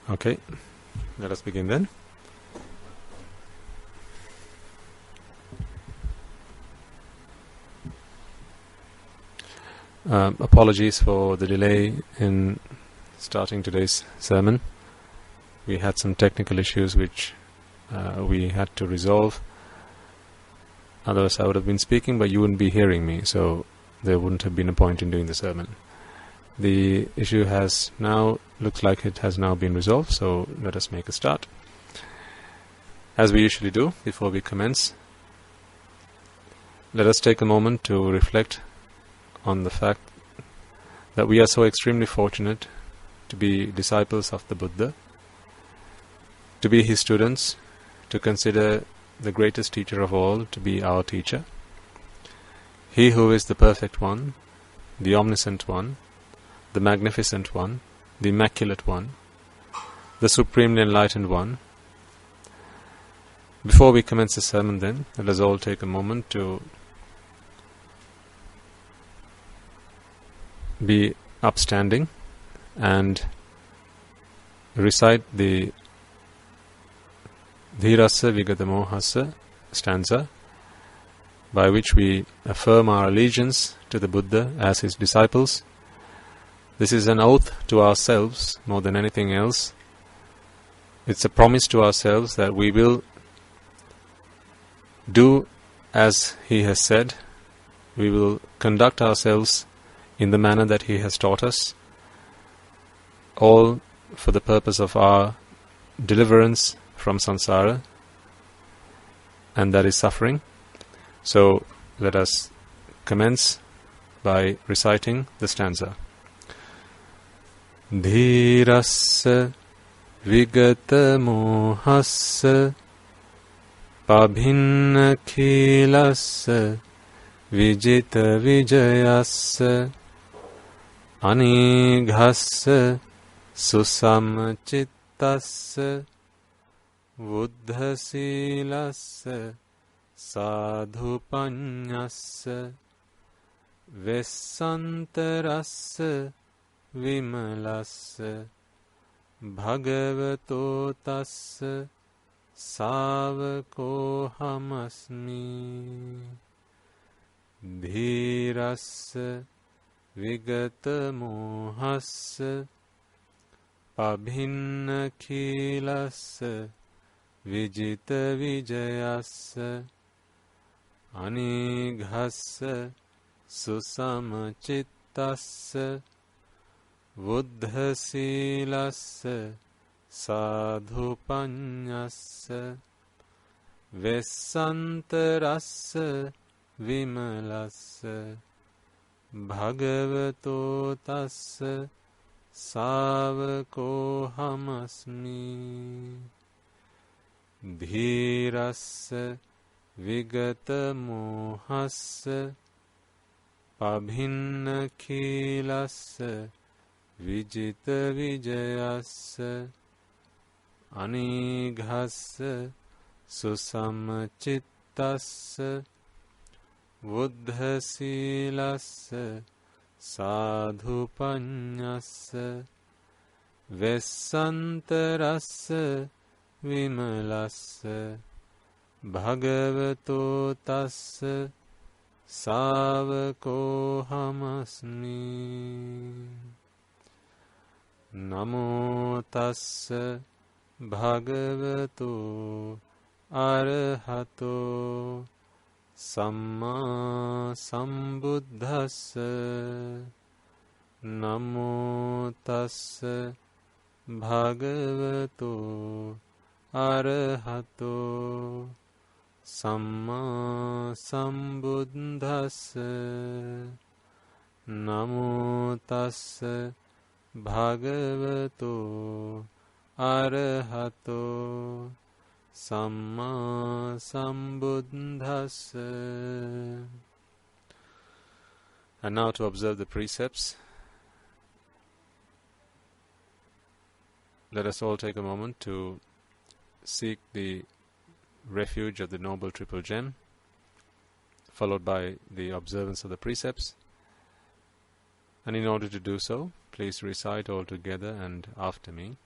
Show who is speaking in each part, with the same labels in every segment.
Speaker 1: Okay, let us begin then. Apologies for the delay in starting today's sermon. We had some technical issues which we had to resolve. Otherwise I would have been speaking, but you wouldn't be hearing me, so there wouldn't have been a point in doing the sermon. The issue looks like it has now been resolved, so let us make a start. As we usually do before we commence, let us take a moment to reflect on the fact that we are so extremely fortunate to be disciples of the Buddha, to be his students, to consider the greatest teacher of all to be our teacher, he who is the perfect one, the omniscient one, the magnificent one, the immaculate one, the supremely enlightened one. Before we commence the sermon then, let us all take a moment to be upstanding and recite the Dhirassa Vigata Mohassa stanza, by which we affirm our allegiance to the Buddha as his disciples. This is an oath to ourselves more than anything else. It's a promise to ourselves that we will do as he has said. We will conduct ourselves in the manner that he has taught us, all for the purpose of our deliverance from samsara, and that is suffering. So let us commence by reciting the stanza. Dhirassa vigata mohassa pabhinna khilassa vijita vijayassa anighassa susamcittassa buddhasilassa sadhupanyassa vessantarassa vimalassa bhagavato tassa savakohamasmi. Dhirassa vigata mohassa pabhinna khilassa vijita vijayassa anighassa susamcittassa buddhasilassa sadhupanyassa vessantarassa vimalassa bhagavato tassa savakohamasmi. Dhirassa vigata mohassa pabhinna khilassa vijita vijayassa anighassa susamcittassa buddhasilassa sadhupanyassa vessantarassa vimalassa bhagavato tassa savakohamasmi. Namo tassa bhagavato arahato samma sambuddhassa. Namo tassa bhagavato arahato samma sambuddhassa. Namo tassa bhagavato arahato samma sambuddhassa. And now to observe the precepts, let us all take a moment to seek the refuge of the Noble Triple Gem, followed by the observance of the precepts. And in order to do so, please recite all together and after me.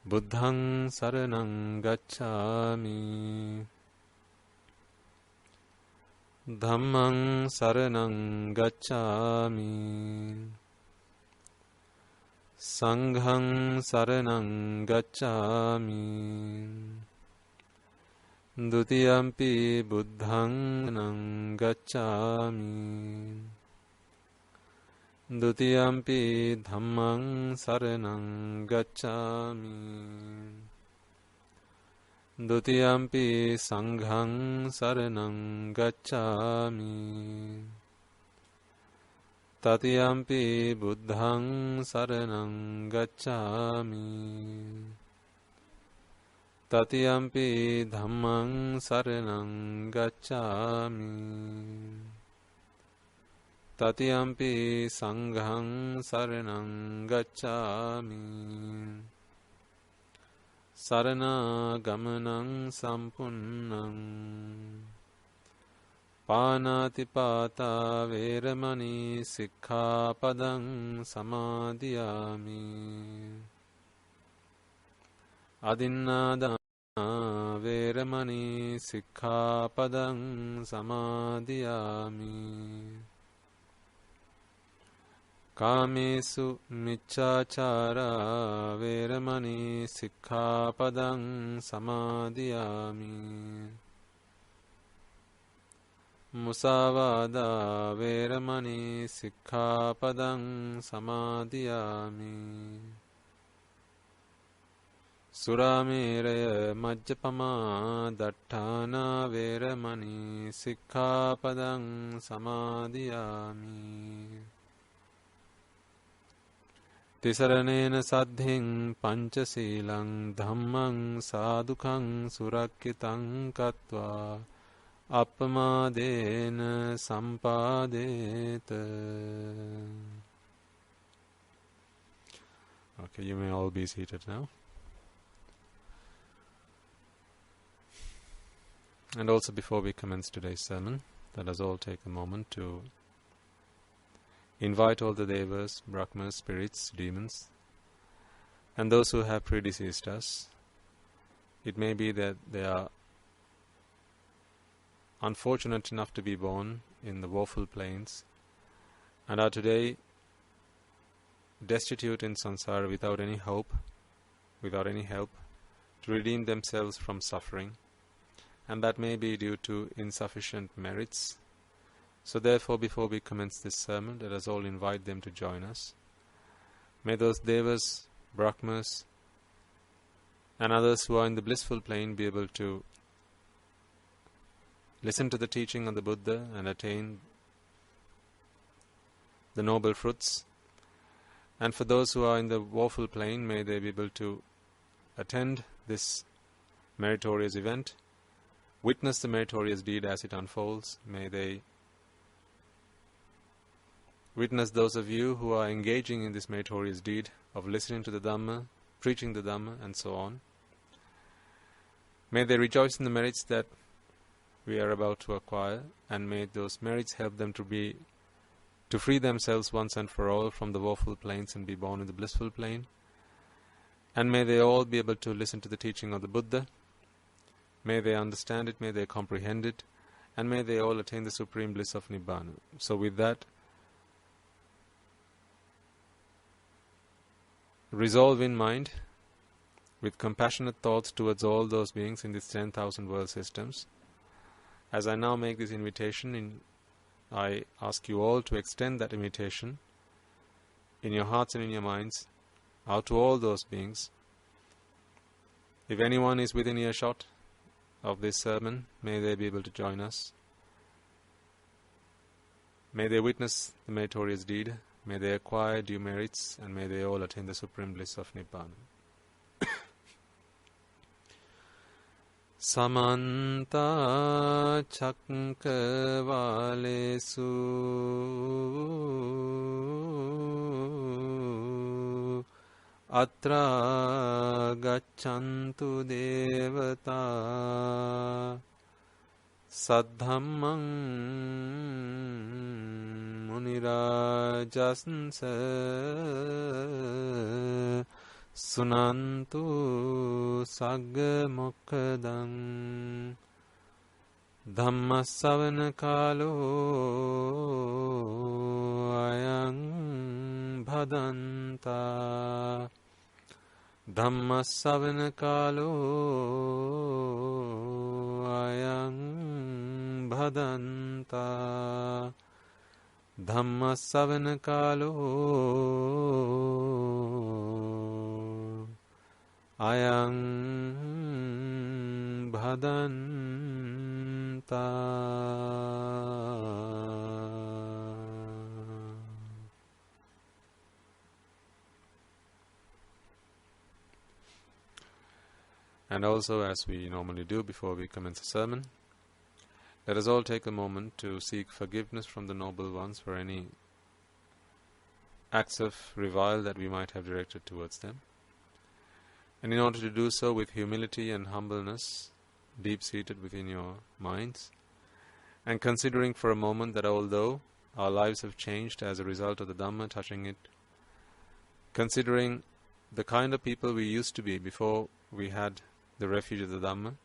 Speaker 1: Buddhaṃ saraṇaṃ gacchāmi. Dhammaṃ saraṇaṃ gacchāmi. Saṅghaṃ saraṇaṃ gacchāmi. Dutiyampi buddhaṃ gacchāmi. Dutiyampi dhammaṃ saraṇaṃ gacchāmi. Dutiyampi saṅghaṃ saraṇaṃ gacchāmi. Tatiyampi buddhaṃ saraṇaṃ gacchāmi. Tatiyampi dhammaṃ saraṇaṃ gacchāmi. Tatiyampi saṅghaṃ saraṇaṃ gacchāmi. Saranagamaṇaṃ sampunnaṃ. Pānātipātā vēramaṇī sikkāpadaṃ samādhiyāmi. Adinādāna vēramaṇī sikkāpadaṃ samādhiyāmi. Kāmesu miccācārā vēramaṇī sikkāpadaṃ samādhiyāmi. Musāvādā vēramaṇī sikkāpadaṃ samādhiyāmi. Surāmeraya majjapamā daṭṭhānā vēramaṇī sikkāpadaṃ samādhiyāmi. Tisaraṇena saddhiṃ pañcasīlaṃ dhammaṃ sādhukaṃ surakkitaṃ kattvā appamādena sampādeta. Okay, you may all be seated now. And also, before we commence today's sermon, let us all take a moment to invite all the devas, brahmas, spirits, demons, and those who have predeceased us. It may be that they are unfortunate enough to be born in the woeful plains and are today destitute in samsara without any hope, without any help to redeem themselves from suffering, and that may be due to insufficient merits. So therefore, before we commence this sermon, let us all invite them to join us. May those devas, brahmas, and others who are in the blissful plane be able to listen to the teaching of the Buddha and attain the noble fruits. And for those who are in the woeful plane, may they be able to attend this meritorious event, witness the meritorious deed as it unfolds. May they witness those of you who are engaging in this meritorious deed of listening to the Dhamma, preaching the Dhamma, and so on. May they rejoice in the merits that we are about to acquire, and may those merits help them to free themselves once and for all from the woeful planes and be born in the blissful plane. And may they all be able to listen to the teaching of the Buddha. May they understand it, may they comprehend it, and may they all attain the supreme bliss of Nibbana. So with that, resolve in mind, with compassionate thoughts towards all those beings in these 10,000 world systems. As I now make this invitation, I ask you all to extend that invitation in your hearts and in your minds out to all those beings. If anyone is within earshot of this sermon, may they be able to join us. May they witness the meritorious deed, may they acquire due merits, and may they all attain the supreme bliss of Nibbana. Samanta cakkavalesu atra gaccantu devata saddhammam munirajansa Sunantu sagga mokkadang Dhammasavana kalo ayang bhadanta Dhammasavana kalo ayang bhadanta Dhammasavana kalo ayang bhadanta. And also, as we normally do before we commence a sermon, let us all take a moment to seek forgiveness from the Noble Ones for any acts of revile that we might have directed towards them. And in order to do so with humility and humbleness, deep-seated within your minds, and considering for a moment that although our lives have changed as a result of the Dhamma touching it, considering the kind of people we used to be before we had the refuge of the Dhamma,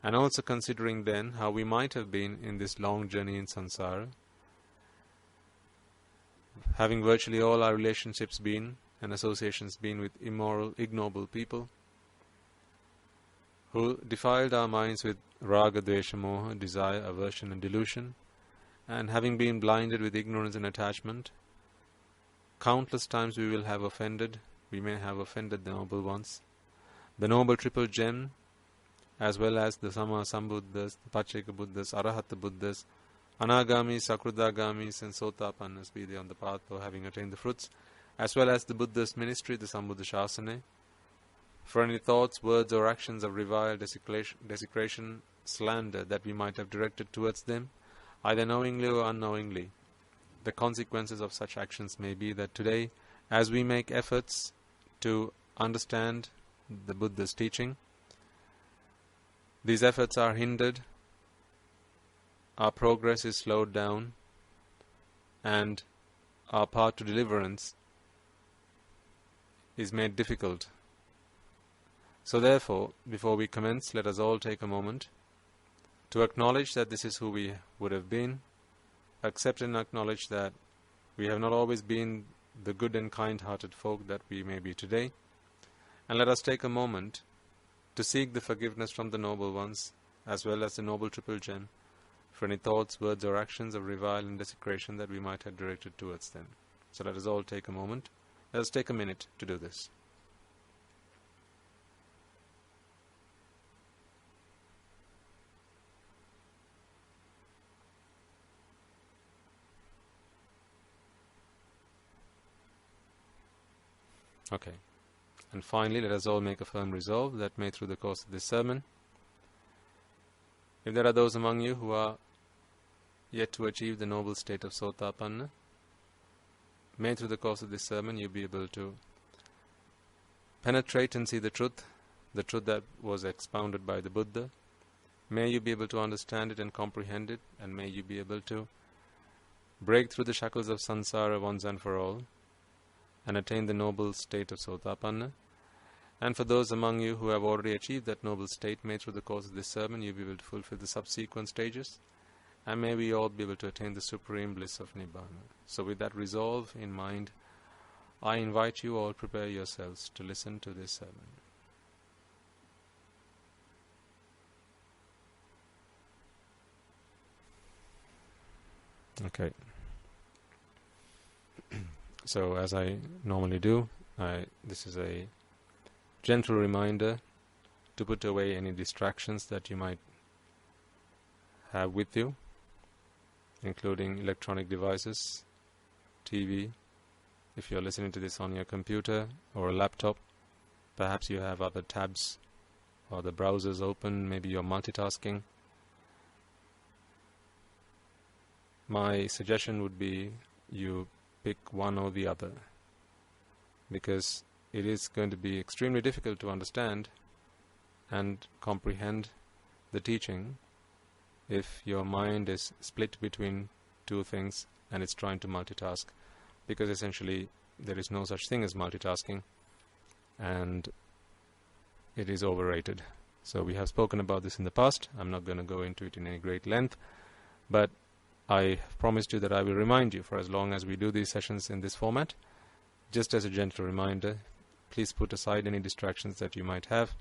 Speaker 1: and also considering then how we might have been in this long journey in samsara, having virtually all our relationships been and associations been with immoral, ignoble people, who defiled our minds with raga, dvesha, moha, desire, aversion and delusion, and having been blinded with ignorance and attachment, countless times we may have offended the Noble Ones, the Noble Triple Gem, as well as the Sama Sambuddhas, the Pacceka Buddhas, Arahata Buddhas, Anagamis, Sakrudagamis and Sotapannas, be they on the path or having attained the fruits, as well as the Buddha's ministry, the Sambuddha Shasana, for any thoughts, words or actions of revile, desecration, slander that we might have directed towards them, either knowingly or unknowingly. The consequences of such actions may be that today, as we make efforts to understand the Buddha's teaching, these efforts are hindered, our progress is slowed down, and our path to deliverance is made difficult. So therefore, before we commence, let us all take a moment to acknowledge that this is who we would have been, accept and acknowledge that we have not always been the good and kind-hearted folk that we may be today, and let us take a moment to seek the forgiveness from the Noble Ones, as well as the Noble Triple Gem, for any thoughts, words or actions of revile and desecration that we might have directed towards them. So let us all take a moment. Let us take a minute to do this. Okay. And finally, let us all make a firm resolve that may through the course of this sermon, if there are those among you who are yet to achieve the noble state of Sotapanna, may through the course of this sermon you be able to penetrate and see the truth that was expounded by the Buddha. May you be able to understand it and comprehend it, and may you be able to break through the shackles of samsara once and for all, and attain the noble state of Sotapanna. And for those among you who have already achieved that noble state, may through the course of this sermon you be able to fulfill the subsequent stages, and may we all be able to attain the supreme bliss of Nibbana. So with that resolve in mind, I invite you all prepare yourselves to listen to this sermon. Okay. So as I normally do, this is a gentle reminder to put away any distractions that you might have with you, including electronic devices, TV. If you're listening to this on your computer or a laptop, perhaps you have other tabs or the browsers open, maybe you're multitasking. My suggestion would be you pick one or the other, because it is going to be extremely difficult to understand and comprehend the teaching if your mind is split between two things and it's trying to multitask, because essentially there is no such thing as multitasking. and it is overrated. So we have spoken about this in the past. I'm not going to go into it in any great length, but I have promised you that I will remind you for as long as we do these sessions in this format. Just as a gentle reminder, please put aside any distractions that you might have,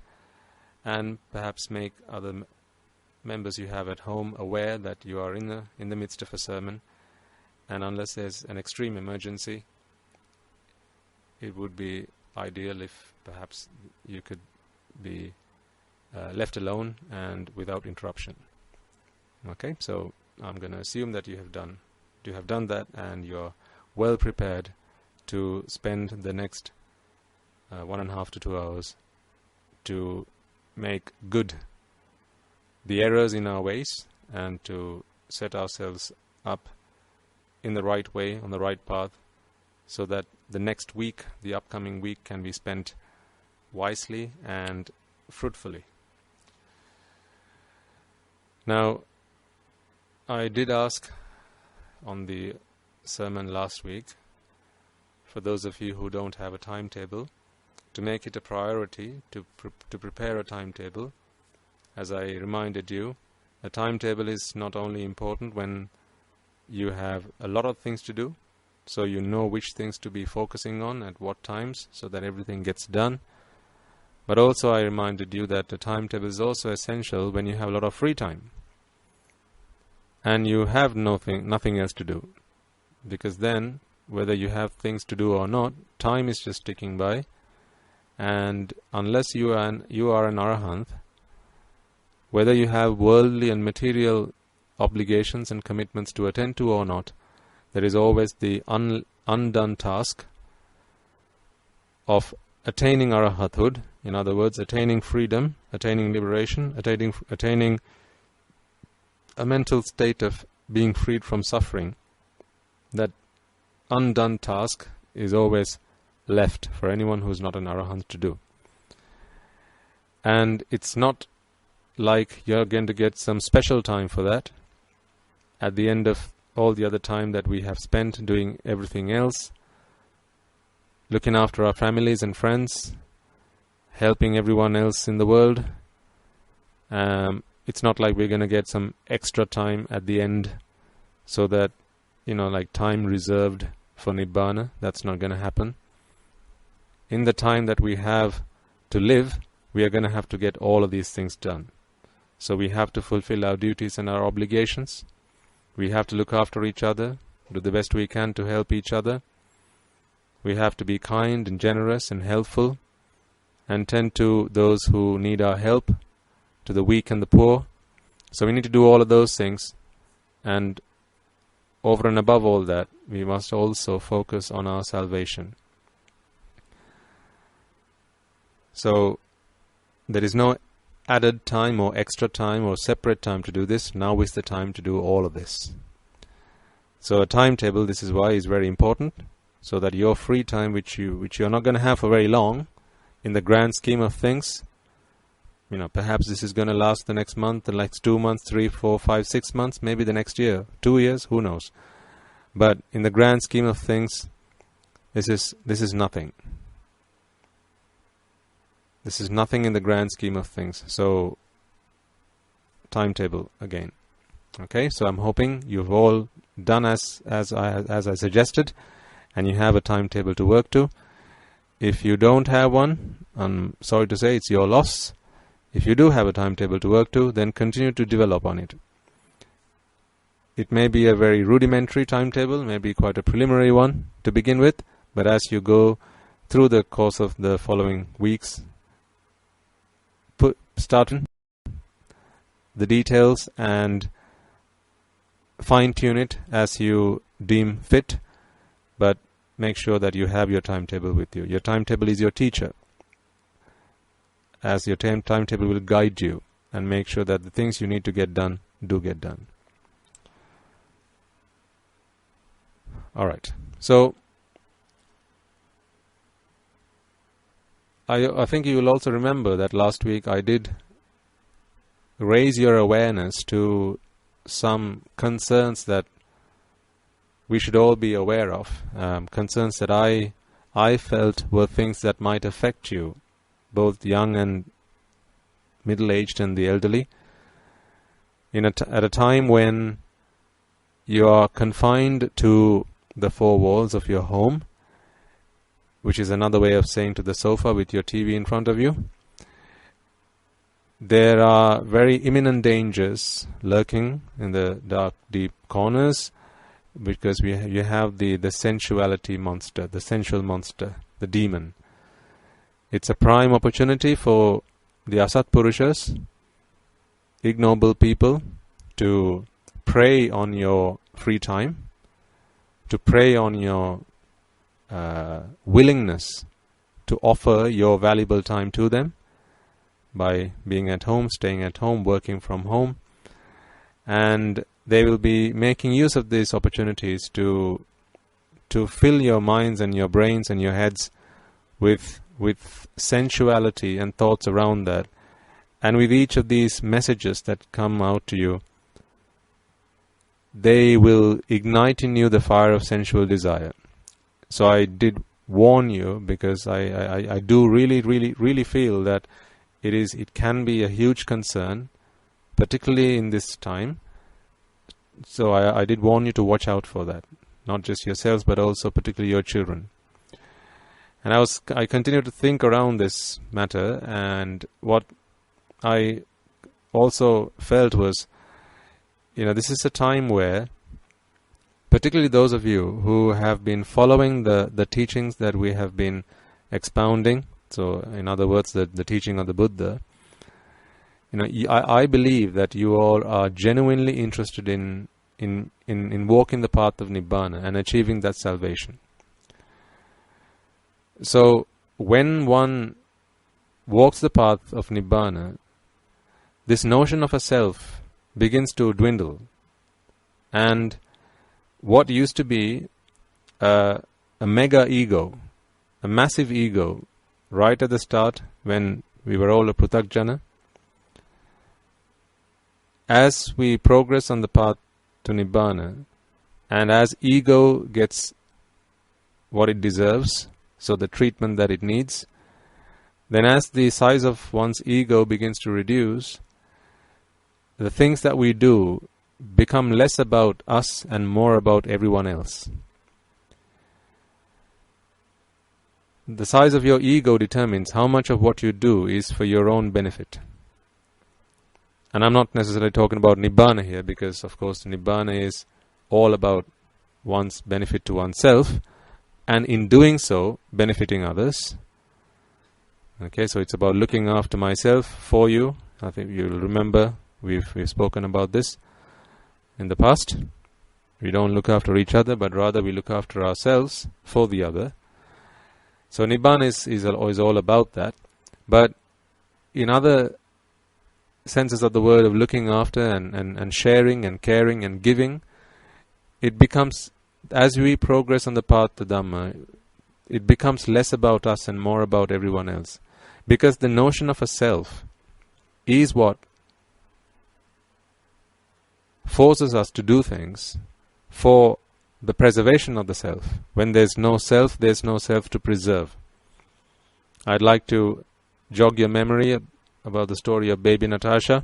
Speaker 1: and perhaps make other members you have at home aware that you are in the midst of a sermon, and unless there's an extreme emergency, it would be ideal if perhaps you could be left alone and without interruption. Okay, so I'm going to assume that you have done that, and you're well prepared to spend the next 1.5 to 2 hours to make good the errors in our ways and to set ourselves up in the right way, on the right path, so that the next week, the upcoming week, can be spent wisely and fruitfully. Now, I did ask on the sermon last week, for those of you who don't have a timetable, to make it a priority to prepare a timetable. As I reminded you, a timetable is not only important when you have a lot of things to do, so you know which things to be focusing on at what times, so that everything gets done. But also I reminded you that the timetable is also essential when you have a lot of free time and you have nothing else to do, because then, whether you have things to do or not, time is just ticking by, and unless you are an arahant, whether you have worldly and material obligations and commitments to attend to or not, there is always the undone task of attaining arahathood, in other words, attaining freedom, attaining liberation, attaining a mental state of being freed from suffering. That undone task is always left for anyone who is not an arahant to do. And it's not like you're going to get some special time for that at the end of all the other time that we have spent doing everything else, looking after our families and friends, helping everyone else in the world. It's not like we're going to get some extra time at the end, so that, like time reserved for Nibbana. That's not going to happen. In the time that we have to live, we are going to have to get all of these things done. So we have to fulfill our duties and our obligations. We have to look after each other, do the best we can to help each other. We have to be kind and generous and helpful, and tend to those who need our help, to the weak and the poor. So we need to do all of those things, and over and above all that, we must also focus on our salvation. So there is no added time or extra time or separate time to do this. Now is the time to do all of this. So a timetable, this is why, is very important, so that your free time, which you're not going to have for very long, in the grand scheme of things, perhaps this is going to last the next month, the next 2 months, 3, 4, 5, 6 months, maybe the next year, 2 years, who knows. But in the grand scheme of things, this is nothing. This is nothing in the grand scheme of things. So, timetable again. Okay, so I'm hoping you've all done as I suggested, and you have a timetable to work to. If you don't have one, I'm sorry to say, it's your loss. If you do have a timetable to work to, then continue to develop on it. It may be a very rudimentary timetable, maybe quite a preliminary one to begin with, but as you go through the course of the following weeks, start the details and fine-tune it as you deem fit, but make sure that you have your timetable with you. Your timetable is your teacher, as your timetable will guide you and make sure that the things you need to get done do get done. Alright, so I think you will also remember that last week I did raise your awareness to some concerns that we should all be aware of, concerns that I I felt were things that might affect you, both young and middle-aged and the elderly, at a time when you are confined to the four walls of your home, which is another way of saying to the sofa with your TV in front of you. There are very imminent dangers lurking in the dark, deep corners, because you have the sensuality monster, the sensual monster, the demon. It's a prime opportunity for the Asatpurushas, ignoble people, to prey on your free time, to prey on your willingness to offer your valuable time to them by being at home, staying at home, working from home. And they will be making use of these opportunities to fill your minds and your brains and your heads with sensuality and thoughts around that. And with each of these messages that come out to you, they will ignite in you the fire of sensual desire. So I did warn you, because I do really feel that it can be a huge concern, particularly in this time. So I did warn you to watch out for that, not just yourselves, but also particularly your children. And I continued to think around this matter, and what I also felt was, this is a time where, particularly those of you who have been following the teachings that we have been expounding, so in other words, the teaching of the Buddha, I believe that you all are genuinely interested in walking the path of Nibbana and achieving that salvation. So when one walks the path of Nibbana, this notion of a self begins to dwindle, and what used to be a mega ego, a massive ego, right at the start when we were all a Pruthakjana, as we progress on the path to Nibbana, and as ego gets what it deserves, so the treatment that it needs, then as the size of one's ego begins to reduce, the things that we do become less about us and more about everyone else. The size of your ego determines how much of what you do is for your own benefit. And I'm not necessarily talking about Nibbana here, because of course Nibbana is all about one's benefit to oneself, and in doing so, benefiting others. Okay, so it's about looking after myself for you. I think you'll remember we've spoken about this in the past. We don't look after each other, but rather we look after ourselves for the other. So Nibbana is all about that. But in other senses of the word of looking after and sharing and caring and giving, it becomes, as we progress on the path to Dhamma, it becomes less about us and more about everyone else. Because the notion of a self is what forces us to do things for the preservation of the self. When there's no self to preserve. I'd like to jog your memory about the story of baby Natasha.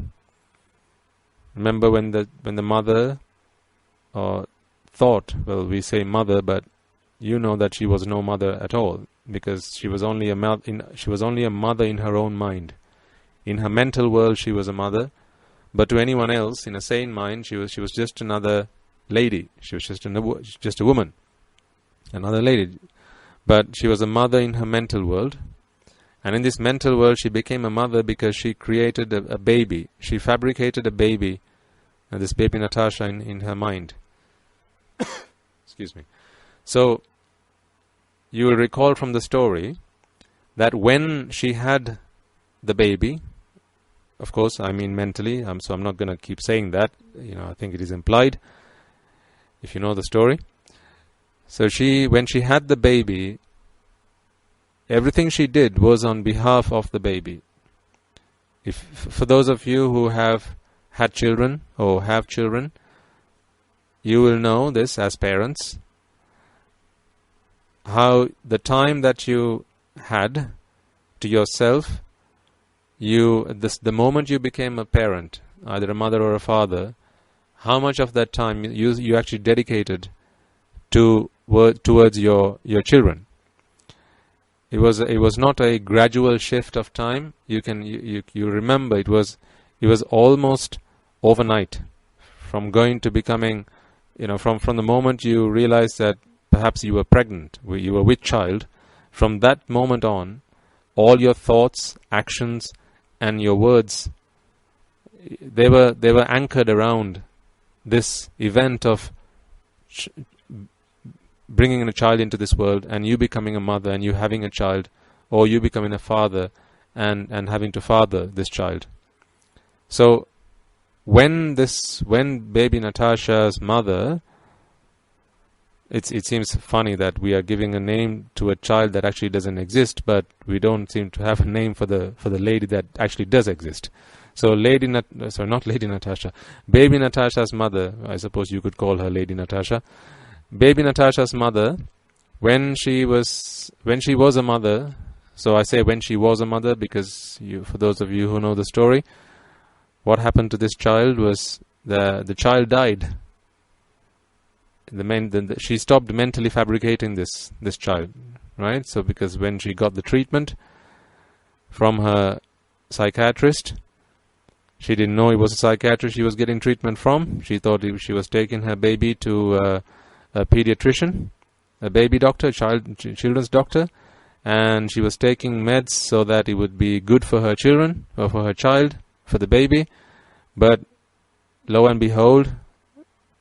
Speaker 1: Remember when the mother thought, well, we say mother, but you know that she was no mother at all, because she was only a mother in her own mind. In her mental world, she was a mother, but to anyone else in a sane mind, she was just another lady. She was just a woman, another lady. But she was a mother in her mental world, and in this mental world, she became a mother because she created a baby. She fabricated a baby, this baby Natasha in her mind. Excuse me. So you will recall from the story that when she had the baby, of course, I mean mentally, so I'm not going to keep saying that. I think it is implied, if you know the story. So when she had the baby, everything she did was on behalf of the baby. For those of you who have had children or have children, you will know this as parents, how the time that you had to yourself, the moment you became a parent, either a mother or a father, how much of that time you actually dedicated towards your children. It was not a gradual shift of time. You remember it was almost overnight, from going to becoming, from the moment you realized that perhaps you were pregnant, you were with child. From that moment on, all your thoughts, actions, and your words, they were anchored around this event of bringing a child into this world, and you becoming a mother, and you having a child, or you becoming a father and having to father this child. So when baby Natasha's mother, it seems funny that we are giving a name to a child that actually doesn't exist, but we don't seem to have a name for the lady that actually does exist. So baby Natasha's mother, I suppose you could call her Lady Natasha. Baby Natasha's mother, when she was a mother, so I say when she was a mother because for those of you who know the story, what happened to this child was the child died. She stopped mentally fabricating this child, right? So because when she got the treatment from her psychiatrist, she didn't know it was a psychiatrist she was getting treatment from. She thought she was taking her baby to a pediatrician, a baby doctor, children's doctor, and she was taking meds so that it would be good for her children, or for her child, for the baby. But lo and behold,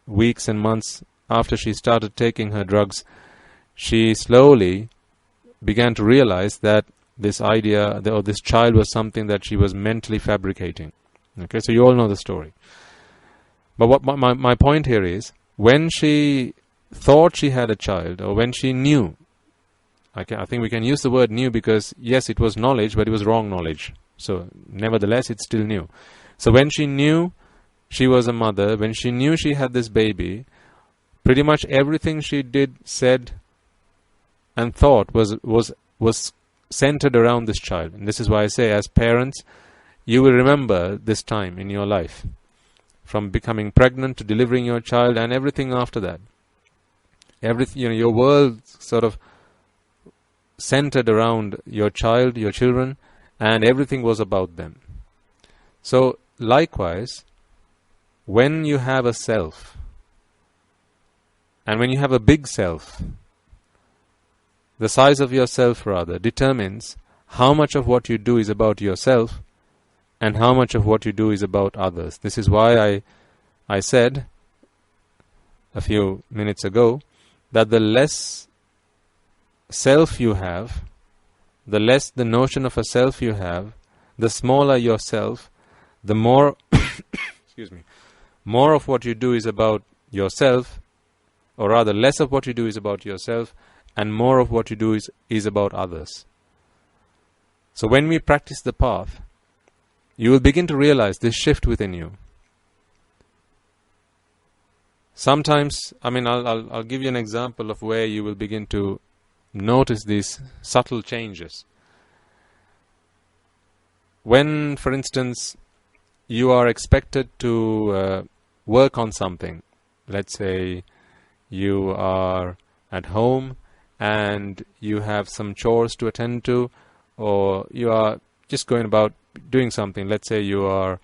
Speaker 1: weeks and months after she started taking her drugs, she slowly began to realize that this idea, or this child, was something that she was mentally fabricating. Okay, so you all know the story. But what my point here is, when she thought she had a child, or when she knew, I think we can use the word knew because, yes, it was knowledge, but it was wrong knowledge. So, nevertheless, it's still new. So when she knew she was a mother, when she knew she had this baby, pretty much everything she did, said, and thought was centered around this child. And this is why I say, as parents, you will remember this time in your life, from becoming pregnant to delivering your child and everything after that. Everything, your world sort of centered around your child, your children, and everything was about them. So, likewise, when you have a self, and when you have a big self, the size of your self, rather, determines how much of what you do is about yourself and how much of what you do is about others. This is why I said a few minutes ago that the less self you have, the less the notion of a self you have, the smaller yourself, the more more of what you do is about yourself, or rather less of what you do is about yourself, and more of what you do is about others. So when we practice the path, you will begin to realize this shift within you. Sometimes, I'll give you an example of where you will begin to notice these subtle changes. When, for instance, you are expected to work on something, let's say you are at home and you have some chores to attend to, or you are just going about doing something. Let's say you are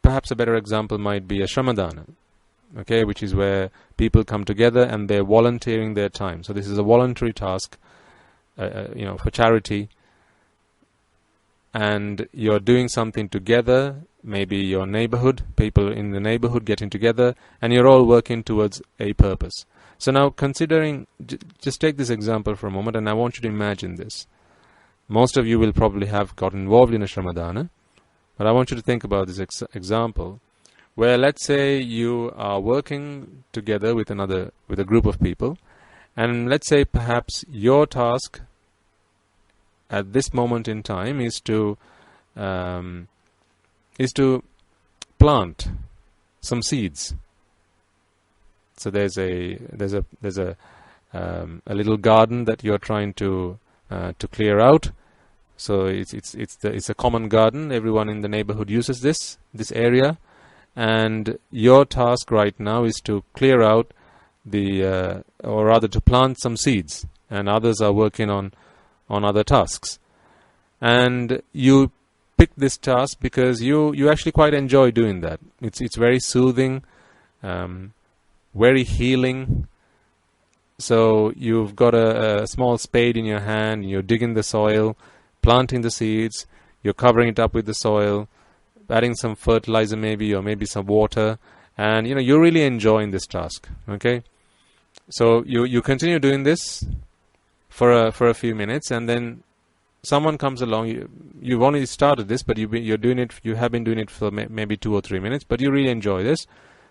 Speaker 1: perhaps a better example might be a shramadana, okay, which is where people come together and they're volunteering their time. So this is a voluntary task, for charity, and you're doing something together. Maybe your neighborhood, people in the neighborhood getting together, and you're all working towards a purpose. So now, considering, just take this example for a moment, and I want you to imagine this. Most of you will probably have got involved in a shramadana, but I want you to think about this example, where let's say you are working together with a group of people, and let's say perhaps your task at this moment in time is to plant some seeds. So there's a little garden that you're trying to clear out. So it's a common garden. Everyone in the neighborhood uses this area, and your task right now is to clear out or rather to plant some seeds, and others are working on other tasks. And you pick this task because you actually quite enjoy doing that. It's very soothing, very healing. So you've got a small spade in your hand, and you're digging the soil, planting the seeds, you're covering it up with the soil, adding some fertilizer maybe, or maybe some water, and you're really enjoying this task. Okay, so you continue doing this for a few minutes, and then someone comes along. You've only started this, but you're doing it. You have been doing it for maybe 2 or 3 minutes, but you really enjoy this.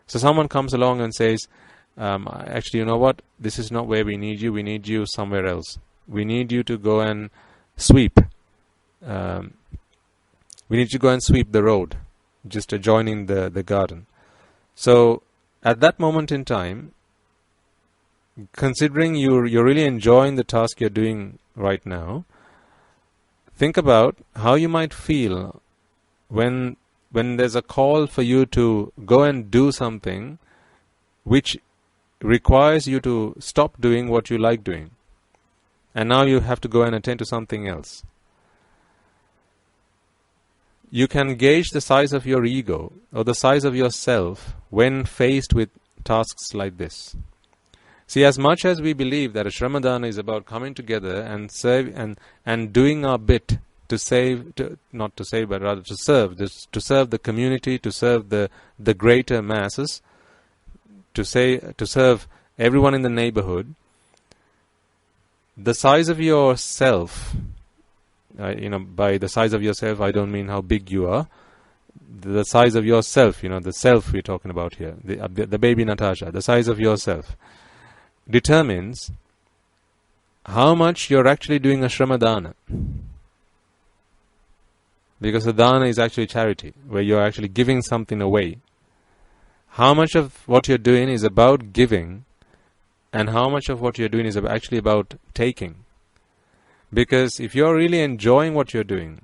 Speaker 1: So someone comes along and says, actually, you know what? This is not where we need you. We need you somewhere else. We need you to go and sweep. We need to go and sweep the road, just adjoining the garden. So at that moment in time, considering you're really enjoying the task you're doing right now, think about how you might feel when there's a call for you to go and do something which requires you to stop doing what you like doing, and now you have to go and attend to something else. You can gauge the size of your ego or the size of yourself when faced with tasks like this. See, as much as we believe that a Shramadana is about coming together and serve and doing our bit to save, not to save, but rather to serve the community, to serve the greater masses, to serve everyone in the neighborhood, the size of yourself, by the size of yourself, I don't mean how big you are. The size of yourself, the self we're talking about here, the baby Natasha, the size of yourself determines how much you're actually doing a Shramadana. Because a dana is actually charity, where you're actually giving something away. How much of what you're doing is about giving, and how much of what you're doing is actually about taking. Because if you're really enjoying what you're doing,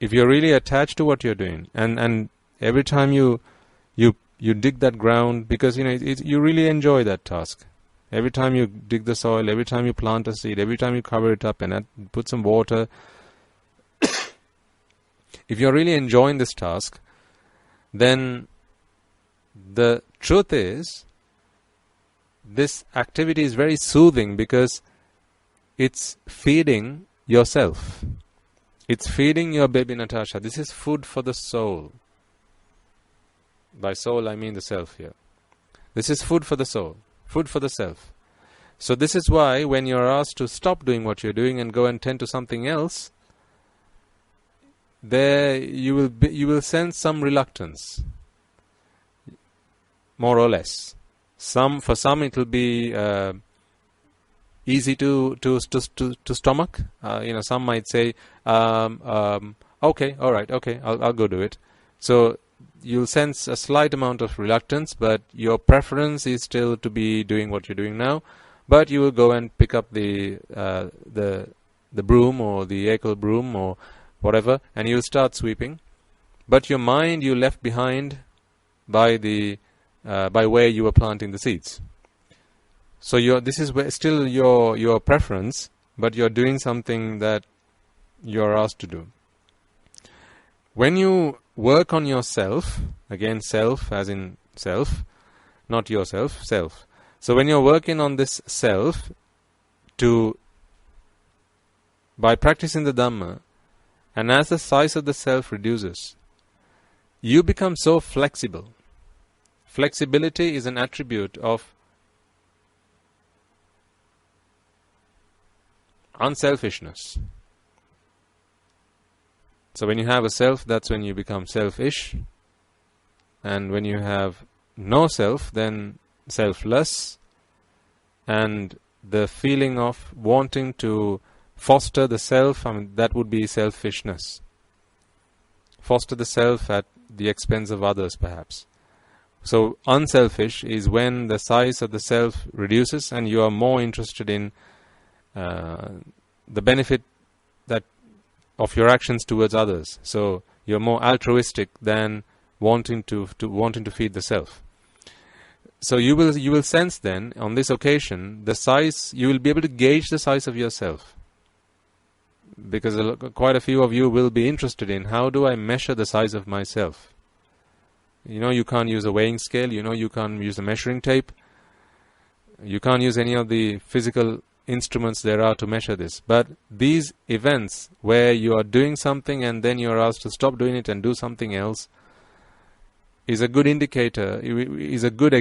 Speaker 1: if you're really attached to what you're doing, and every time you dig that ground, because you really enjoy that task. Every time you dig the soil, every time you plant a seed, every time you cover it up and put some water, if you're really enjoying this task, then the truth is, this activity is very soothing because it's feeding yourself. It's feeding your baby Natasha. This is food for the soul. By soul, I mean the self here. This is food for the soul, food for the self. So this is why when you're asked to stop doing what you're doing and go and tend to something else, there you will sense some reluctance, more or less. For some it will be easy to stomach. Some might say, okay, all right, okay, I'll go do it. So you'll sense a slight amount of reluctance, but your preference is still to be doing what you're doing now. But you will go and pick up the broom or the echo broom or whatever, and you'll start sweeping. But your mind you left behind by where you were planting the seeds. So this is still your preference, but you're doing something that you're asked to do. When you work on yourself, again self as in self, not yourself, self. So when you're working on this self, by practicing the Dhamma, and as the size of the self reduces, you become so flexible. Flexibility is an attribute of unselfishness. So when you have a self, that's when you become selfish. And when you have no self, then selfless. And the feeling of wanting to foster the self, that would be selfishness. Foster the self at the expense of others, perhaps. So unselfish is when the size of the self reduces and you are more interested in the benefit that of your actions towards others. So you're more altruistic than wanting to feed the self. So you will sense then on this occasion the size. You will be able to gauge the size of yourself, because quite a few of you will be interested in, how do I measure the size of myself? You can't use a weighing scale. You can't use a measuring tape. You can't use any of the physical instruments there are to measure this. But these events where you are doing something and then you are asked to stop doing it and do something else is a good indicator, is a good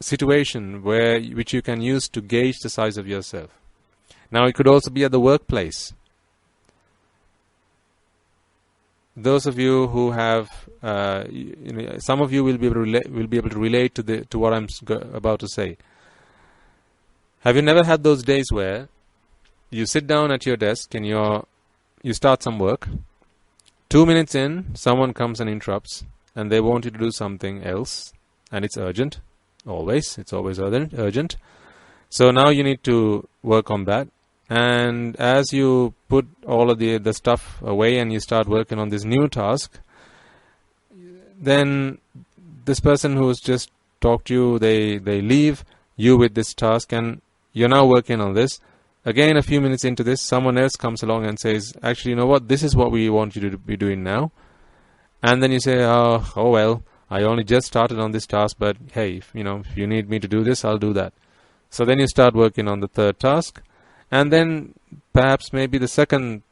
Speaker 1: situation which you can use to gauge the size of yourself. Now it could also be at the workplace. Those of you who have, some of you will be able to relate to what I'm about to say. Have you never had those days where you sit down at your desk and you start some work? 2 minutes in, someone comes and interrupts, and they want you to do something else, and it's urgent. It's always urgent. So now you need to work on that. And as you put all of the stuff away and you start working on this new task, then this person who's just talked to you, they leave you with this task, and you're now working on this. Again, a few minutes into this, someone else comes along and says, actually, you know what, this is what we want you to be doing now. And then you say, oh well, I only just started on this task, but hey, if you need me to do this, I'll do that. So then you start working on the third task. And then perhaps maybe the second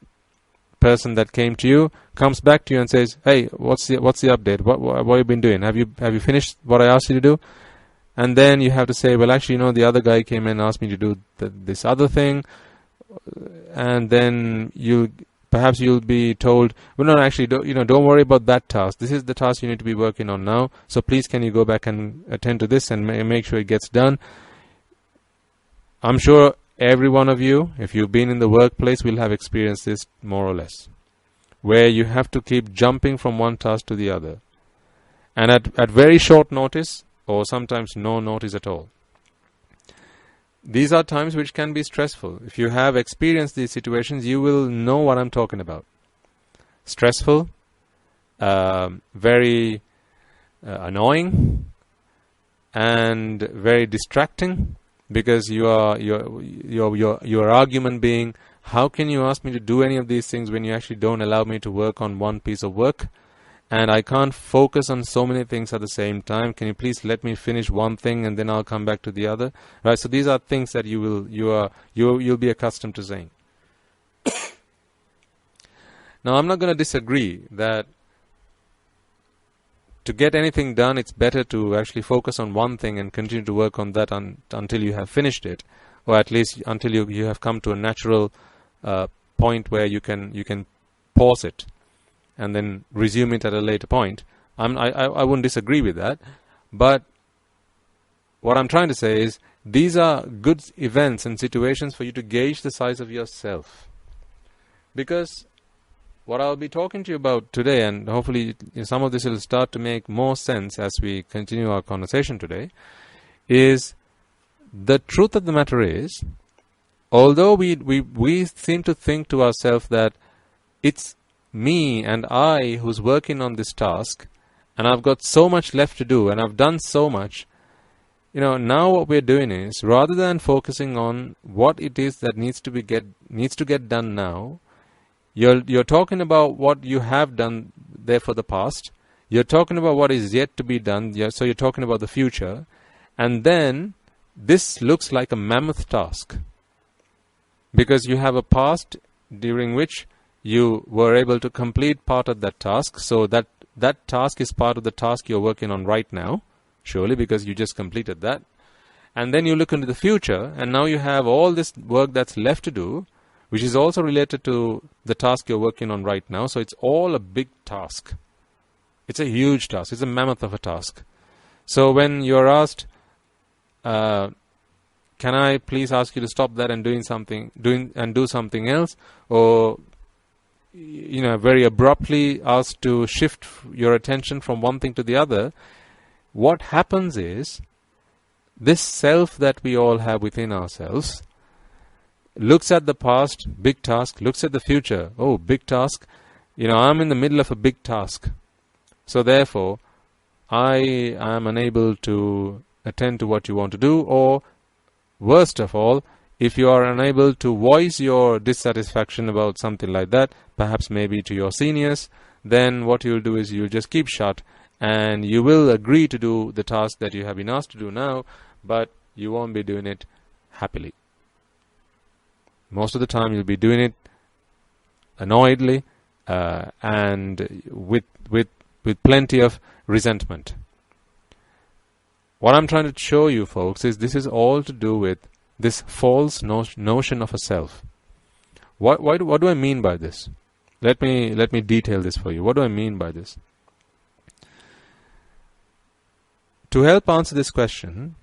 Speaker 1: person that came to you comes back to you and says, hey, what's the update? What have you been doing? Have you finished what I asked you to do? And then you have to say, well, actually, the other guy came in and asked me to do this other thing. And then perhaps you'll be told, well, no, actually, don't worry about that task. This is the task you need to be working on now. So please, can you go back and attend to this and make sure it gets done? I'm sure every one of you, if you've been in the workplace, will have experienced this more or less, where you have to keep jumping from one task to the other. And at very short notice, or sometimes no notice at all. These are times which can be stressful. If you have experienced these situations, you will know what I'm talking about. Stressful, very annoying, and very distracting, because your argument being, how can you ask me to do any of these things when you actually don't allow me to work on one piece of work? And I can't focus on so many things at the same time. Can you please let me finish one thing and then I'll come back to the other? Right. So these are things that you'll be accustomed to saying. Now, I'm not going to disagree that to get anything done, it's better to actually focus on one thing and continue to work on that until you have finished it, or at least until you have come to a natural point where you can pause it and then resume it at a later point. I wouldn't disagree with that, but what I'm trying to say is these are good events and situations for you to gauge the size of yourself. Because what I'll be talking to you about today, and hopefully some of this will start to make more sense as we continue our conversation today, is the truth of the matter is, although we seem to think to ourselves that it's me and I who's working on this task, and I've got so much left to do, and I've done so much. Now what we're doing is, rather than focusing on what it is that needs to get done now, you're talking about what you have done there for the past. You're talking about what is yet to be done. So you're talking about the future, and then this looks like a mammoth task, because you have a past during which you were able to complete part of that task. So that task is part of the task you're working on right now, surely, because you just completed that. And then you look into the future, and now you have all this work that's left to do, which is also related to the task you're working on right now. So it's all a big task. It's a huge task. It's a mammoth of a task. So when you're asked, can I please ask you to stop that and do something else, or very abruptly asked to shift your attention from one thing to the other, what happens is, this self that we all have within ourselves looks at the past, big task, looks at the future, oh, big task, I'm in the middle of a big task. So therefore, I am unable to attend to what you want to do, or worst of all, if you are unable to voice your dissatisfaction about something like that, perhaps maybe to your seniors, then what you'll do is you'll just keep shut and you will agree to do the task that you have been asked to do now, but you won't be doing it happily. Most of the time you'll be doing it annoyedly and with plenty of resentment. What I'm trying to show you, folks, is this is all to do with this false notion of a self. What do I mean by this? Let me detail this for you. What do I mean by this? To help answer this question,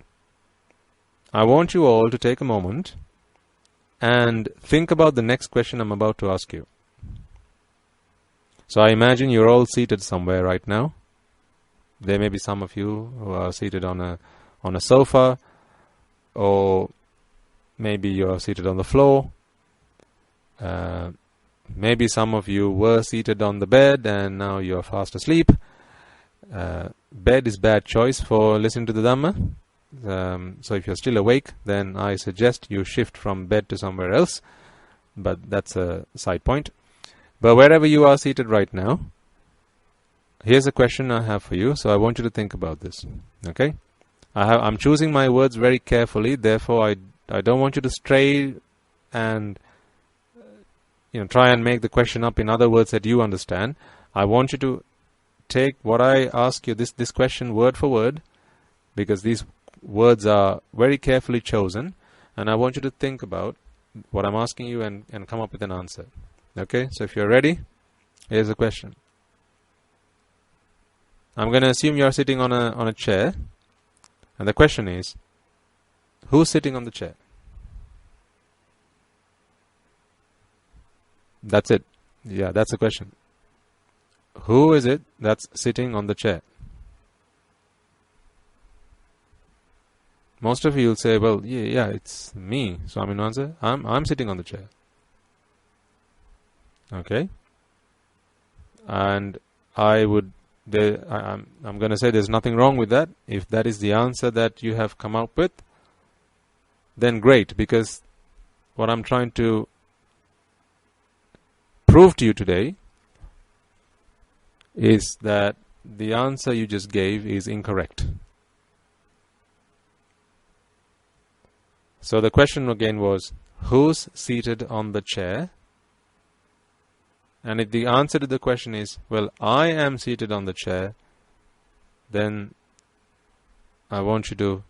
Speaker 1: I want you all to take a moment and think about the next question I'm about to ask you. So I imagine you're all seated somewhere right now. There may be some of you who are seated on a sofa, or maybe you're seated on the floor. Maybe some of you were seated on the bed and now you're fast asleep. Bed is bad choice for listening to the Dhamma. So if you're still awake, then I suggest you shift from bed to somewhere else. But that's a side point. But wherever you are seated right now, here's a question I have for you. So I want you to think about this. Okay? I'm choosing my words very carefully. Therefore, I don't want you to stray and try and make the question up in other words that you understand. I want you to take what I ask you, this question word for word, because these words are very carefully chosen, and I want you to think about what I'm asking you and come up with an answer. Okay, so if you're ready, here's the question. I'm going to assume you're sitting on a chair, and the question is, who's sitting on the chair? That's it. Yeah, that's the question. Who is it that's sitting on the chair? Most of you will say, well, yeah, it's me, Swaminatha. I'm sitting on the chair. Okay? And I'm going to say there's nothing wrong with that. If that is the answer that you have come up with, then great, because what I'm trying to prove to you today is that the answer you just gave is incorrect. So the question again was, who's seated on the chair? And if the answer to the question is, well, I am seated on the chair, then I want you to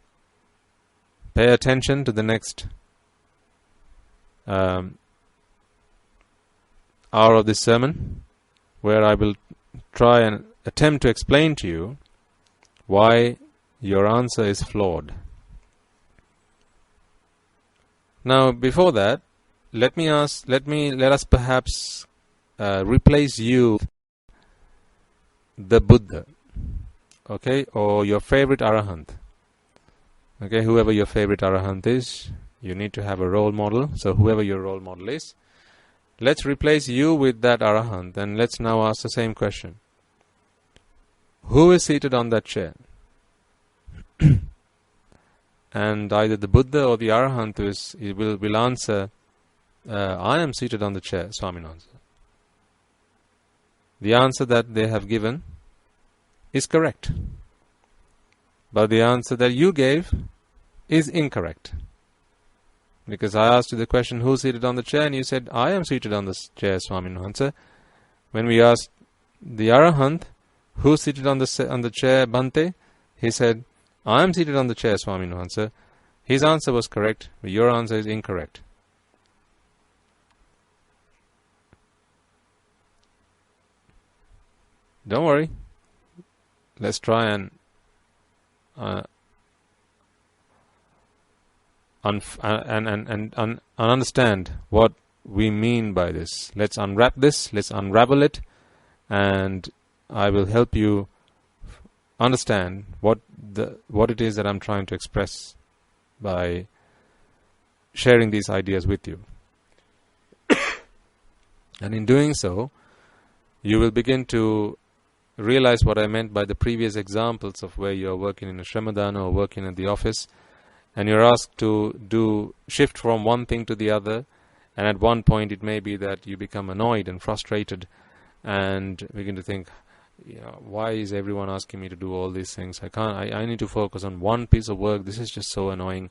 Speaker 1: pay attention to the next hour of this sermon, where I will try and attempt to explain to you why your answer is flawed. Now, before that, let us perhaps replace you, the Buddha, okay, or your favorite Arahant. Okay, whoever your favorite Arahant is, you need to have a role model. So whoever your role model is, let's replace you with that Arahant, and let's now ask the same question. Who is seated on that chair? And either the Buddha or the Arahant will answer, I am seated on the chair, Swaminatha. The answer that they have given is correct. But the answer that you gave is incorrect. Because I asked you the question, who's seated on the chair? And you said, I am seated on the chair, Swaminatha. When we asked the Arahant, who's seated on the chair, Bhante? He said, I am seated on the chair, Swaminatha. His answer was correct, but your answer is incorrect. Don't worry. Let's try and understand what we mean by this. Let's unwrap this, let's unravel it, and I will help you understand what it is that I'm trying to express by sharing these ideas with you. And in doing so, you will begin to realize what I meant by the previous examples of where you're working in a shramadana or working at the office, and you're asked to shift from one thing to the other, and at one point it may be that you become annoyed and frustrated and begin to think, why is everyone asking me to do all these things? I need to focus on one piece of work. This is just so annoying.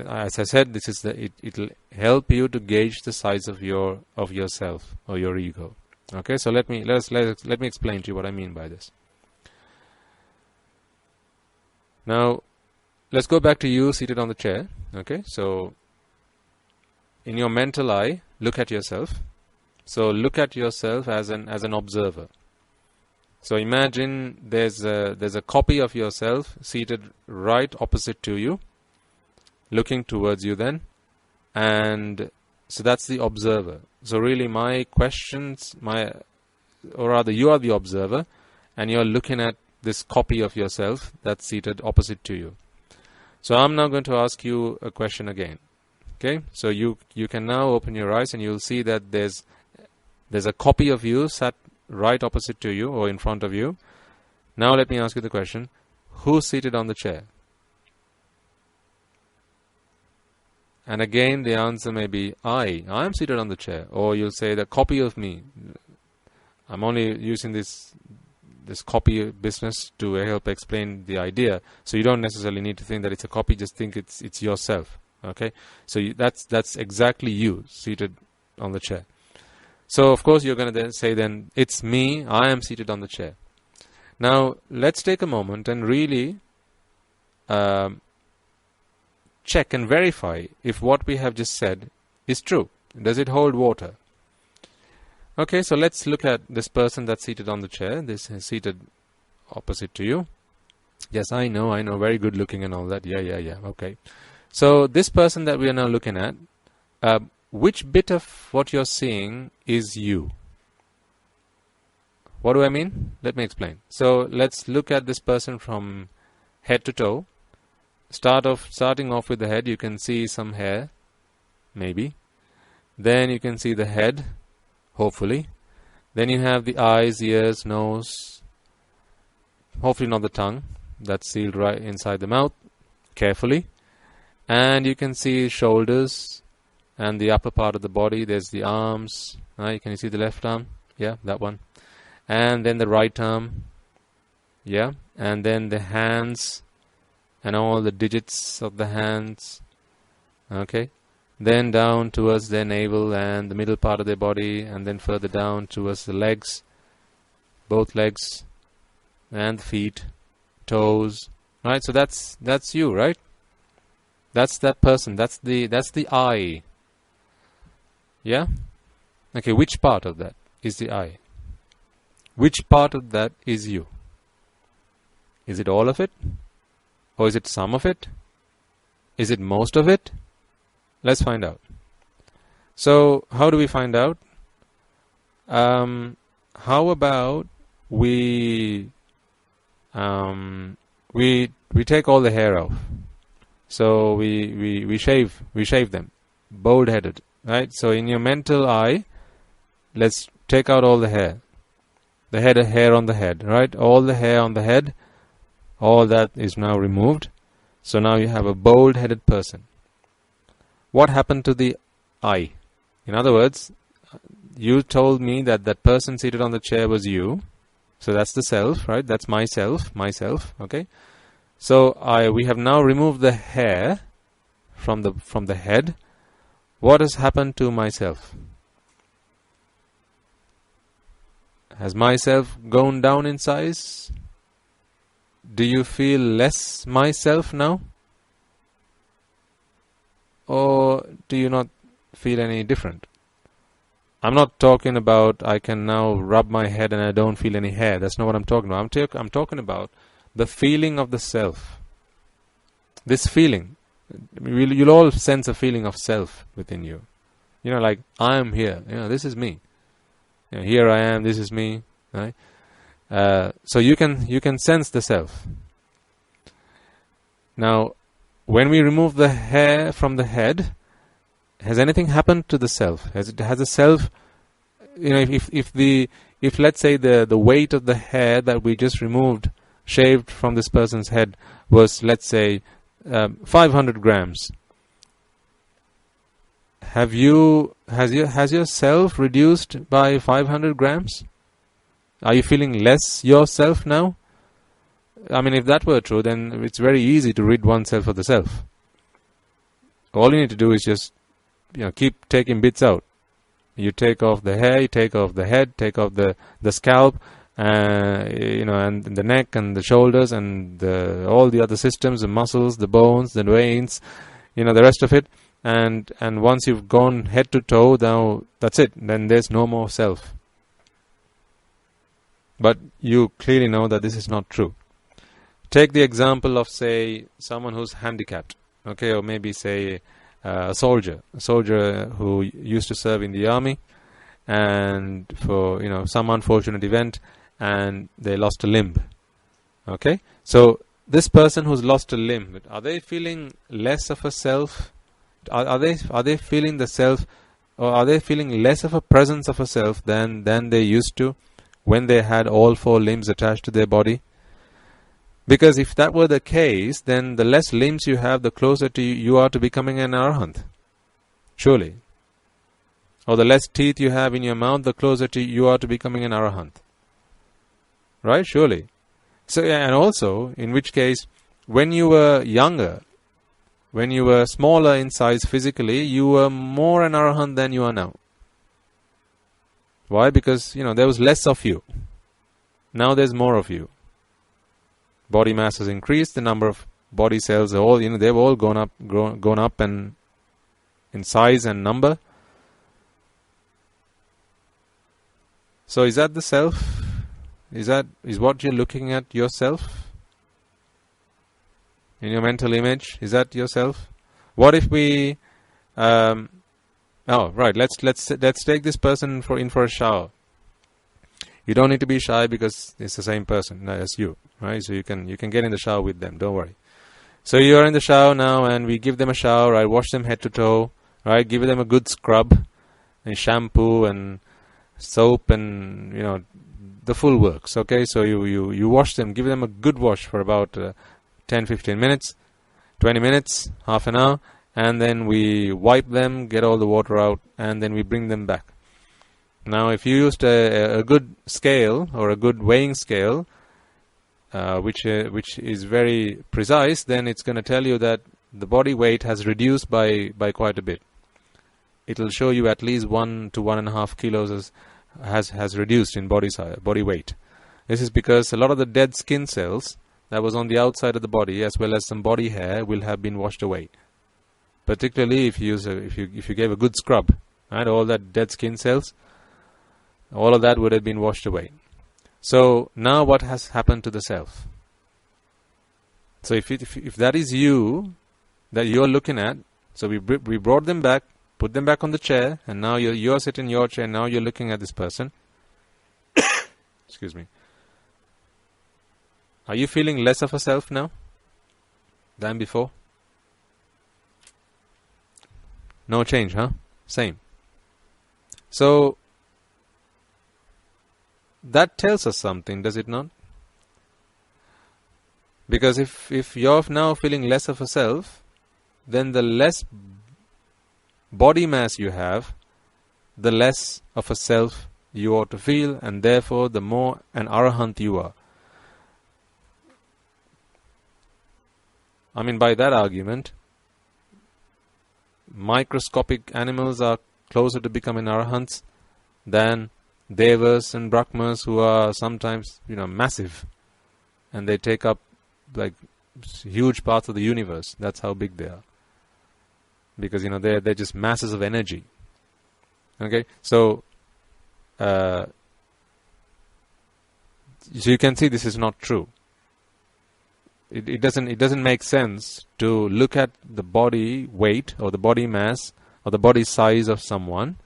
Speaker 1: As I said, it'll help you to gauge the size of yourself or your ego. Okay, so let me explain to you what I mean by this. Now, let's go back to you seated on the chair. Okay, so in your mental eye, look at yourself. So look at yourself as an observer. So imagine there's a copy of yourself seated right opposite to you, looking towards you then, and so that's the observer. So really my questions, or rather you are the observer, and you're looking at this copy of yourself that's seated opposite to you. So I'm now going to ask you a question again. Okay, so you can now open your eyes and you'll see that there's a copy of you sat right opposite to you or in front of you. Now let me ask you the question, who's seated on the chair? And again the answer may be I am seated on the chair, or you'll say the copy of me. I'm only using this copy business to help explain the idea, so you don't necessarily need to think that it's a copy, just think it's yourself. Okay, so that's exactly you seated on the chair. So of course you're going to then say, then it's me, I am seated on the chair. Now let's take a moment and really check and verify if what we have just said is true. Does it hold water? Okay, so let's look at this person that's seated on the chair. This is seated opposite to you. Yes, I know, very good looking and all that. Yeah. Okay. So this person that we are now looking at, which bit of what you're seeing is you? What do I mean? Let me explain. So let's look at this person from head to toe. Starting off with the head, you can see some hair, maybe. Then you can see the head, hopefully. Then you have the eyes, ears, nose. Hopefully not the tongue. That's sealed right inside the mouth, carefully. And you can see shoulders and the upper part of the body. There's the arms. Right? Can you see the left arm? Yeah, that one. And then the right arm. Yeah. And then the hands and all the digits of the hands. Okay. Then down towards their navel and the middle part of their body, and then further down towards the legs, both legs, and the feet, toes. Right? So that's you, right? That's that person. That's the I. Yeah? Okay, which part of that is the I? Which part of that is you? Is it all of it? Or is it some of it? Is it most of it? Let's find out. So, how do we find out? How about we take all the hair off. So we shave them, bald-headed, right? So in your mental eye, let's take out all the hair. The hair on the head, right? All the hair on the head, all that is now removed. So now you have a bald-headed person. What happened to the I? In other words, you told me that that person seated on the chair was you. So that's the self, right? That's myself, okay? So we have now removed the hair from the head. What has happened to myself? Has myself gone down in size? Do you feel less myself now? Or do you not feel any different? I'm not talking about I can now rub my head and I don't feel any hair. That's not what I'm talking about. I'm talking about the feeling of the self. This feeling. You'll all sense a feeling of self within you. You know, like, I am here. You know, this is me. You know, here I am, this is me. Right? So you can sense the self. Now, when we remove the hair from the head, has anything happened to the self? Has the self, if let's say the weight of the hair that we just removed, shaved from this person's head was, let's say, 500 grams. Has your self reduced by 500 grams? Are you feeling less yourself now? I mean, if that were true, then it's very easy to rid oneself of the self. All you need to do is just, keep taking bits out. You take off the hair, you take off the head, take off the scalp, and the neck and the shoulders and all the other systems, the muscles, the bones, the veins, the rest of it. And once you've gone head to toe, now that's it. Then there's no more self. But you clearly know that this is not true. Take the example of, say, someone who's handicapped, okay, or maybe, say, a soldier who used to serve in the army, and for some unfortunate event, and they lost a limb. Okay, so this person who's lost a limb, are they feeling less of a self? Are they feeling the self, or are they feeling less of a presence of a self than they used to when they had all four limbs attached to their body? Because if that were the case, then the less limbs you have, the closer to you are to becoming an arahant. Surely. Or the less teeth you have in your mouth, the closer to you are to becoming an arahant. Right? Surely. So, and also, in which case, when you were younger, when you were smaller in size physically, you were more an arahant than you are now. Why? Because, there was less of you. Now there's more of you. Body mass has increased, the number of body cells are all, they've all gone up and in size and number. So is that the self? Is what you're looking at yourself? In your mental image, is that yourself? What if we let's take this person in for a shower. You don't need to be shy because it's the same person as you, right? So you can get in the shower with them, don't worry. So you're in the shower now, and we give them a shower, right? Wash them head to toe, right? Give them a good scrub and shampoo and soap and the full works. Okay, so you wash them, give them a good wash for about 10-15 minutes, 20 minutes, half an hour, and then we wipe them, get all the water out, and then we bring them back. Now, if you used a good scale or a good weighing scale, which is very precise, then it's going to tell you that the body weight has reduced by quite a bit. It will show you at least 1 to 1.5 kilos has reduced in body weight. This is because a lot of the dead skin cells that was on the outside of the body, as well as some body hair, will have been washed away. Particularly if you gave a good scrub, right? All that dead skin cells, all of that would have been washed away. So now what has happened to the self? So if that is you that you're looking at, so we brought them back, put them back on the chair, and now you're sitting in your chair, now you're looking at this person. Excuse me. Are you feeling less of a self now than before? No change, huh? Same. So that tells us something, does it not? Because if you're now feeling less of a self, then the less body mass you have, the less of a self you ought to feel, and therefore the more an arahant you are. I mean, by that argument, microscopic animals are closer to becoming arahants than devas and brahmas, who are sometimes massive, and they take up like huge parts of the universe. That's how big they are, because they're just masses of energy. Okay, so you can see this is not true. It doesn't make sense to look at the body weight or the body mass or the body size of someone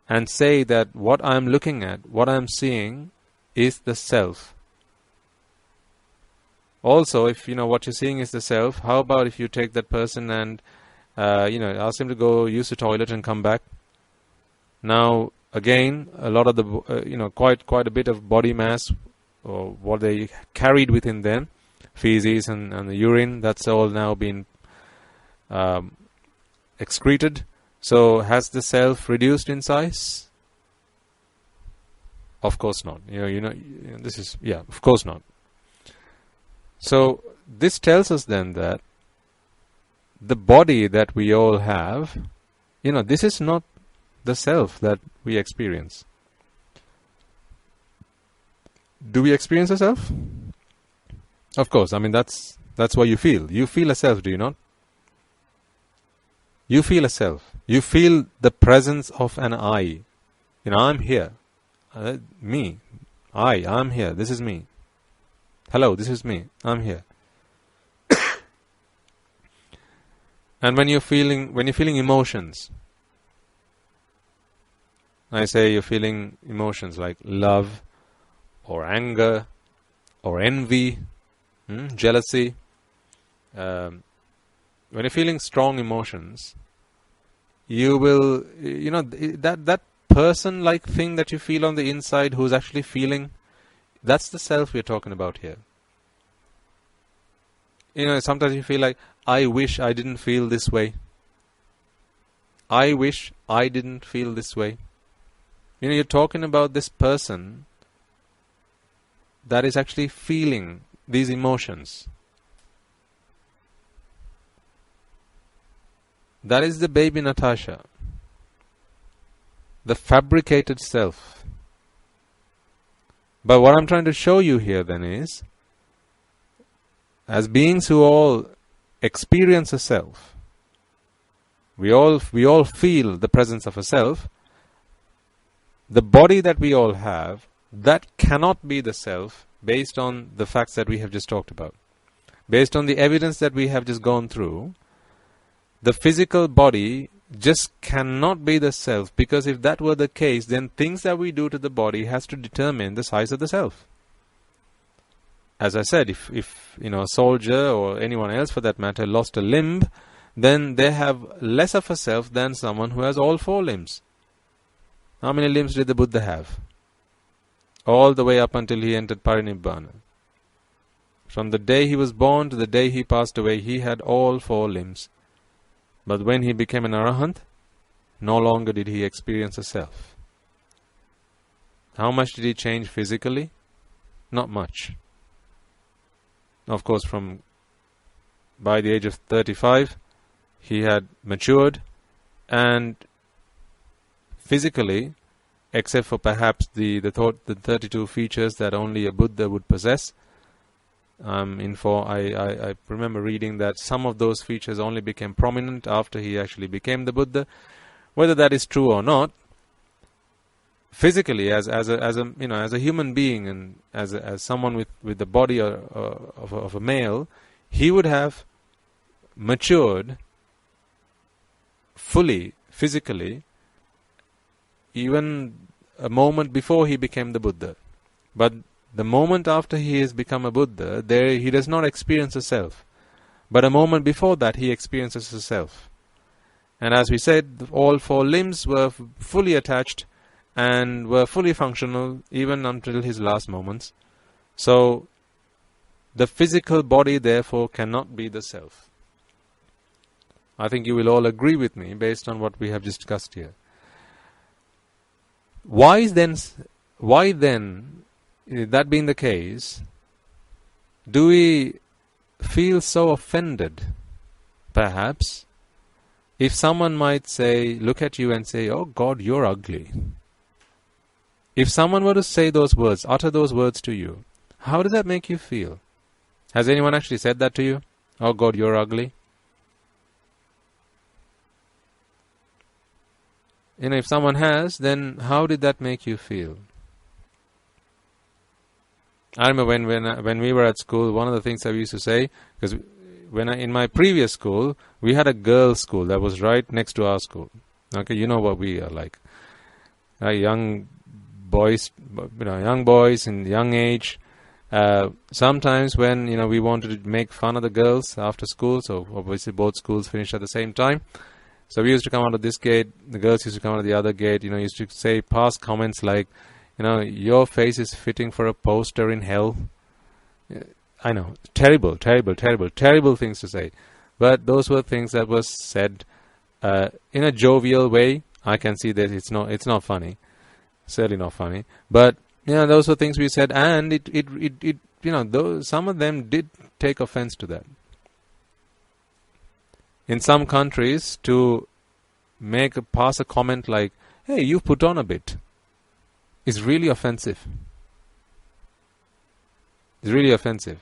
Speaker 1: and say that what I'm looking at, what I'm seeing, is the self. Also, if what you're seeing is the self, how about if you take that person and ask him to go use the toilet and come back? Now, again, a lot of the quite a bit of body mass, or what they carried within them, feces and the urine, that's all now been excreted. So, has the self reduced in size? Of course not. This is of course not. So, this tells us then that the body that we all have, this is not the self that we experience. Do we experience a self? Of course. I mean, that's what you feel. You feel a self, do you not? You feel a self. You feel the presence of an I. I'm here. Me. I'm here. This is me. Hello, this is me. I'm here. And when you're feeling emotions, I say you're feeling emotions like love, or anger, or envy, jealousy. When you're feeling strong emotions, you will, that person-like thing that you feel on the inside, who's actually feeling. That's the self we're talking about here. Sometimes you feel like, I wish I didn't feel this way. I wish I didn't feel this way. You're talking about this person that is actually feeling these emotions. That is the baby Natasha. The fabricated self. But what I'm trying to show you here then is, as beings who all experience a self, we all feel the presence of a self. The body that we all have, that cannot be the self based on the facts that we have just talked about. Based on the evidence that we have just gone through, the physical body just cannot be the self, because if that were the case, then things that we do to the body has to determine the size of the self. As I said, if a soldier or anyone else for that matter lost a limb, then they have less of a self than someone who has all 4 limbs. How many limbs did the Buddha have? All the way up until he entered Parinibbana. From the day he was born to the day he passed away, he had all 4 limbs. But when he became an Arahant, no longer did he experience a self. How much did he change physically? Not much. Of course, by the age of 35, he had matured, and physically, except for perhaps the 32 features that only a Buddha would possess, I remember reading that some of those features only became prominent after he actually became the Buddha. Whether that is true or not, physically, as a human being and as someone with the body of a male, he would have matured fully physically even a moment before he became the Buddha. But the moment after he has become a Buddha, he does not experience a self. But a moment before that, he experiences a self. And as we said, all 4 limbs were fully attached and were fully functional even until his last moments. So, the physical body therefore cannot be the self. I think you will all agree with me based on what we have discussed here. Why then, that being the case, do we feel so offended, perhaps, if someone might say, look at you and say, oh God, you're ugly? If someone were to say those words, utter those words to you, how does that make you feel? Has anyone actually said that to you? Oh God, you're ugly? If someone has, then how did that make you feel? I remember when we were at school, one of the things I used to say, because in my previous school, we had a girls' school that was right next to our school. Okay, you know what we are like. Young boys, young boys in young age. Sometimes when we wanted to make fun of the girls after school, so obviously both schools finished at the same time. So we used to come out of this gate, the girls used to come out of the other gate. Used to say past comments like, your face is fitting for a poster in hell. I know, terrible things to say. But those were things that was said in a jovial way. I can see that it's not funny, certainly not funny. But those were things we said, and some of them did take offense to that. In some countries, to pass a comment like, "Hey, you put on a bit," is really offensive. It's really offensive.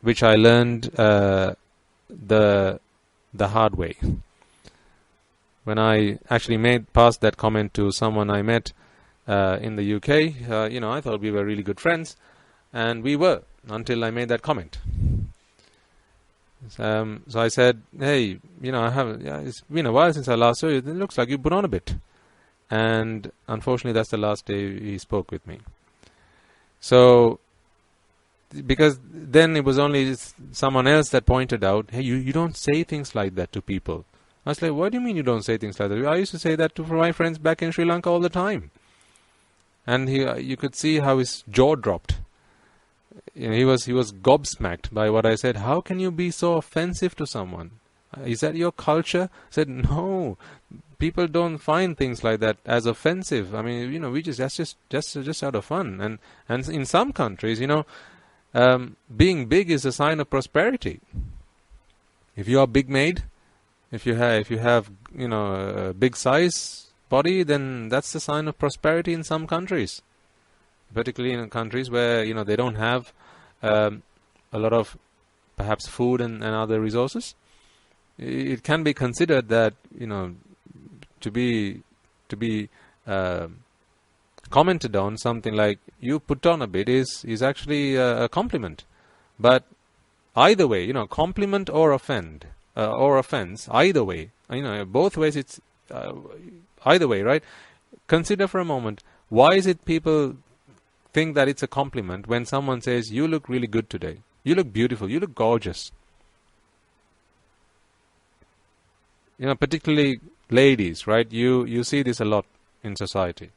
Speaker 1: Which I learned the hard way. When I actually passed that comment to someone I met in the UK, I thought we were really good friends, and we were until I made that comment. So I said, "Hey, it's been a while since I last saw you. It looks like you put on a bit." And unfortunately, that's the last day he spoke with me. So, because then it was only someone else that pointed out, "Hey, you don't say things like that to people." I was like, "What do you mean you don't say things like that?" I used to say that to my friends back in Sri Lanka all the time. And you could see how his jaw dropped. He was gobsmacked by what I said. "How can you be so offensive to someone? Is that your culture?" I said, "No, people don't find things like that as offensive. I mean, we that's just out of fun." And in some countries, being big is a sign of prosperity. If you are big made, if you have a big size body, then that's the sign of prosperity in some countries. Particularly in countries where they don't have a lot of perhaps food and other resources, it can be considered that to be commented on something like "you put on a bit" is actually a compliment. But either way, compliment or offense, either way, both ways it's either way, right? Consider for a moment, why is it people think that it's a compliment when someone says, "You look really good today. You look beautiful. You look gorgeous." Particularly ladies, right? You see this a lot in society.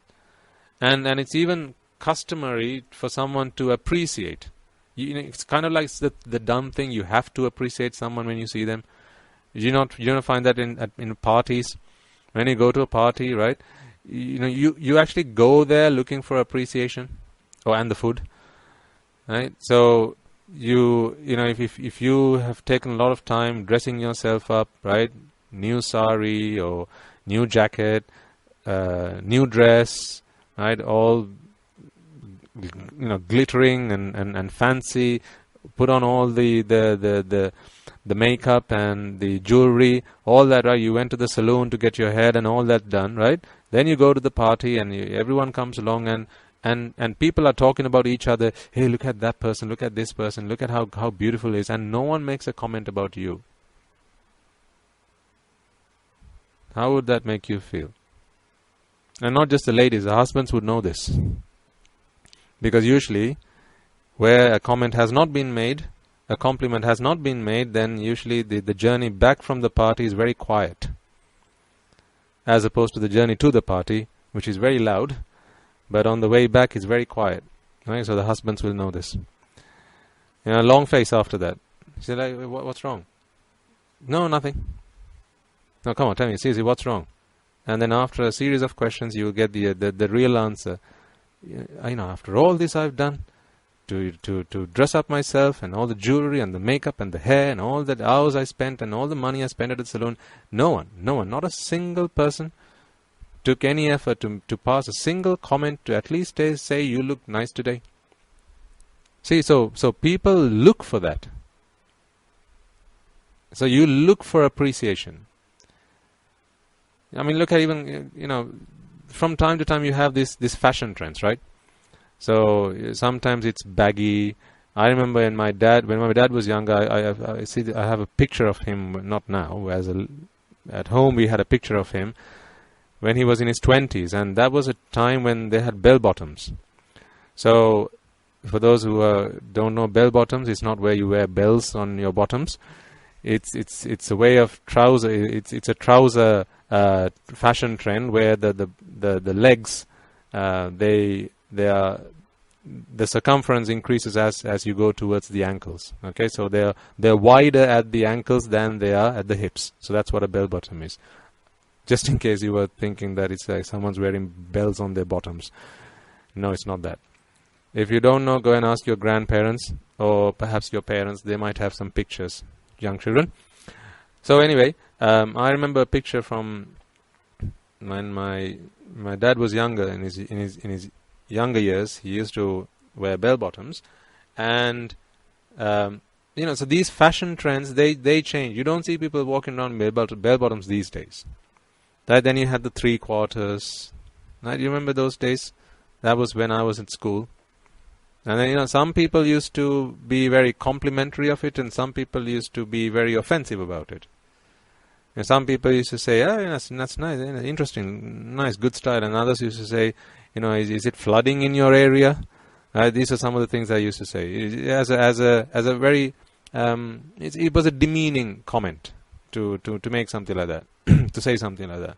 Speaker 1: And it's even customary for someone to appreciate. It's kind of like the dumb thing. You have to appreciate someone when you see them. You don't find that in parties. When you go to a party, right? You actually go there looking for appreciation. And the food, right? So if you have taken a lot of time dressing yourself up, right? New sari or new jacket, new dress, right? All glittering and fancy. Put on all the makeup and the jewelry, all that, right? You went to the salon to get your hair and all that done, right? Then you go to the party and everyone comes along and people are talking about each other. "Hey, look at that person, look at this person, look at how beautiful it is," and no one makes a comment about you. How would that make you feel? And not just the ladies, the husbands would know this. Because usually, where a comment has not been made, a compliment has not been made, then usually the journey back from the party is very quiet. As opposed to the journey to the party, which is very loud, but on the way back it's very quiet. Right? So the husbands will know this. A long face after that. You say, like, "What's wrong?" "No, nothing." "No, come on, tell me, seriously, what's wrong?" And then after a series of questions, you will get the real answer. After all this I've done to dress up myself and all the jewelry and the makeup and the hair and all the hours I spent and all the money I spent at the salon, no one, not a single person took any effort to pass a single comment to at least say "you look nice today." See, so people look for that. So you look for appreciation. I mean, look at even, from time to time you have this fashion trends, right? So sometimes it's baggy. I remember when my dad was younger, I have a picture of him, not now, at home we had a picture of him. when he was in his 20s, and that was a time when they had bell bottoms. So, for those who don't know bell bottoms, it's not where you wear bells on your bottoms. It's a way of trouser. It's a trouser fashion trend where the legs the circumference increases as you go towards the ankles. Okay, so they're wider at the ankles than they are at the hips. So that's what a bell bottom is. Just in case you were thinking that it's like someone's wearing bells on their bottoms. No, it's not that. If you don't know, go and ask your grandparents or perhaps your parents. They might have some pictures, young children. So anyway, I remember a picture from when my dad was younger. In his younger years, he used to wear bell bottoms, and so these fashion trends they change. You don't see people walking around bell bottoms these days. Right, then you had the 3/4. Right, you remember those days? That was when I was at school. And then, some people used to be very complimentary of it, and some people used to be very offensive about it. And some people used to say, "Oh, that's nice, interesting, nice, good style," and others used to say, is it flooding in your area? These are some of the things I used to say. As a very, it was a demeaning comment to make something like that, to say something like that.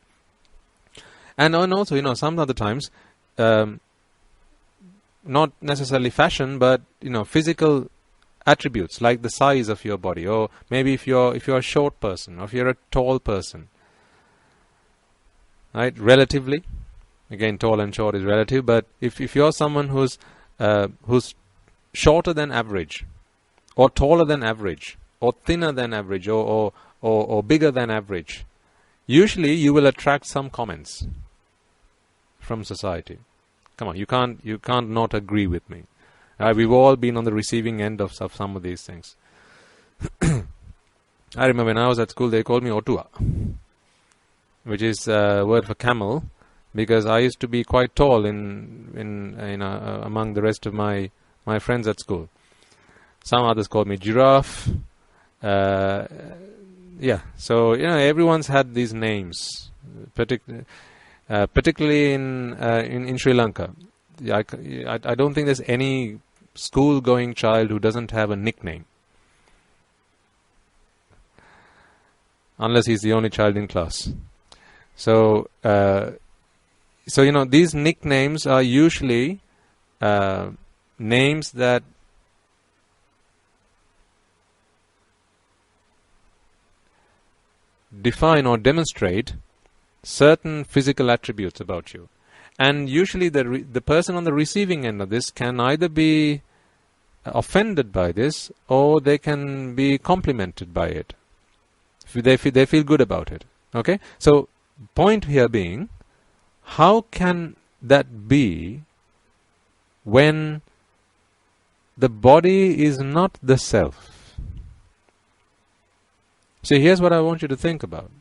Speaker 1: And also, some other times. Not necessarily fashion, but physical attributes like the size of your body, or maybe if you're a short person, or if you're a tall person, right? Relatively, again, tall and short is relative. But if you're someone who's shorter than average, or taller than average, or thinner than average, or bigger than average, usually you will attract some comments from society. Come on, you can't not agree with me. We've all been on the receiving end of some of these things. I remember when I was at school, they called me Otua, which is a word for camel, because I used to be quite tall among the rest of my friends at school. Some others called me giraffe. So everyone's had these names, particularly in Sri Lanka. I don't think there's any school-going child who doesn't have a nickname, unless he's the only child in class. So these nicknames are usually names that define or demonstrate certain physical attributes about you. And usually the person on the receiving end of this can either be offended by this, or they can be complimented by it. They feel good about it. Okay? So, point here being, how can that be when the body is not the self? So here's what I want you to think about.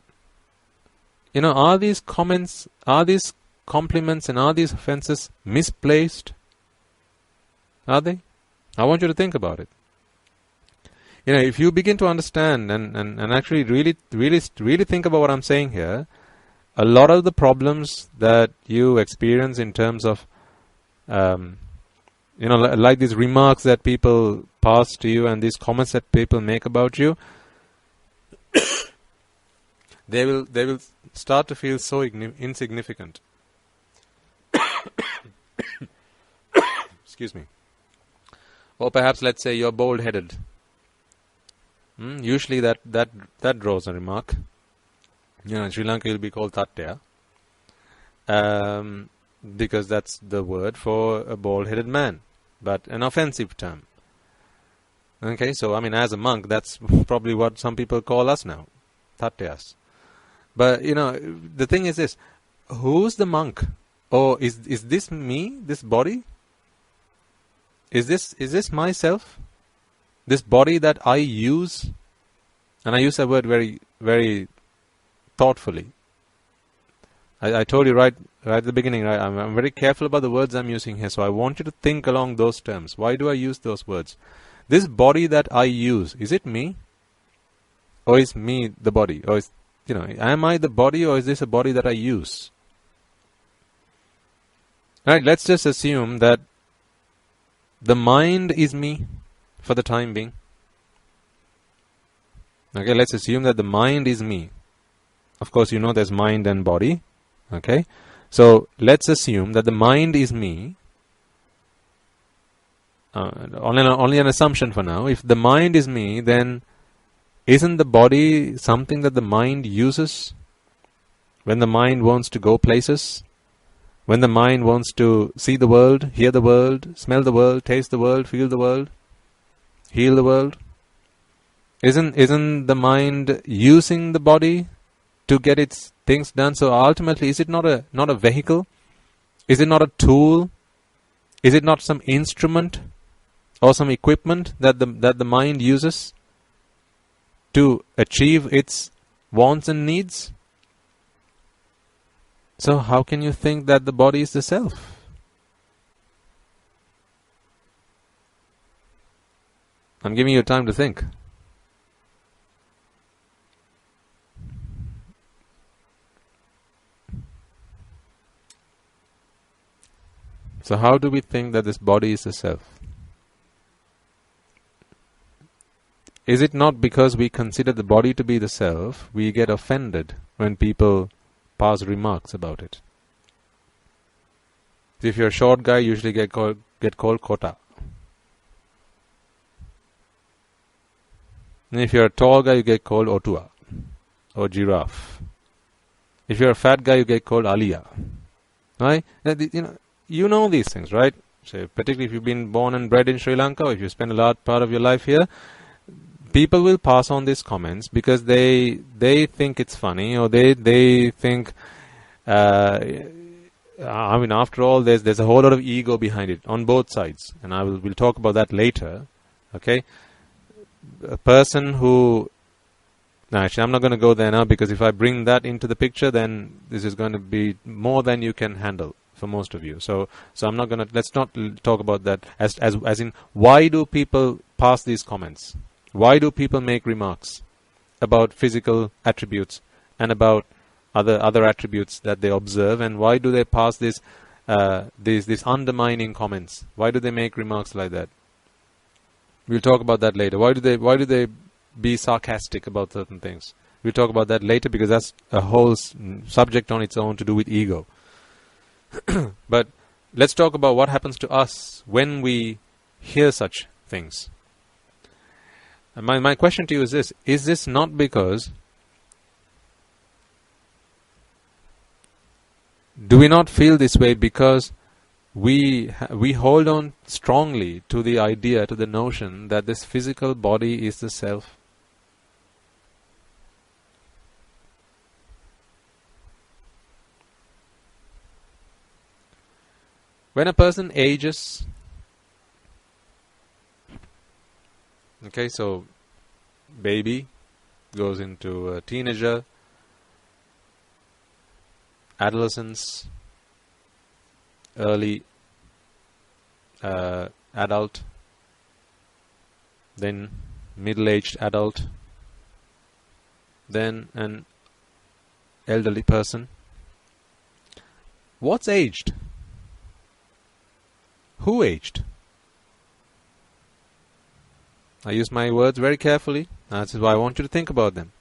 Speaker 1: Are these comments, are these compliments, and are these offenses misplaced? Are they? I want you to think about it. If you begin to understand and actually really think about what I'm saying here, a lot of the problems that you experience in terms of, like these remarks that people pass to you and these comments that people make about you, they will start to feel so insignificant. Excuse me. Or perhaps, let's say, you're bald-headed. Usually that draws a remark. In Sri Lanka you'll be called Tattaya, because that's the word for a bald-headed man, but an offensive term. Okay, so as a monk, that's probably what some people call us now, Tattayas. But the thing is this: who's the monk? Or is this me? This body? Is this myself? This body that I use, and I use that word very, very thoughtfully. I told you right at the beginning, right? I'm very careful about the words I'm using here, so I want you to think along those terms. Why do I use those words? This body that I use, is it me? Or is me the body? Or is, am I the body, or is this a body that I use? Right, let's just assume that the mind is me for the time being. Okay, let's assume that the mind is me. Of course, you know there's mind and body. Okay, so let's assume that the mind is me. Only an assumption for now. If the mind is me, then isn't the body something that the mind uses when the mind wants to go places? When the mind wants to see the world, hear the world, smell the world, taste the world, feel the world, heal the world? Isn't the mind using the body to get its things done? So ultimately, is it not a vehicle? Is it not a tool? Is it not some instrument or some equipment that the mind uses to achieve its wants and needs? So how can you think that the body is the self? I'm giving you time to think. So how do we think that this body is the self? Is it not because we consider the body to be the self, we get offended when people pass remarks about it? If you're a short guy, you usually get called kota. And if you're a tall guy, you get called otua or giraffe. If you're a fat guy, you get called aliya. Right? You know these things, right? So particularly if you've been born and bred in Sri Lanka, or if you spend a large part of your life here, people will pass on these comments because they think it's funny, or they think, after all, there's a whole lot of ego behind it on both sides, and we'll talk about that later. Okay, a person who, no, actually, I'm not going to go there now, because if I bring that into the picture, then this is going to be more than you can handle for most of you. So I'm not going to. Let's not talk about that as in why do people pass these comments? Why do people make remarks about physical attributes and about other attributes that they observe, and why do they pass these undermining comments? Why do they make remarks like that? We'll talk about that later. Why do they be sarcastic about certain things? We'll talk about that later, because that's a whole subject on its own to do with ego. But let's talk about what happens to us when we hear such things. My question to you is this: is this not because, do we not feel this way because we hold on strongly to the idea, to the notion that this physical body is the self? When a person ages, okay, so baby goes into a teenager, adolescence, early adult, then middle-aged adult, then an elderly person. What's aged? Who aged? I use my words very carefully. That's why I want you to think about them.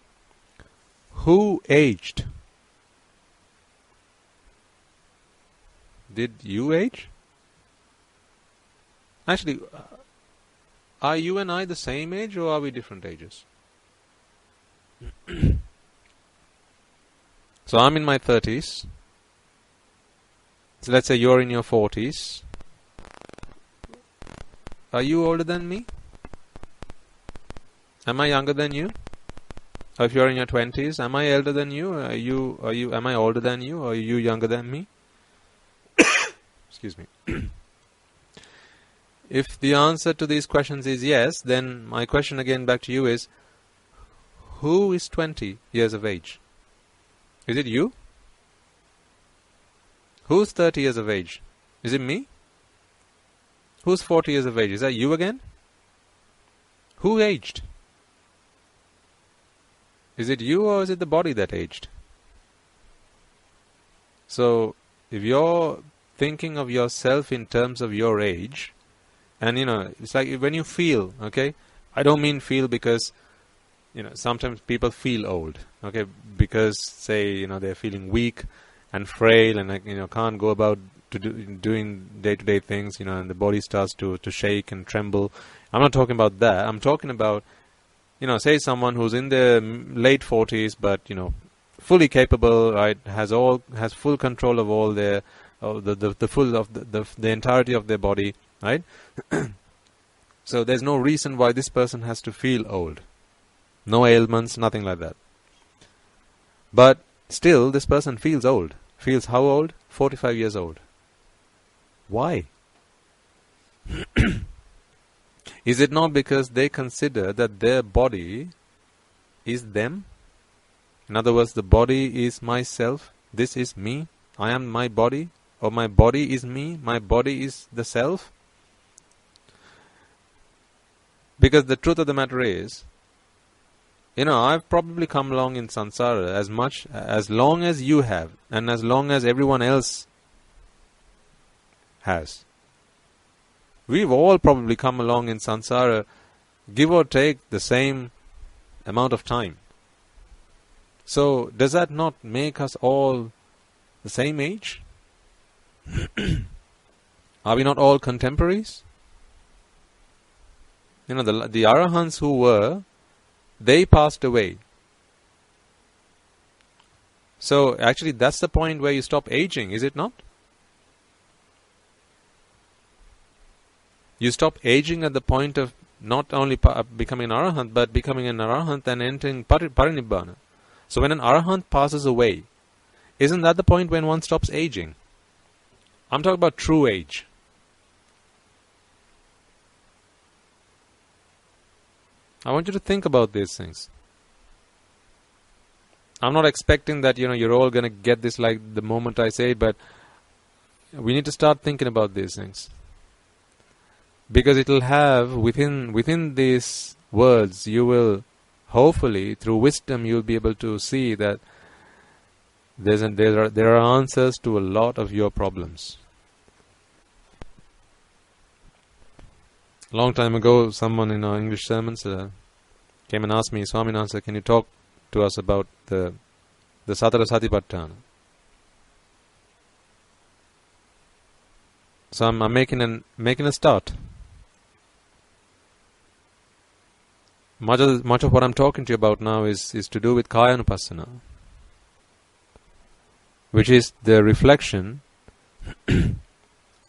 Speaker 1: Who aged? Did you age? Actually, are you and I the same age, or are we different ages? So I'm in my 30s. So let's say you're in your 40s. Are you older than me? Am I younger than you? Or if you're in your 20s, am I elder than you? Am I older than you? Or are you younger than me? Excuse me. If the answer to these questions is yes, then my question again back to you is, who is 20 years of age? Is it you? Who's 30 years of age? Is it me? Who's 40 years of age? Is that you again? Who aged? Is it you, or is it the body that aged? So, if you're thinking of yourself in terms of your age, and it's like when you feel, okay, I don't mean feel because sometimes people feel old, okay, because say they're feeling weak and frail and can't go about doing day-to-day things, and the body starts to shake and tremble. I'm not talking about that. I'm talking about say someone who's in their late 40s, but fully capable, right? Has full control of all their the full of the entirety of their body, right? So there's no reason why this person has to feel old. No ailments, nothing like that. But still, this person feels old. Feels how old? 45 years old. Why? Is it not because they consider that their body is them? In other words, the body is myself, this is me, I am my body, or my body is me, my body is the self? Because the truth of the matter is, I've probably come along in samsara as long as you have, and as long as everyone else has. We've all probably come along in samsara, give or take the same amount of time. So, does that not make us all the same age? Are we not all contemporaries? The Arahants who were, they passed away. So, actually that's the point where you stop aging, is it not? You stop aging at the point of not only becoming an Arahant, but becoming an Arahant and entering Parinibbana. So when an Arahant passes away, isn't that the point when one stops aging? I'm talking about true age. I want you to think about these things. I'm not expecting that you're all going to get this like the moment I say it, but we need to start thinking about these things. Because it will have, within these words, you will, hopefully, through wisdom, you will be able to see that there are answers to a lot of your problems. Long time ago, someone in our English sermons came and asked me, Swaminatha, can you talk to us about the Satara Satipatthana? So I'm making a start. Much of what I'm talking to you about now is to do with Kaya Anupassana, which is the reflection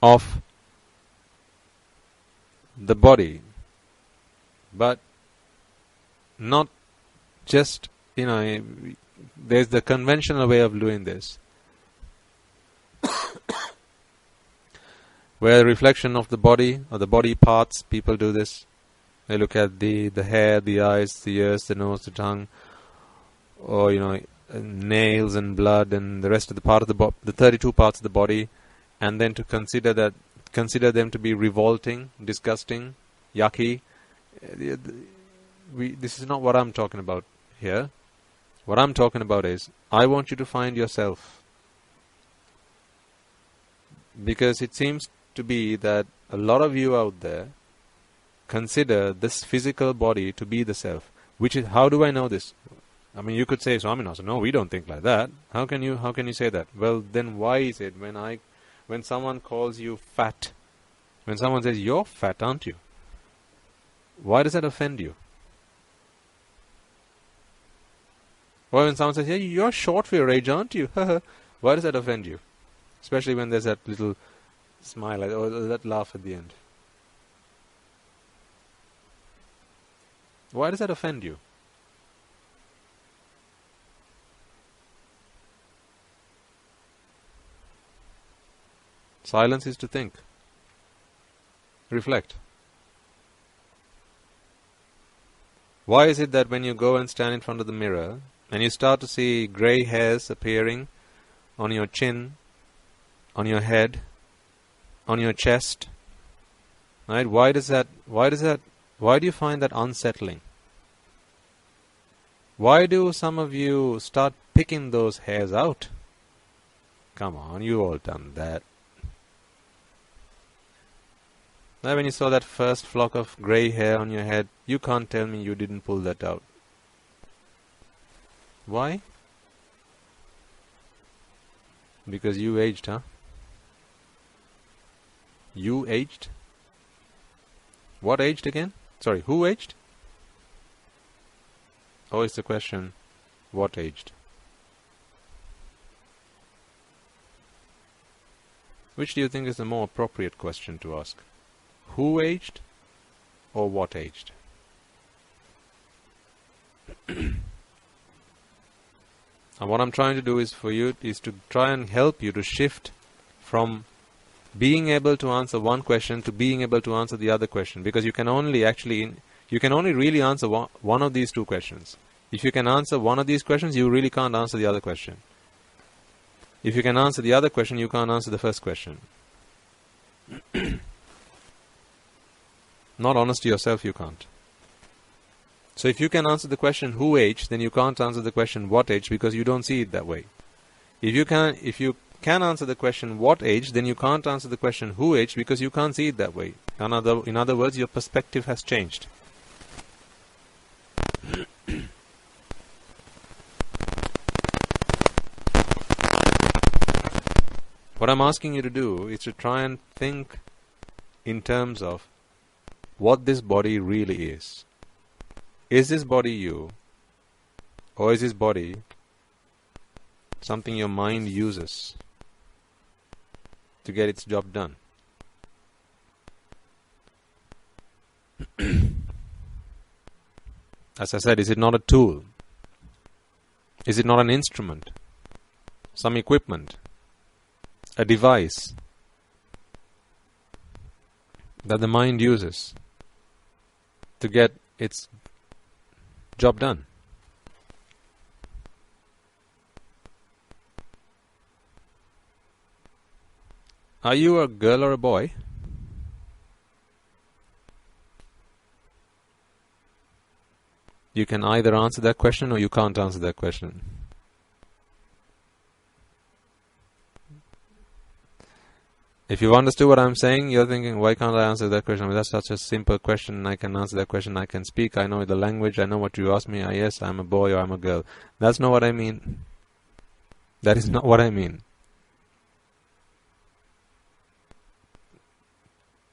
Speaker 1: of the body, but not just, there's the conventional way of doing this, where reflection of the body, or the body parts, people do this. They look at the hair, the eyes, the ears, the nose, the tongue, or nails and blood and the rest of the 32 parts of the body, and then to consider them to be revolting, disgusting, yucky. This is not what I'm talking about here. What I'm talking about is, I want you to find yourself. Because it seems to be that a lot of you out there consider this physical body to be the self. Which is, how do I know this? I mean, you could say, Swaminatha, no, we don't think like that. How can you say that? Well, then why is it when someone calls you fat, when someone says, you're fat, aren't you? Why does that offend you? Or when someone says, hey, you're short for your age, aren't you? Why does that offend you? Especially when there's that little smile or that laugh at the end. Why does that offend you? Silence is to think. Reflect. Why is it that when you go and stand in front of the mirror and you start to see grey hairs appearing on your chin, on your head, on your chest, right? Why do you find that unsettling? Why do some of you start picking those hairs out? Come on, you all done that. Now when you saw that first flock of grey hair on your head, you can't tell me you didn't pull that out. Why? Because you aged, huh? You aged? What aged again? Sorry, who aged? Oh, it's the question, what aged? Which do you think is the more appropriate question to ask? Who aged or what aged? And what I'm trying to do is to try and help you to shift from being able to answer one question to being able to answer the other question, because you can only really answer one of these two questions. If you can answer one of these questions, you really can't answer the other question. If you can answer the other question, you can't answer the first question. Not honest to yourself, you can't. So if you can answer the question who aged, then you can't answer the question what age, because you don't see it that way. If you can answer the question what age, then you can't answer the question who aged, because you can't see it that way. In other words, your perspective has changed. What I'm asking you to do is to try and think in terms of what this body really is. Is this body you? Or is this body something your mind uses to get its job done? As I said, is it not a tool? Is it not an instrument? Some equipment? A device that the mind uses to get its job done? Are you a girl or a boy? You can either answer that question or you can't answer that question. If you've understood what I'm saying, you're thinking, why can't I answer that question? I mean, that's such a simple question. I can answer that question. I can speak. I know the language. I know what you ask me. Yes, I'm a boy or I'm a girl. That's not what I mean. That is not what I mean.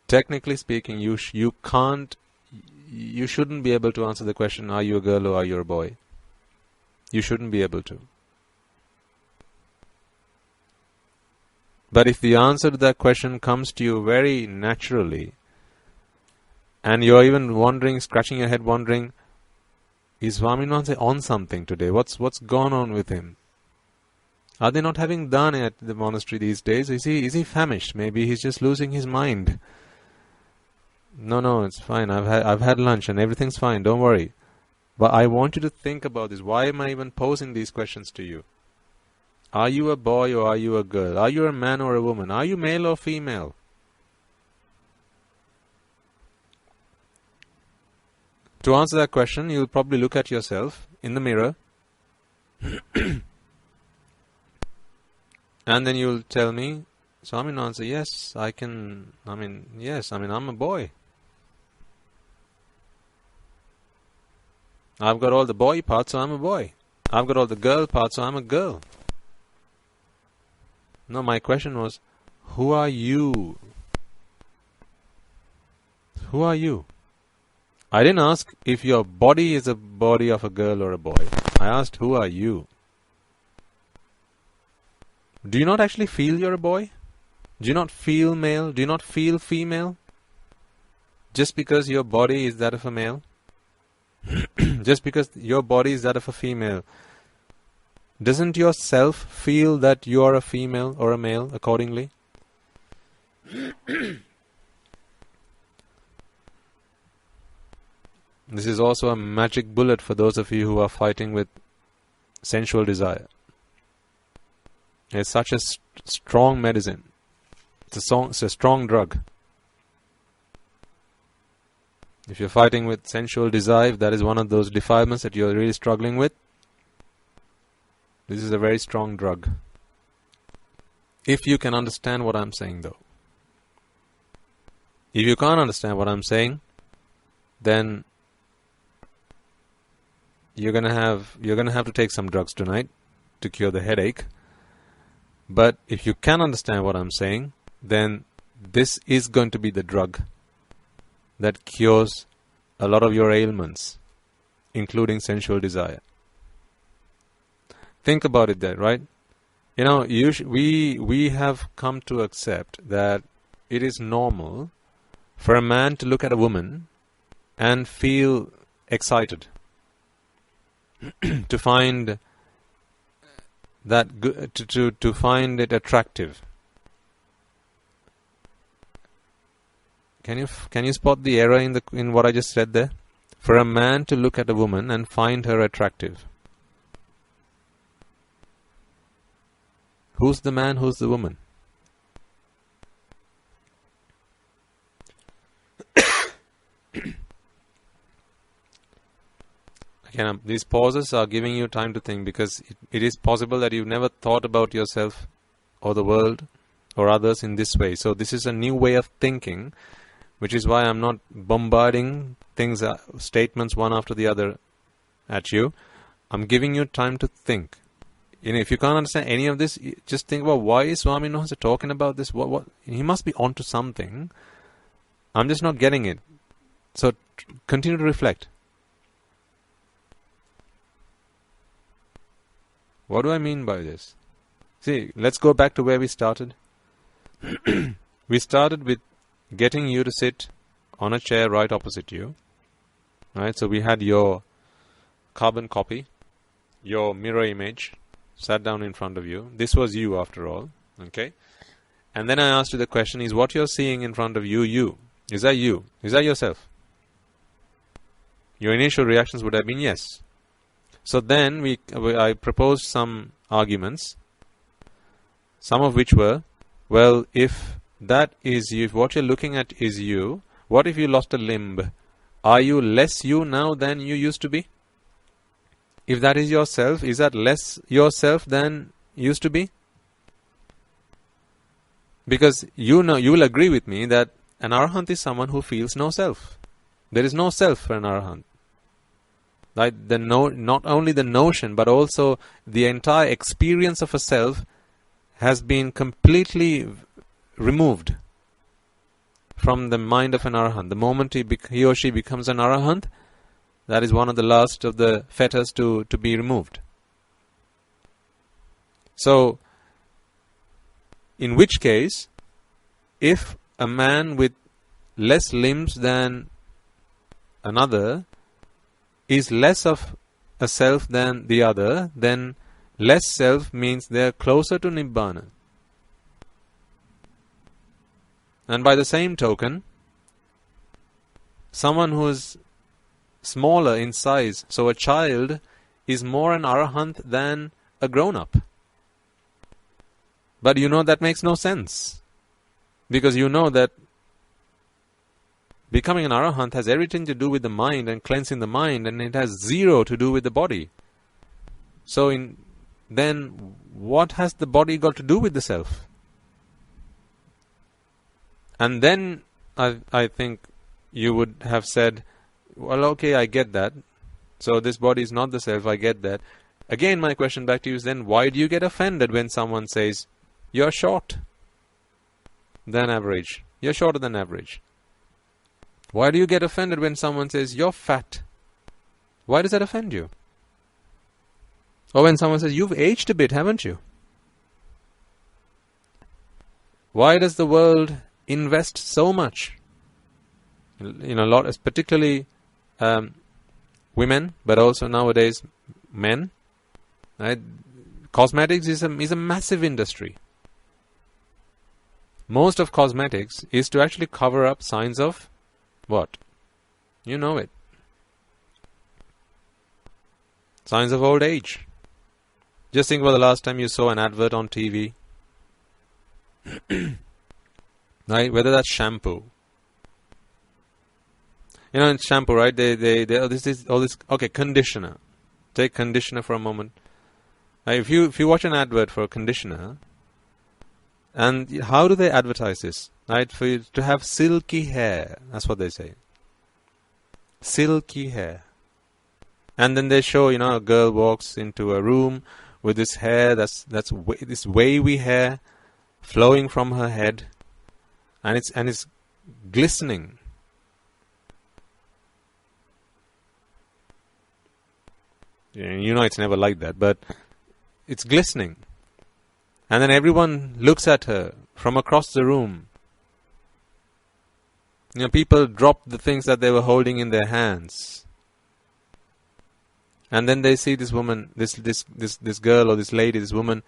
Speaker 1: Technically speaking, you shouldn't be able to answer the question, are you a girl or are you a boy? You shouldn't be able to. But if the answer to that question comes to you very naturally, and you're even wondering, scratching your head wondering, is Swaminathan on something today? What's gone on with him? Are they not having done at the monastery these days? Is he famished? Maybe he's just losing his mind. No, it's fine. I've had lunch and everything's fine. Don't worry. But I want you to think about this. Why am I even posing these questions to you? Are you a boy or are you a girl? Are you a man or a woman? Are you male or female? To answer that question, you'll probably look at yourself in the mirror and then you'll tell me, Swaminathan, yes, I'm a boy. I've got all the boy parts, so I'm a boy. I've got all the girl parts, so I'm a girl. No, my question was, who are you? Who are you? I didn't ask if your body is a body of a girl or a boy. I asked, who are you? Do you not actually feel you're a boy? Do you not feel male? Do you not feel female? Just because your body is that of a male? Just because your body is that of a female, doesn't your self feel that you are a female or a male accordingly? This is also a magic bullet for those of you who are fighting with sensual desire. It's such a strong medicine. It's a strong drug. If you're fighting with sensual desire, if that is one of those defilements that you're really struggling with, this is a very strong drug. If you can understand what I'm saying though. If you can't understand what I'm saying, then you're gonna have to take some drugs tonight to cure the headache. But if you can understand what I'm saying, then this is going to be the drug that cures a lot of your ailments, including sensual desire. Think about it there, right? You know, we have come to accept that it is normal for a man to look at a woman and feel excited, to find that to find it attractive. Can you spot the error in what I just said there? For a man to look at a woman and find her attractive. Who's the man? Who's the woman? Again, these pauses are giving you time to think, because it is possible that you've never thought about yourself or the world or others in this way. So this is a new way of thinking, which is why I'm not bombarding things, statements one after the other at you. I'm giving you time to think. You know, if you can't understand any of this, just think about why is Swami Nohasa talking about this. What he must be onto something. I'm just not getting it. So continue to reflect. What do I mean by this? See, let's go back to where we started. We started with getting you to sit on a chair right opposite you. Right? So we had your carbon copy, your mirror image, sat down in front of you. This was you after all. Okay? And then I asked you the question, is what you're seeing in front of you, you? Is that you? Is that yourself? Your initial reactions would have been yes. So then I proposed some arguments, some of which were, well, if that is you, if what you're looking at is you, what if you lost a limb? Are you less you now than you used to be? If that is yourself, is that less yourself than used to be? Because you know, you will agree with me that an arahant is someone who feels no self. There is no self for an arahant. Right? Not only the notion, but also the entire experience of a self has been completely removed from the mind of an arahant. The moment he or she becomes an arahant, that is one of the last of the fetters to be removed. So, in which case, if a man with less limbs than another is less of a self than the other, then less self means they are closer to Nibbana. And by the same token, someone who is smaller in size, so a child is more an arahant than a grown-up. But you know that makes no sense. Because you know that becoming an arahant has everything to do with the mind and cleansing the mind, and it has zero to do with the body. So then what has the body got to do with the self? And then I think you would have said, well, okay, I get that. So this body is not the self, I get that. Again, my question back to you is then, why do you get offended when someone says, you're short than average, you're shorter than average? Why do you get offended when someone says, you're fat? Why does that offend you? Or when someone says, you've aged a bit, haven't you? Why does the world invest so much? You know, particularly women, but also nowadays men. Right? Cosmetics is a massive industry. Most of cosmetics is to actually cover up signs of what? You know it. Signs of old age. Just think about the last time you saw an advert on TV. Right? Whether that's shampoo. You know, in shampoo, right? Okay, conditioner. Take conditioner for a moment. If you watch an advert for a conditioner, And how do they advertise this? Right? For you to have silky hair. That's what they say. Silky hair. And then they show, a girl walks into a room with this hair, this wavy hair flowing from her head, and it's glistening. It's never like that, but it's glistening. And then everyone looks at her from across the room. People drop the things that they were holding in their hands. And then they see this woman, this girl or this lady, this woman,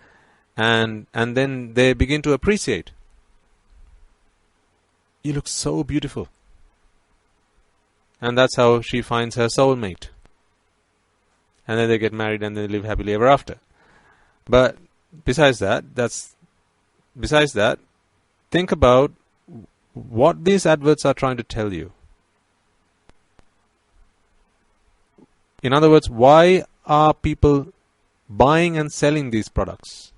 Speaker 1: and then they begin to appreciate. You look so beautiful. And that's how she finds her soulmate. And then they get married and they live happily ever after. But besides that, think about what these adverts are trying to tell you. In other words, why are people buying and selling these products?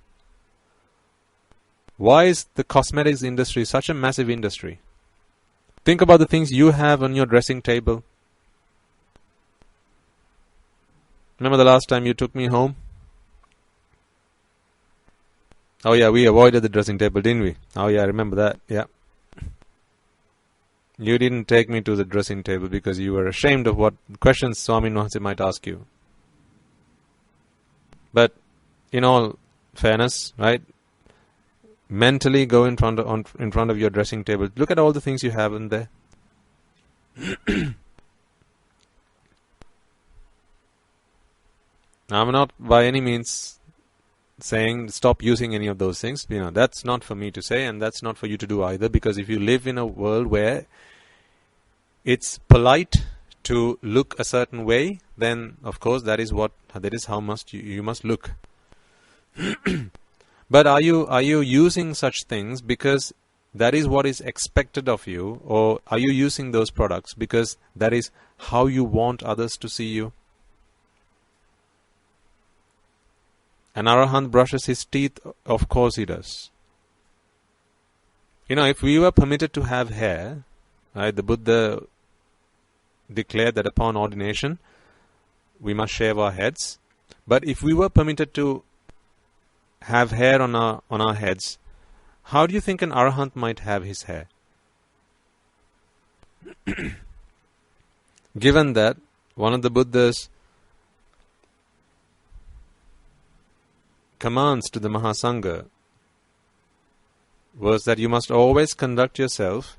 Speaker 1: Why is the cosmetics industry such a massive industry? Think about the things you have on your dressing table. Remember the last time you took me home? Oh yeah, we avoided the dressing table, didn't we? Oh yeah, I remember that, yeah. You didn't take me to the dressing table because you were ashamed of what questions Swami Wahanse might ask you. But in all fairness, right? Mentally go in front of your dressing table. Look at all the things you have in there. Now, I'm not by any means saying stop using any of those things. That's not for me to say, and that's not for you to do either, because if you live in a world where it's polite to look a certain way, then of course that is how much you must look. But are you using such things because that is what is expected of you, or are you using those products because that is how you want others to see you? An Arahant brushes his teeth, of course he does. If we were permitted to have hair, right, the Buddha declared that upon ordination we must shave our heads. But if we were permitted to have hair on our heads, how do you think an Arahant might have his hair? Given that one of the Buddha's commands to the Mahasangha was that you must always conduct yourself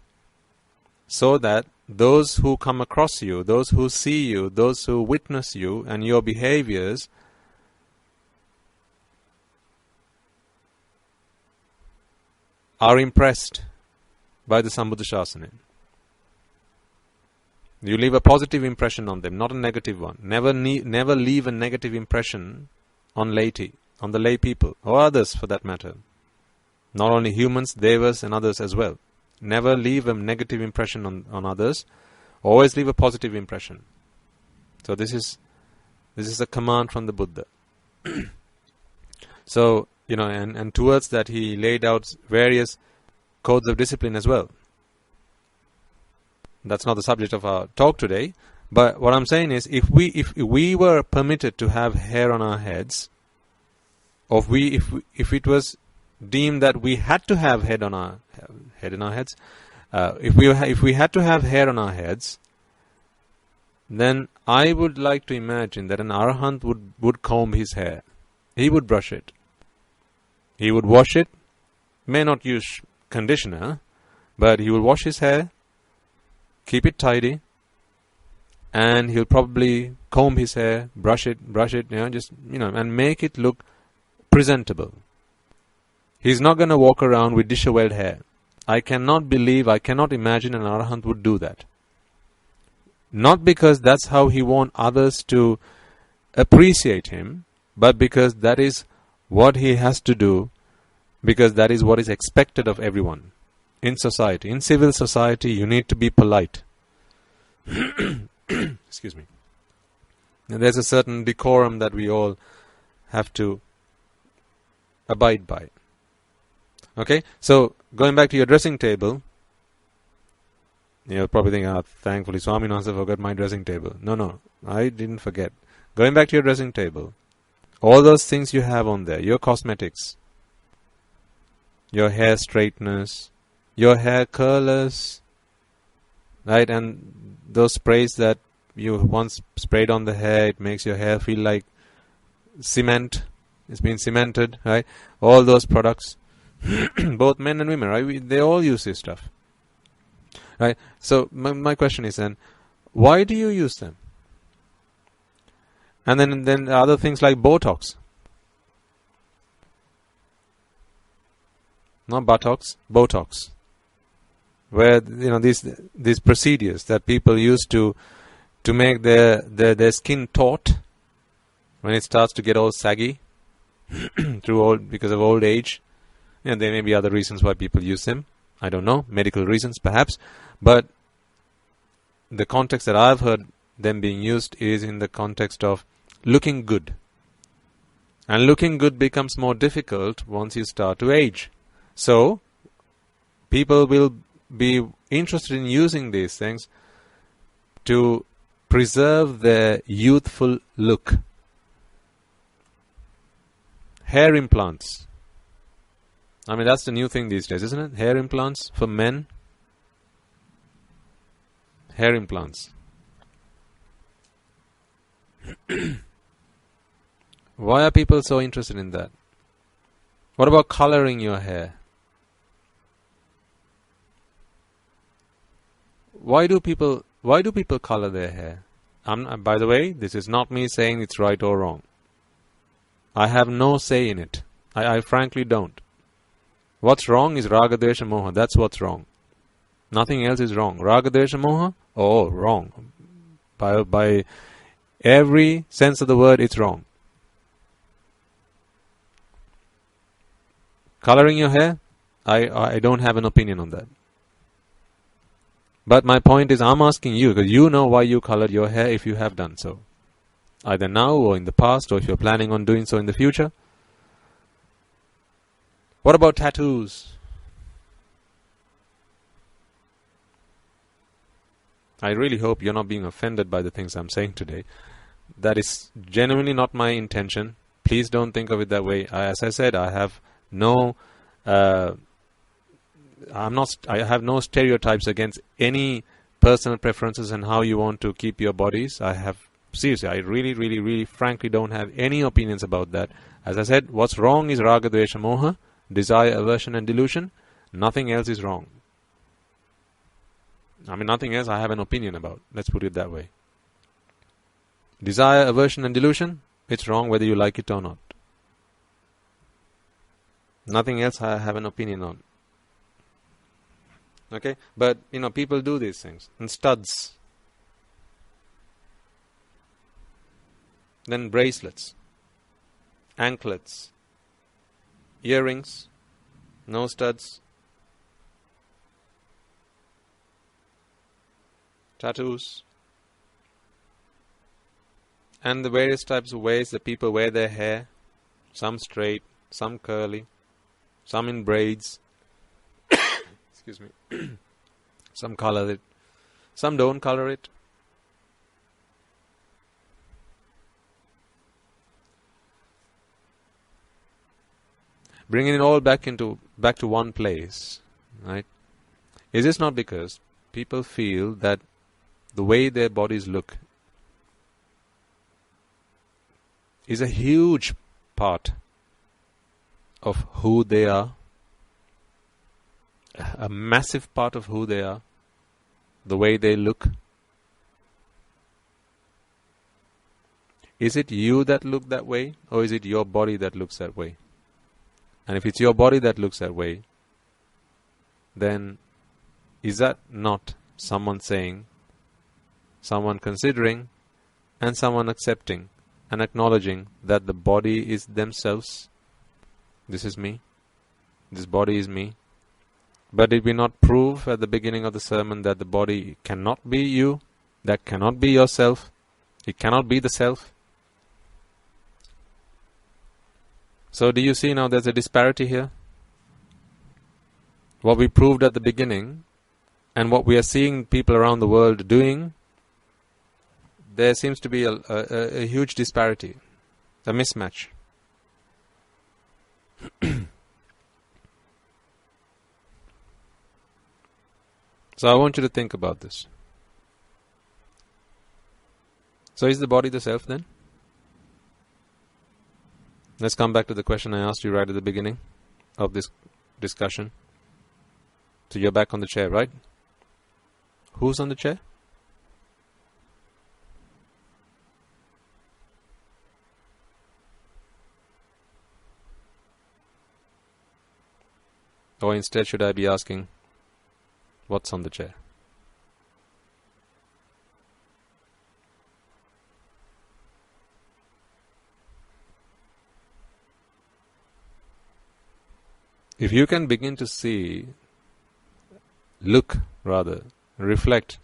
Speaker 1: so that those who come across you, those who see you, those who witness you and your behaviors are impressed by the Sambuddha Shasana. You leave a positive impression on them, not a negative one. Never leave a negative impression on laity, on the lay people, or others for that matter. Not only humans, devas and others as well. Never leave a negative impression on others. Always leave a positive impression. So this is a command from the Buddha. So, and towards that he laid out various codes of discipline as well. That's not the subject of our talk today. But what I'm saying is, if we were permitted to have hair on our heads, or if it was deemed that we had to have head in our heads, if we had to have hair on our heads, then I would like to imagine that an Arahant would comb his hair. He would brush it. He would wash it. May not use conditioner, but he will wash his hair, keep it tidy, and he'll probably comb his hair, brush it, and make it look presentable. He's not going to walk around with disheveled hair. I cannot imagine an Arahant would do that. Not because that's how he wants others to appreciate him, but because that is what he has to do, because that is what is expected of everyone in society. In civil society, you need to be polite. Excuse me. And there's a certain decorum that we all have to abide by. Okay, so going back to your dressing table, you're probably thinking, thankfully Swaminathan forgot my dressing table. No, I didn't forget. Going back to your dressing table, all those things you have on there, your cosmetics, your hair straighteners, your hair curlers, right, and those sprays that you once sprayed on the hair, it makes your hair feel like cement, it's been cemented, right, all those products, both men and women, right, they all use this stuff, right. So my question is then, why do you use them? And then other things like Botox, not buttocks, Botox, where these procedures that people use to make their skin taut when it starts to get all saggy because of old age. There may be other reasons why people use them. I don't know, medical reasons perhaps, but the context that I've heard them being used is in the context of looking good. And looking good becomes more difficult once you start to age. So, people will be interested in using these things to preserve their youthful look. Hair implants. I mean, that's the new thing these days, isn't it? Hair implants for men. Hair implants. Why are people so interested in that? What about coloring your hair? Why do people color their hair? By the way, this is not me saying it's right or wrong. I have no say in it. I frankly don't. What's wrong is Raga, Dvesha, Moha. That's what's wrong. Nothing else is wrong. Raga, Dvesha, Moha? Oh, wrong. By every sense of the word, it's wrong. Coloring your hair? I don't have an opinion on that. But my point is, I'm asking you, because you know why you colored your hair if you have done so. Either now or in the past, or if you're planning on doing so in the future. What about tattoos? I really hope you're not being offended by the things I'm saying today. That is genuinely not my intention. Please don't think of it that way. As I said, I have no stereotypes against any personal preferences and how you want to keep your bodies. I really frankly don't have any opinions about that. As I said, what's wrong is Raga, Dvesha, Moha, desire, aversion and delusion. Nothing else is wrong. I mean, nothing else I have an opinion about. Let's put it that way. Desire, aversion and delusion, it's wrong whether you like it or not. Nothing else I have an opinion on. Okay? But, people do these things. And studs. Then bracelets. Anklets. Earrings. No studs. Tattoos. And the various types of ways that people wear their hair. Some straight, some curly, some in braids. Excuse me. Some color it. Some don't color it. Bringing it all back to one place, right? Is this not because people feel that the way their bodies look is a huge part of who they are, a massive part of who they are, the way they look? Is it you that look that way, or is it your body that looks that way? And if it's your body that looks that way, then is that not someone saying, someone considering, and someone accepting and acknowledging that the body is themselves? This is me. This body is me. But did we not prove at the beginning of the sermon that the body cannot be you? That cannot be yourself? It cannot be the self? So do you see now there's a disparity here? what we proved at the beginning and what we are seeing people around the world doing, there seems to be a huge disparity, a mismatch. So I want you to think about this. So is the body the self then? Let's come back to the question I asked you right at the beginning of this discussion. So you're back on the chair, right? Who's on the chair? Or instead should I be asking, what's on the chair? If you can begin to see, reflect,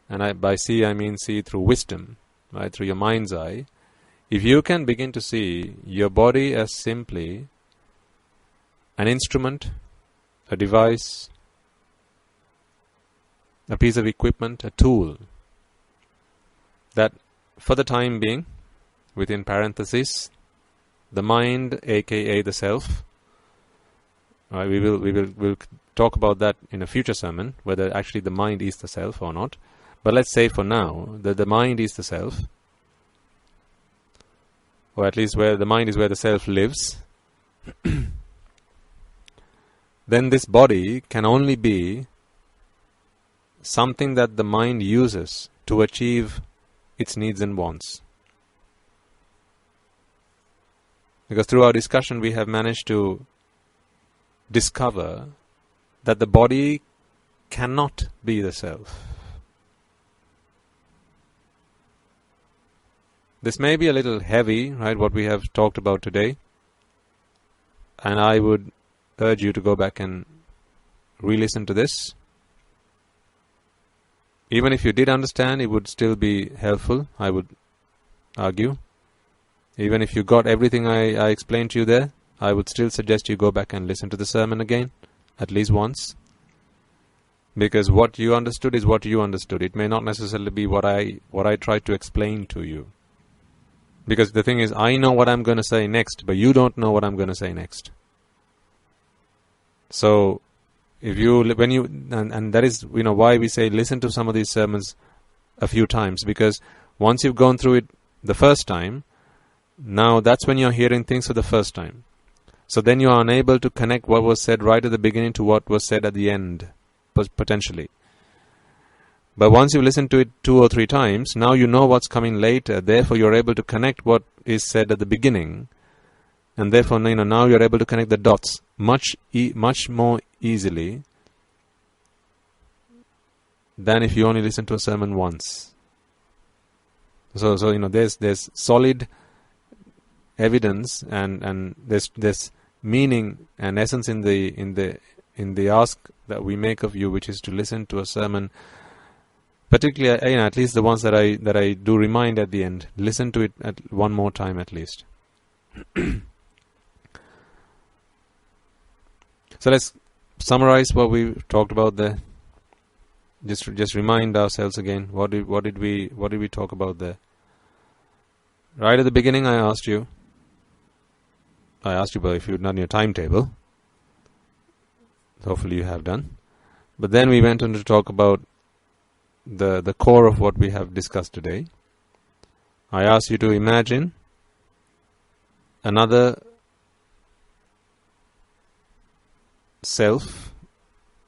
Speaker 1: and by see I mean see through wisdom, right, through your mind's eye, if you can begin to see your body as simply an instrument, a device, a piece of equipment, a tool, that for the time being, within parentheses, the mind, aka the self, right, we'll talk about that in a future sermon, whether actually the mind is the self or not. But let's say for now that the mind is the self, or at least where the mind is where the self lives. Then this body can only be something that the mind uses to achieve its needs and wants. Because through our discussion we have managed to discover that the body cannot be the self. This may be a little heavy, right, what we have talked about today. And I would urge you to go back and re-listen to this. Even if you did understand, it would still be helpful, I would argue. Even if you got everything I explained to you there, I would still suggest you go back and listen to the sermon again, at least once. Because what you understood is what you understood. It may not necessarily be what I tried to explain to you. Because the thing is, I know what I'm going to say next, but you don't know what I'm going to say next. So, and that is, why we say listen to some of these sermons a few times. Because once you've gone through it the first time, now that's when you're hearing things for the first time. So then you are unable to connect what was said right at the beginning to what was said at the end, potentially. But once you listen to it 2 or 3 times, now you know what's coming later. Therefore, you're able to connect what is said at the beginning. And therefore, now you're able to connect the dots much more easily than if you only listen to a sermon once. So there's solid evidence and there's meaning and essence in the ask that we make of you, which is to listen to a sermon. Particularly, at least the ones that I do remind at the end. Listen to it one more time at least. So let's summarize what we talked about there. Just remind ourselves again. What did we talk about there? Right at the beginning, I asked you, but if you've done your timetable, hopefully you have done. But then we went on to talk about the core of what we have discussed today. I asked you to imagine another self,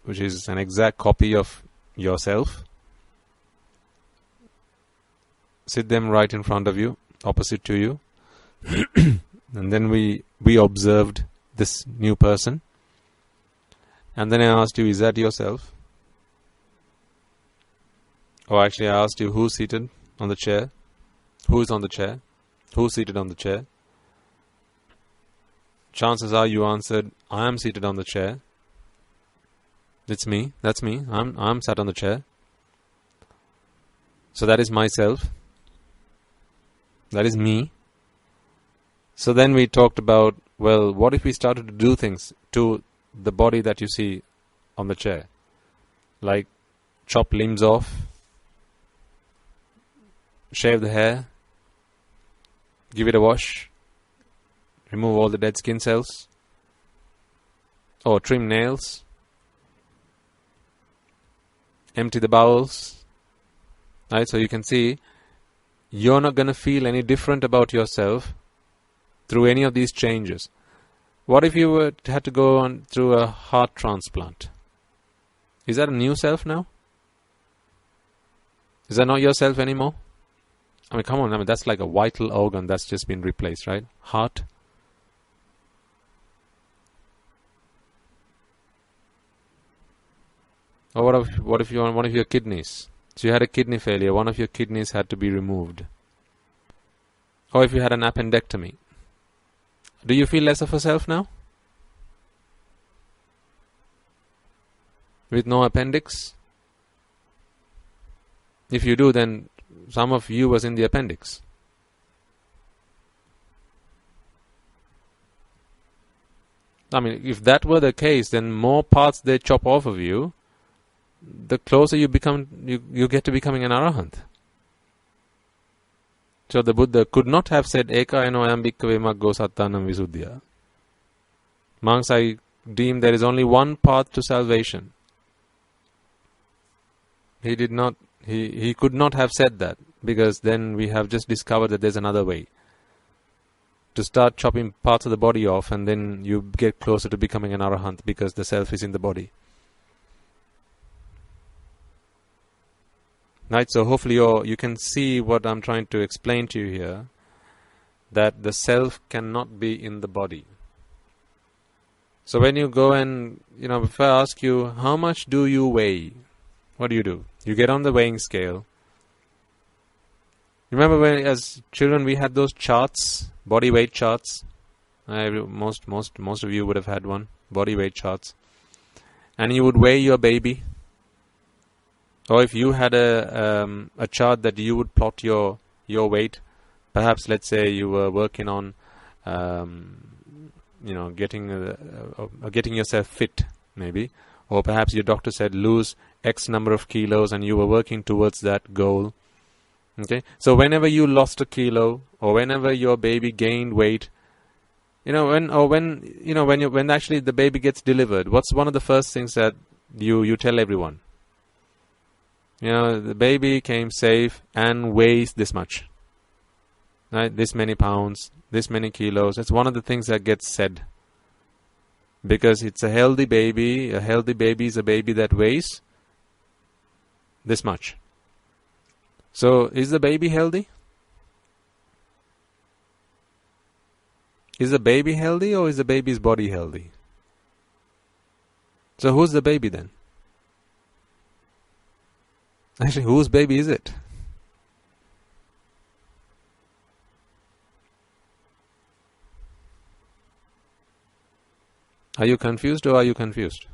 Speaker 1: which is an exact copy of yourself. Sit them right in front of you, opposite to you. And then we observed this new person. And then I asked you, is that yourself? Or actually I asked you, who's seated on the chair? Who's on the chair? Who's seated on the chair? Chances are you answered, I am seated on the chair. It's me. That's me. I'm sat on the chair. So that is myself. That is me. So then we talked about, well, what if we started to do things, to the body that you see on the chair. Like chop limbs off, shave the hair, give it a wash, remove all the dead skin cells, or trim nails, empty the bowels. Right, so you can see you're not going to feel any different about yourself through any of these changes. What if you had to go on through a heart transplant? Is that a new self now? Is that not yourself anymore? I mean, come on, that's like a vital organ that's just been replaced, right? Heart. Or what if you're on one of your kidneys? So you had a kidney failure, one of your kidneys had to be removed. Or if you had an appendectomy. Do you feel less of a self now? With no appendix? If you do, then some of you was in the appendix. I mean, if that were the case, then more parts they chop off of you, the closer you become, you get to becoming an arahant. So the Buddha could not have said, Eka eno ayam bhikkhave maggo sattanam visuddhya. Monks, I deem there is only one path to salvation. He did not, he could not have said that, because then we have just discovered that there's another way. To start chopping parts of the body off, and then you get closer to becoming an arahant, because the self is in the body. Right, so hopefully you can see what I'm trying to explain to you here, that the self cannot be in the body. So when you go and, if I ask you, how much do you weigh? What do? You get on the weighing scale. Remember when as children we had those charts, body weight charts? Most of you would have had one, body weight charts. And you would weigh your baby. Or if you had a chart that you would plot your weight, perhaps let's say you were working on, getting yourself fit, maybe, or perhaps your doctor said lose X number of kilos, and you were working towards that goal. Okay, so whenever you lost a kilo, or whenever your baby gained weight, when actually the baby gets delivered, what's one of the first things that you tell everyone? The baby came safe and weighs this much. Right? This many pounds, this many kilos. It's one of the things that gets said. Because it's a healthy baby. A healthy baby is a baby that weighs this much. So, is the baby healthy? Is the baby healthy, or is the baby's body healthy? So, who's the baby then? Actually, whose baby is it? Are you confused, or are you confused?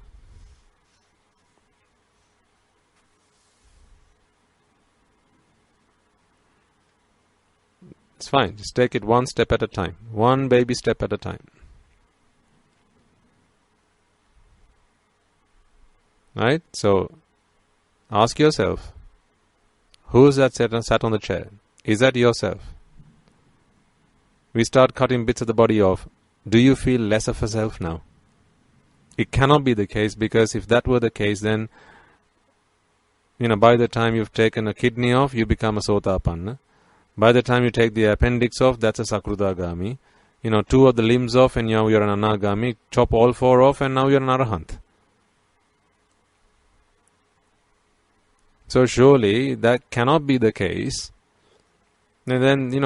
Speaker 1: It's fine. Just take it one step at a time. One baby step at a time. Right? So, ask yourself, who's that sat on the chair? Is that yourself? We start cutting bits of the body off. Do you feel less of a self now? It cannot be the case, because if that were the case, then, by the time you've taken a kidney off, you become a sotapanna. By the time you take the appendix off, that's a sakrudagami. 2 of the limbs off, and now you're an anagami. Chop all 4 off, and now you're an arahant. So surely that cannot be the case. And then, you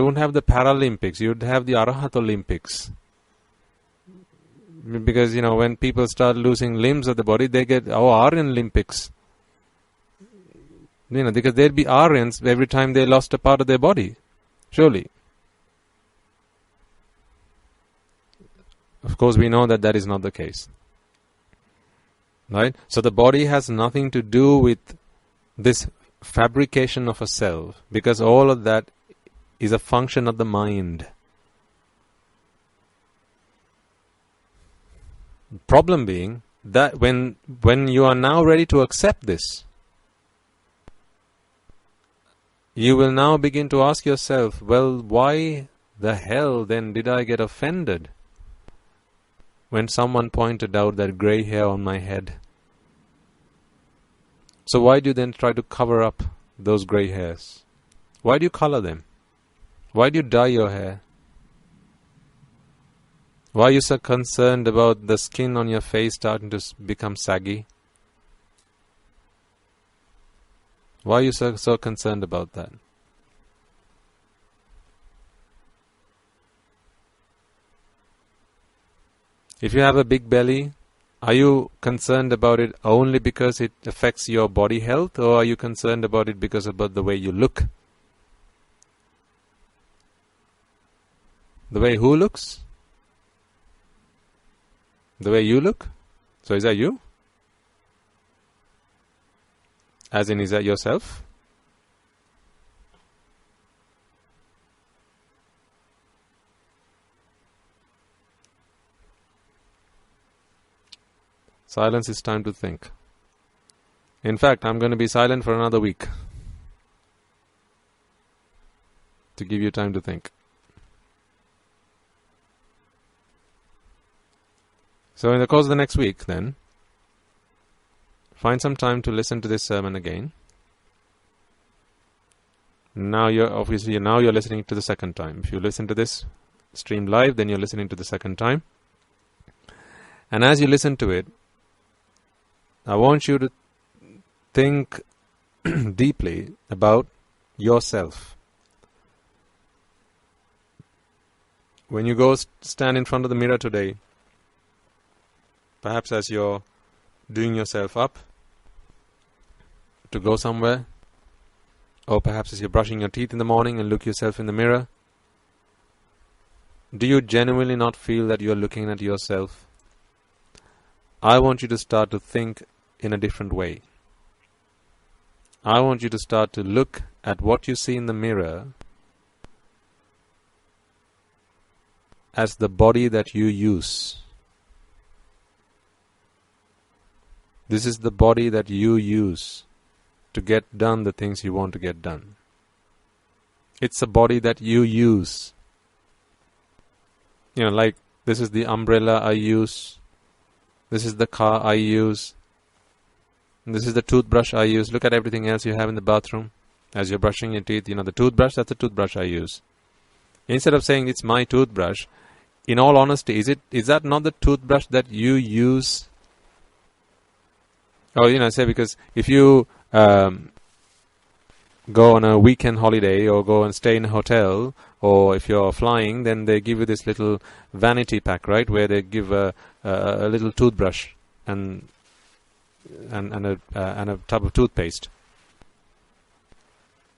Speaker 1: wouldn't have the Paralympics, you'd have the Arahat Olympics. Because, when people start losing limbs of the body, they get, Aryan Olympics. Because there'd be Aryans every time they lost a part of their body. Surely. Of course, we know that that is not the case. Right? So the body has nothing to do with this fabrication of a self, because all of that is a function of the mind. Problem being that when you are now ready to accept this, you will now begin to ask yourself, well, why the hell then did I get offended when someone pointed out that grey hair on my head? So why do you then try to cover up those grey hairs? Why do you color them? Why do you dye your hair? Why are you so concerned about the skin on your face starting to become saggy? Why are you so concerned about that? If you have a big belly, are you concerned about it only because it affects your body health, or are you concerned about it because about the way you look? The way who looks? The way you look? So is that you? As in, is that yourself? Silence is time to think. In fact, I'm going to be silent for another week to give you time to think. So in the course of the next week, then, find some time to listen to this sermon again. Now you're listening to the second time. If you listen to this stream live, then you're listening to the second time. And as you listen to it, I want you to think deeply about yourself. When you go stand in front of the mirror today, perhaps as you're doing yourself up to go somewhere, or perhaps as you're brushing your teeth in the morning and look yourself in the mirror, do you genuinely not feel that you're looking at yourself? I want you to start to think in a different way. I want you to start to look at what you see in the mirror as the body that you use. This is the body that you use to get done the things you want to get done. It's a body that you use. Like this is the umbrella I use. This is the car I use. This is the toothbrush I use. Look at everything else you have in the bathroom. As you're brushing your teeth, the toothbrush, that's the toothbrush I use. Instead of saying it's my toothbrush, in all honesty, is that not the toothbrush that you use? I say because if you go on a weekend holiday or go and stay in a hotel, or if you're flying, then they give you this little vanity pack, right, where they give a little toothbrush and a tub of toothpaste.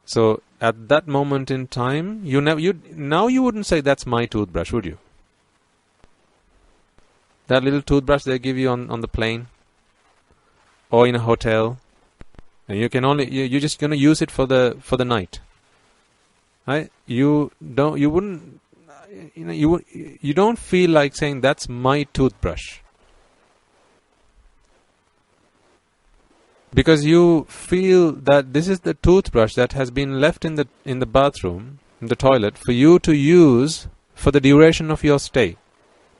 Speaker 1: So at that moment in time, you wouldn't say that's my toothbrush, would you? That little toothbrush they give you on the plane or in a hotel, and you're just going to use it for the night, right? You don't feel like saying that's my toothbrush, because you feel that this is the toothbrush that has been left in the bathroom, in the toilet, for you to use for the duration of your stay.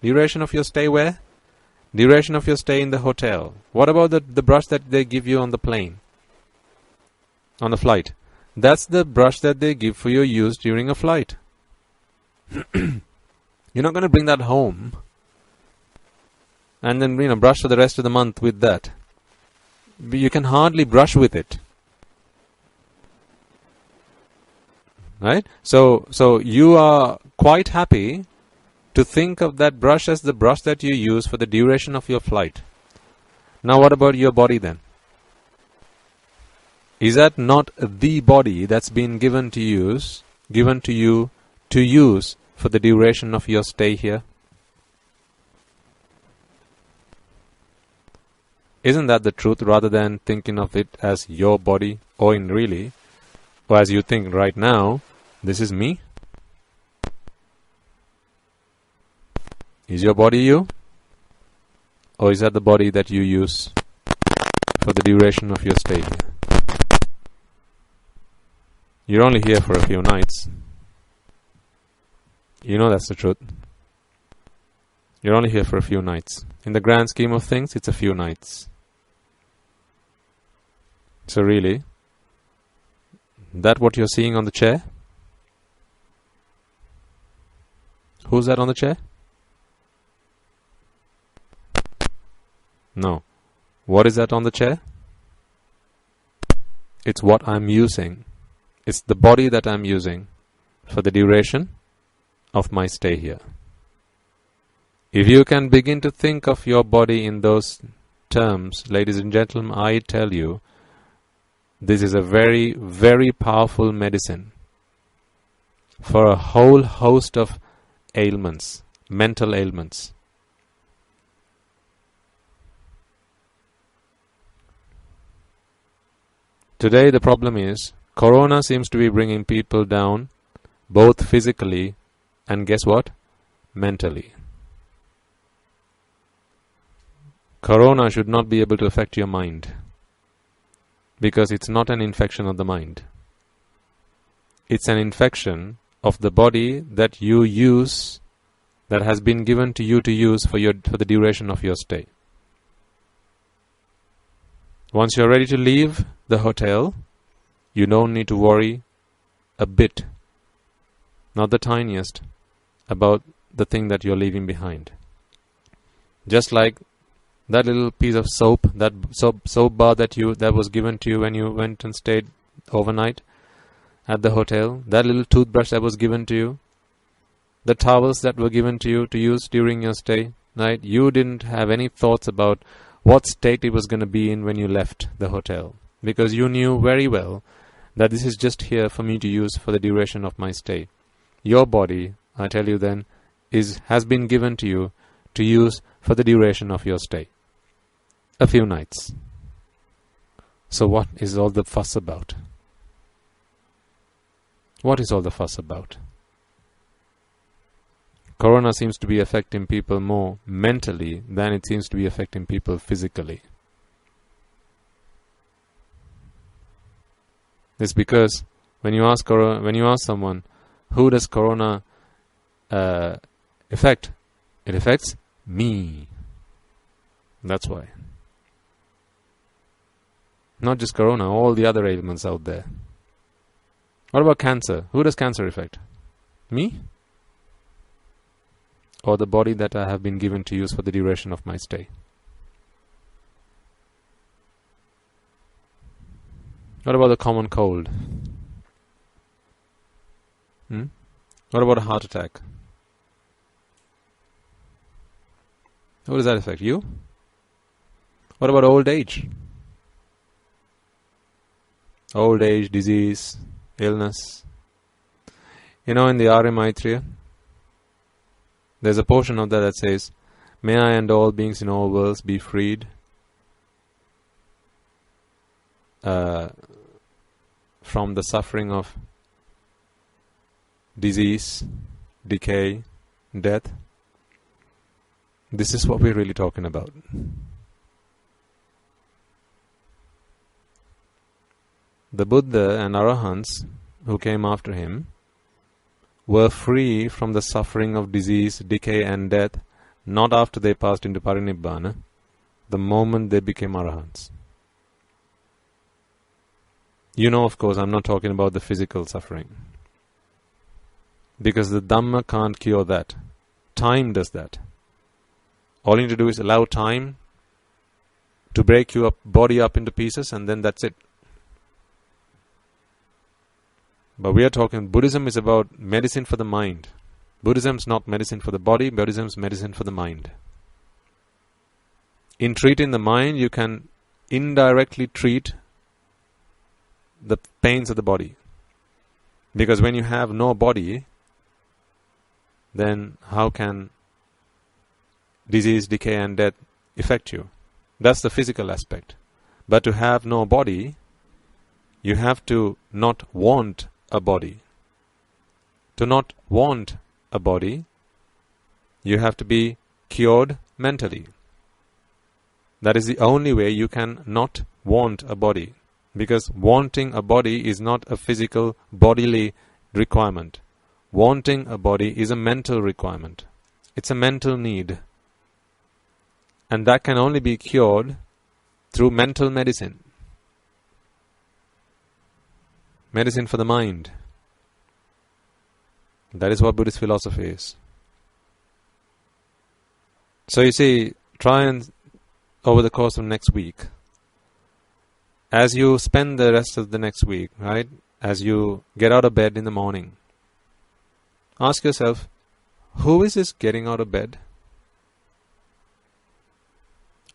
Speaker 1: Duration of your stay where? Duration of your stay in the hotel. What about the brush that they give you on the plane? On the flight. That's the brush that they give for your use during a flight. You're not going to bring that home and then brush for the rest of the month with that. You can hardly brush with it. Right? So you are quite happy to think of that brush as the brush that you use for the duration of your flight. Now what about your body then? Is that not the body that's been given to you to use for the duration of your stay here? Isn't that the truth, rather than thinking of it as your body, or as you think right now, this is me? Is your body you? Or is that the body that you use for the duration of your stay here? You're only here for a few nights. You know that's the truth. You're only here for a few nights. In the grand scheme of things, it's a few nights. So really, that what you're seeing on the chair? Who's that on the chair? No. What is that on the chair? It's what I'm using. It's the body that I'm using for the duration of my stay here. If you can begin to think of your body in those terms, ladies and gentlemen, I tell you, this is a very, very powerful medicine for a whole host of ailments, mental ailments. Today the problem is, Corona seems to be bringing people down, both physically and guess what? Mentally. Corona should not be able to affect your mind, because it's not an infection of the mind. It's an infection of the body that you use, that has been given to you to use for the duration of your stay. Once you're ready to leave the hotel, you don't need to worry a bit, not the tiniest, about the thing that you're leaving behind. Just like that little piece of soap, that soap bar that was given to you when you went and stayed overnight at the hotel, that little toothbrush that was given to you, the towels that were given to you to use during your stay, right? You didn't have any thoughts about what state it was going to be in when you left the hotel, because you knew very well that this is just here for me to use for the duration of my stay. Your body, I tell you then, has been given to you to use for the duration of your stay. A few nights. So what is all the fuss about? What is all the fuss about? Corona seems to be affecting people more mentally than it seems to be affecting people physically. It's because when you ask someone, who does Corona affect? It affects me. That's why. Not just Corona, all the other ailments out there. What about cancer? Who does cancer affect? Me? Or the body that I have been given to use for the duration of my stay? What about the common cold? What about a heart attack? Who does that affect? You? What about old age? Old age, disease, illness. In the Arya Maitreya, there's a portion of that says, "May I and all beings in all worlds be freed from the suffering of disease, decay, death." This is what we're really talking about. The Buddha and Arahants who came after him were free from the suffering of disease, decay and death not after they passed into Parinibbana, the moment they became Arahants. Of course, I'm not talking about the physical suffering, because the Dhamma can't cure that. Time does that. All you need to do is allow time to break your body up into pieces, and then that's it. But we are talking, Buddhism is about medicine for the mind. Buddhism is not medicine for the body, Buddhism is medicine for the mind. In treating the mind, you can indirectly treat the pains of the body. Because when you have no body, then how can disease, decay and death affect you? That's the physical aspect. But to have no body, you have to not want a body. To not want a body, you have to be cured mentally. That is the only way you can not want a body. Because wanting a body is not a physical, bodily requirement. Wanting a body is a mental requirement. It's a mental need. And that can only be cured through mental medicine. Medicine for the mind. That is what Buddhist philosophy is. So you see, try and, over the course of next week, as you spend the rest of the next week, right, as you get out of bed in the morning, ask yourself, who is this getting out of bed?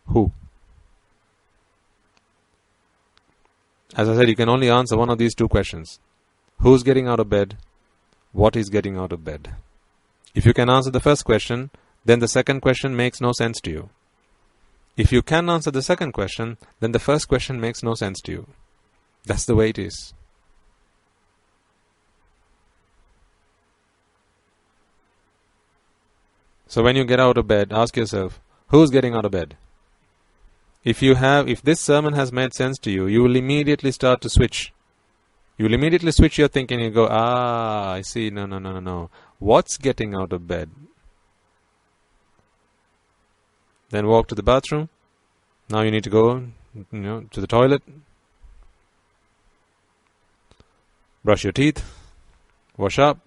Speaker 1: Who? As I said, you can only answer one of these two questions. Who's getting out of bed? What is getting out of bed? If you can answer the first question, then the second question makes no sense to you. If you can answer the second question, then the first question makes no sense to you. That's the way it is. So when you get out of bed, ask yourself, who's getting out of bed? If this sermon has made sense to you, you will immediately start to switch. You will immediately switch your thinking and go, I see, no. What's getting out of bed? Then walk to the bathroom. Now you need to go, to the toilet. Brush your teeth. Wash up.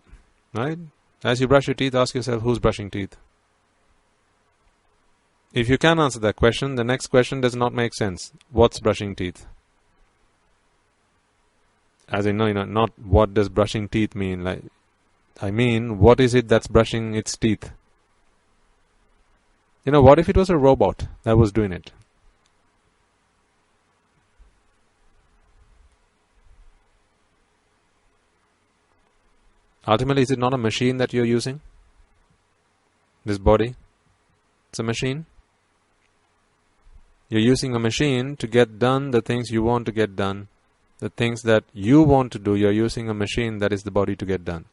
Speaker 1: Right? As you brush your teeth, ask yourself, who's brushing teeth? If you can answer that question, the next question does not make sense. What's brushing teeth? As in, not what does brushing teeth mean. I mean, what is it that's brushing its teeth? What if it was a robot that was doing it? Ultimately, is it not a machine that you're using? This body? It's a machine. You're using a machine to get done the things you want to get done. The things that you want to do, you're using a machine that is the body to get done.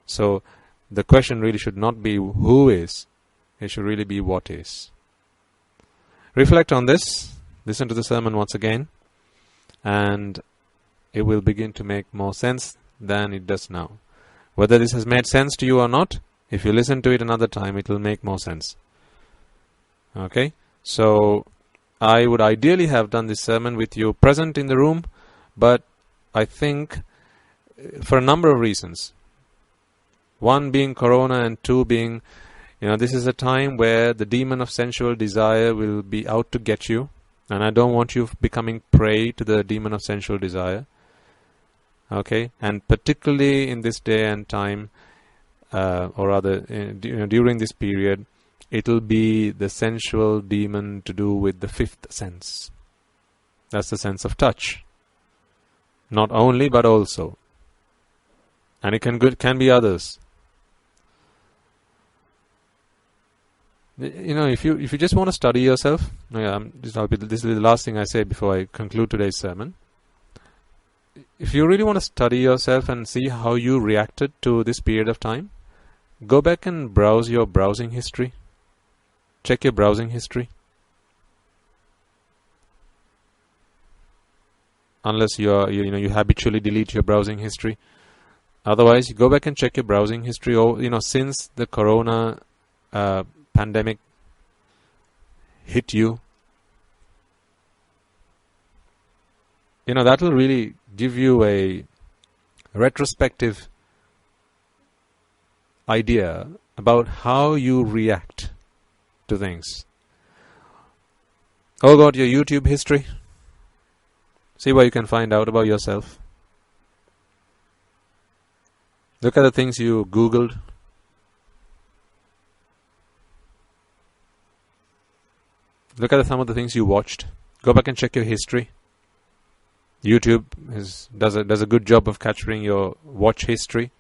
Speaker 1: So, the question really should not be who is. It should really be what is. Reflect on this. Listen to the sermon once again. And it will begin to make more sense than it does now. Whether this has made sense to you or not, if you listen to it another time, it will make more sense. Okay? So, I would ideally have done this sermon with you present in the room, but I think for a number of reasons. One being Corona and two being, this is a time where the demon of sensual desire will be out to get you. And I don't want you becoming prey to the demon of sensual desire. Okay? And particularly in this day and time, or rather, during this period, it will be the sensual demon to do with the fifth sense. That's the sense of touch. Not only, but also. And it can be others. If you just want to study yourself, this will be the last thing I say before I conclude today's sermon. If you really want to study yourself and see how you reacted to this period of time, go back and browse your browsing history. Check your browsing history. Unless you habitually delete your browsing history. Otherwise, you go back and check your browsing history. Since the Corona pandemic hit you, that will really give you a retrospective idea about how you react to things. Oh God, your YouTube history. See what you can find out about yourself. Look at the things you Googled. Look at some of the things you watched. Go back and check your history. YouTube does a good job of capturing your watch history.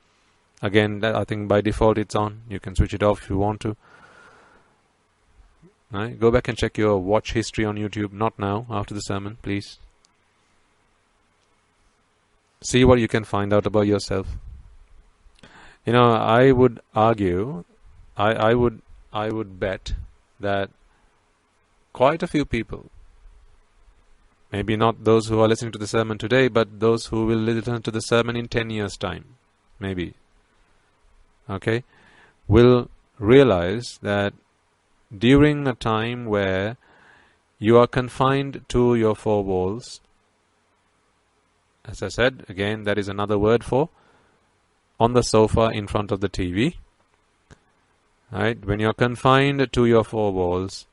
Speaker 1: Again, I think by default it's on. You can switch it off if you want to. Right? Go back and check your watch history on YouTube. Not now, after the sermon, please. See what you can find out about yourself. I would argue, I would bet that quite a few people, maybe not those who are listening to the sermon today, but those who will listen to the sermon in 10 years' time, maybe, okay, will realize that during a time where you are confined to your four walls, as I said, again, that is another word for on the sofa in front of the TV, right? When you are confined to your four walls,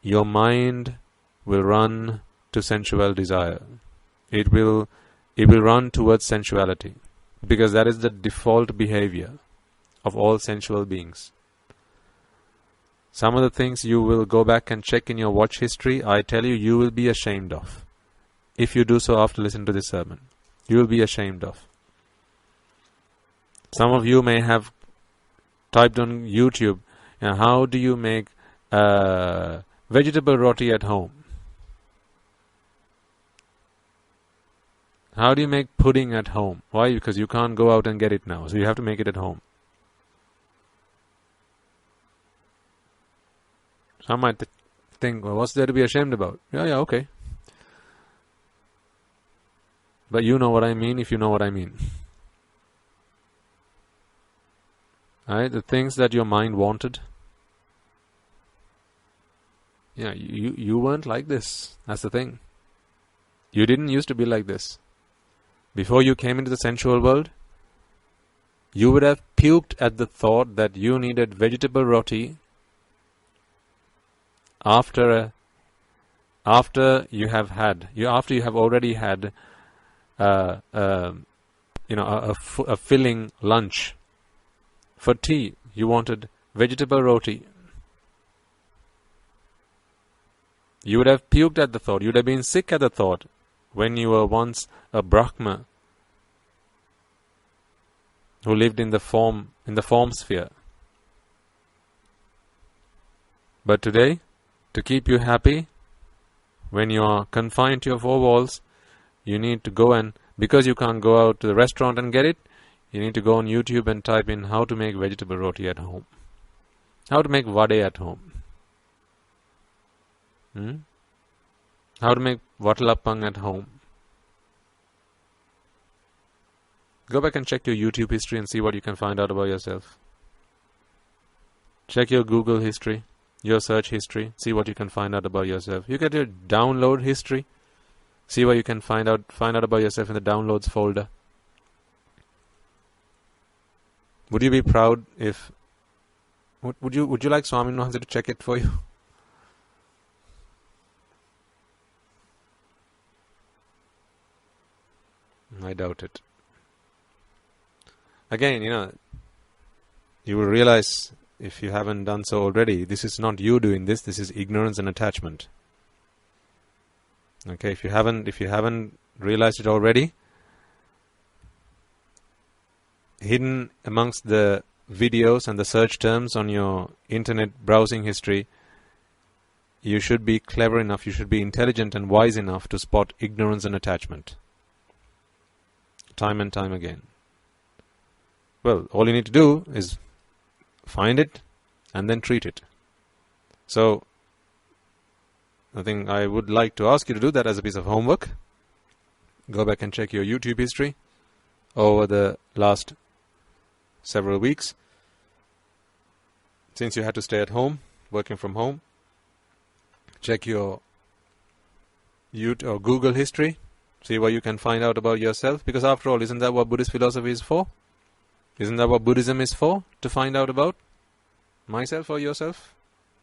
Speaker 1: your mind will run to sensual desire. It will run towards sensuality, because that is the default behavior of all sensual beings. Some of the things you will go back and check in your watch history, I tell you, you will be ashamed of. If you do so after listening to this sermon, you will be ashamed of. Some of you may have typed on YouTube, how do you make vegetable roti at home? How do you make pudding at home? Why? Because you can't go out and get it now, so you have to make it at home. Some might think, well, what's there to be ashamed about? Yeah, okay. But you know what I mean if you know what I mean. Right? The things that your mind wanted. Yeah, you weren't like this. That's the thing. You didn't used to be like this. Before you came into the sensual world, you would have puked at the thought that you needed vegetable roti after you have already had a filling lunch. For tea, you wanted vegetable roti. You would have puked at the thought. You would have been sick at the thought when you were once a Brahma who lived in the form sphere. But today, to keep you happy, when you are confined to your four walls, you need to go and, because you can't go out to the restaurant and get it, you need to go on YouTube and type in how to make vegetable roti at home. How to make vade at home. How to make vatalappang at home. Go back and check your YouTube history and see what you can find out about yourself. Check your Google history, your search history, see what you can find out about yourself. You get your download history, see what you can find out about yourself in the downloads folder. Would you be proud if... Would you like Swami Maharaj to check it for you? I doubt it. Again, you will realize, if you haven't done so already, this is not you doing this is ignorance and attachment. Okay, if you haven't realized it already, hidden amongst the videos and the search terms on your internet browsing history, you should be clever enough, you should be intelligent and wise enough to spot ignorance and attachment. Time and time again. Well, all you need to do is find it and then treat it. So, I think I would like to ask you to do that as a piece of homework. Go back and check your YouTube history over the last several weeks. Since you had to stay at home, working from home, check your YouTube or Google history. See what you can find out about yourself. Because after all, isn't that what Buddhist philosophy is for? Isn't that what Buddhism is for? To find out about myself or yourself?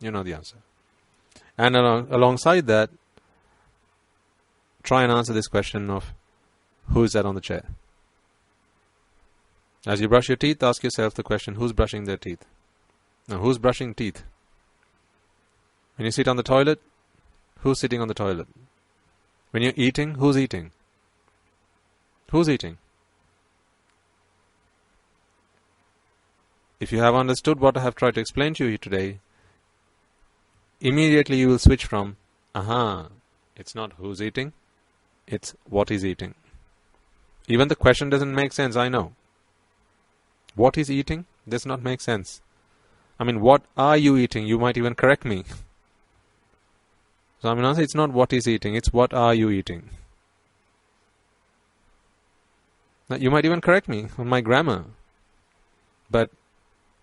Speaker 1: You know the answer. And alongside that, try and answer this question of who is that on the chair? As you brush your teeth, ask yourself the question, who's brushing their teeth? Now, who's brushing teeth? When you sit on the toilet, who's sitting on the toilet? When you're eating, who's eating? Who's eating? If you have understood what I have tried to explain to you today, immediately you will switch from, it's not who's eating, it's what is eating. Even the question doesn't make sense, I know. What is eating does not make sense. I mean, what are you eating? You might even correct me. Swaminathan, it's not what is eating, it's what are you eating. Now, you might even correct me on my grammar, but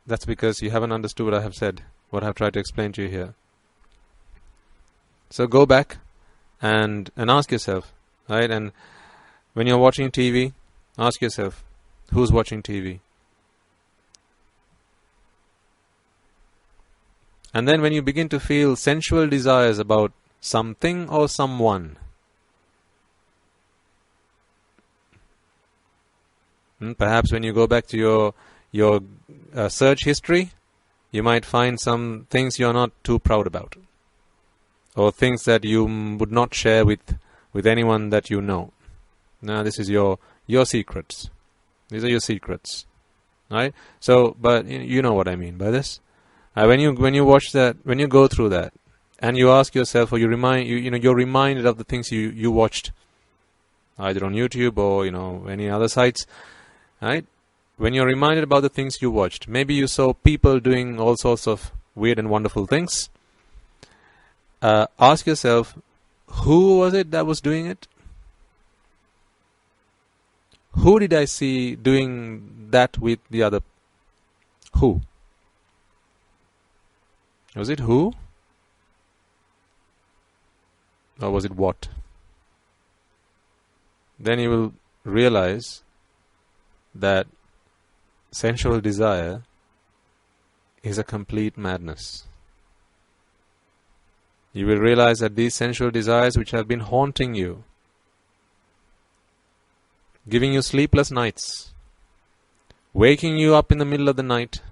Speaker 1: that's because you haven't understood what I have said, what I have tried to explain to you here. So go back and ask yourself, right? And when you're watching TV, ask yourself, who's watching TV? And then when you begin to feel sensual desires about something or someone, perhaps when you go back to your search history, you might find some things you're not too proud about, or things that you would not share with anyone that you know. Now this is your secrets. These are your secrets, right? So, but you know what I mean by this. When you watch that, when you go through that, and you ask yourself, or you're reminded of the things you watched, either on YouTube or any other sites, right? When you're reminded about the things you watched, maybe you saw people doing all sorts of weird and wonderful things. Ask yourself, who was it that was doing it? Who did I see doing that with the other? Who? Was it who? Or was it what? Then you will realize that sensual desire is a complete madness. You will realize that these sensual desires which have been haunting you, giving you sleepless nights, waking you up in the middle of the night,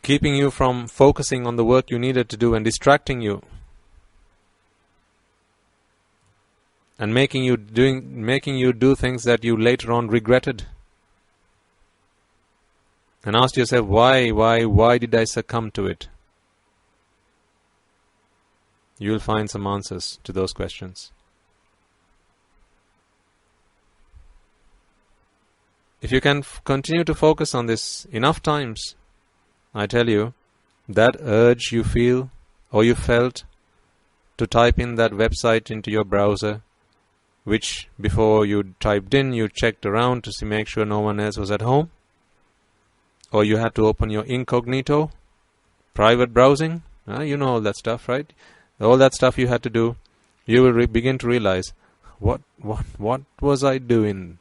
Speaker 1: keeping you from focusing on the work you needed to do and distracting you, and making you do things that you later on regretted, and asked yourself, why did I succumb to it? You will find some answers to those questions. If you can continue to focus on this enough times, I tell you, that urge you feel or you felt to type in that website into your browser, which before you typed in, you checked around to make sure no one else was at home, or you had to open your incognito, private browsing, you know all that stuff, right? All that stuff you had to do, you will begin to realize, what was I doing?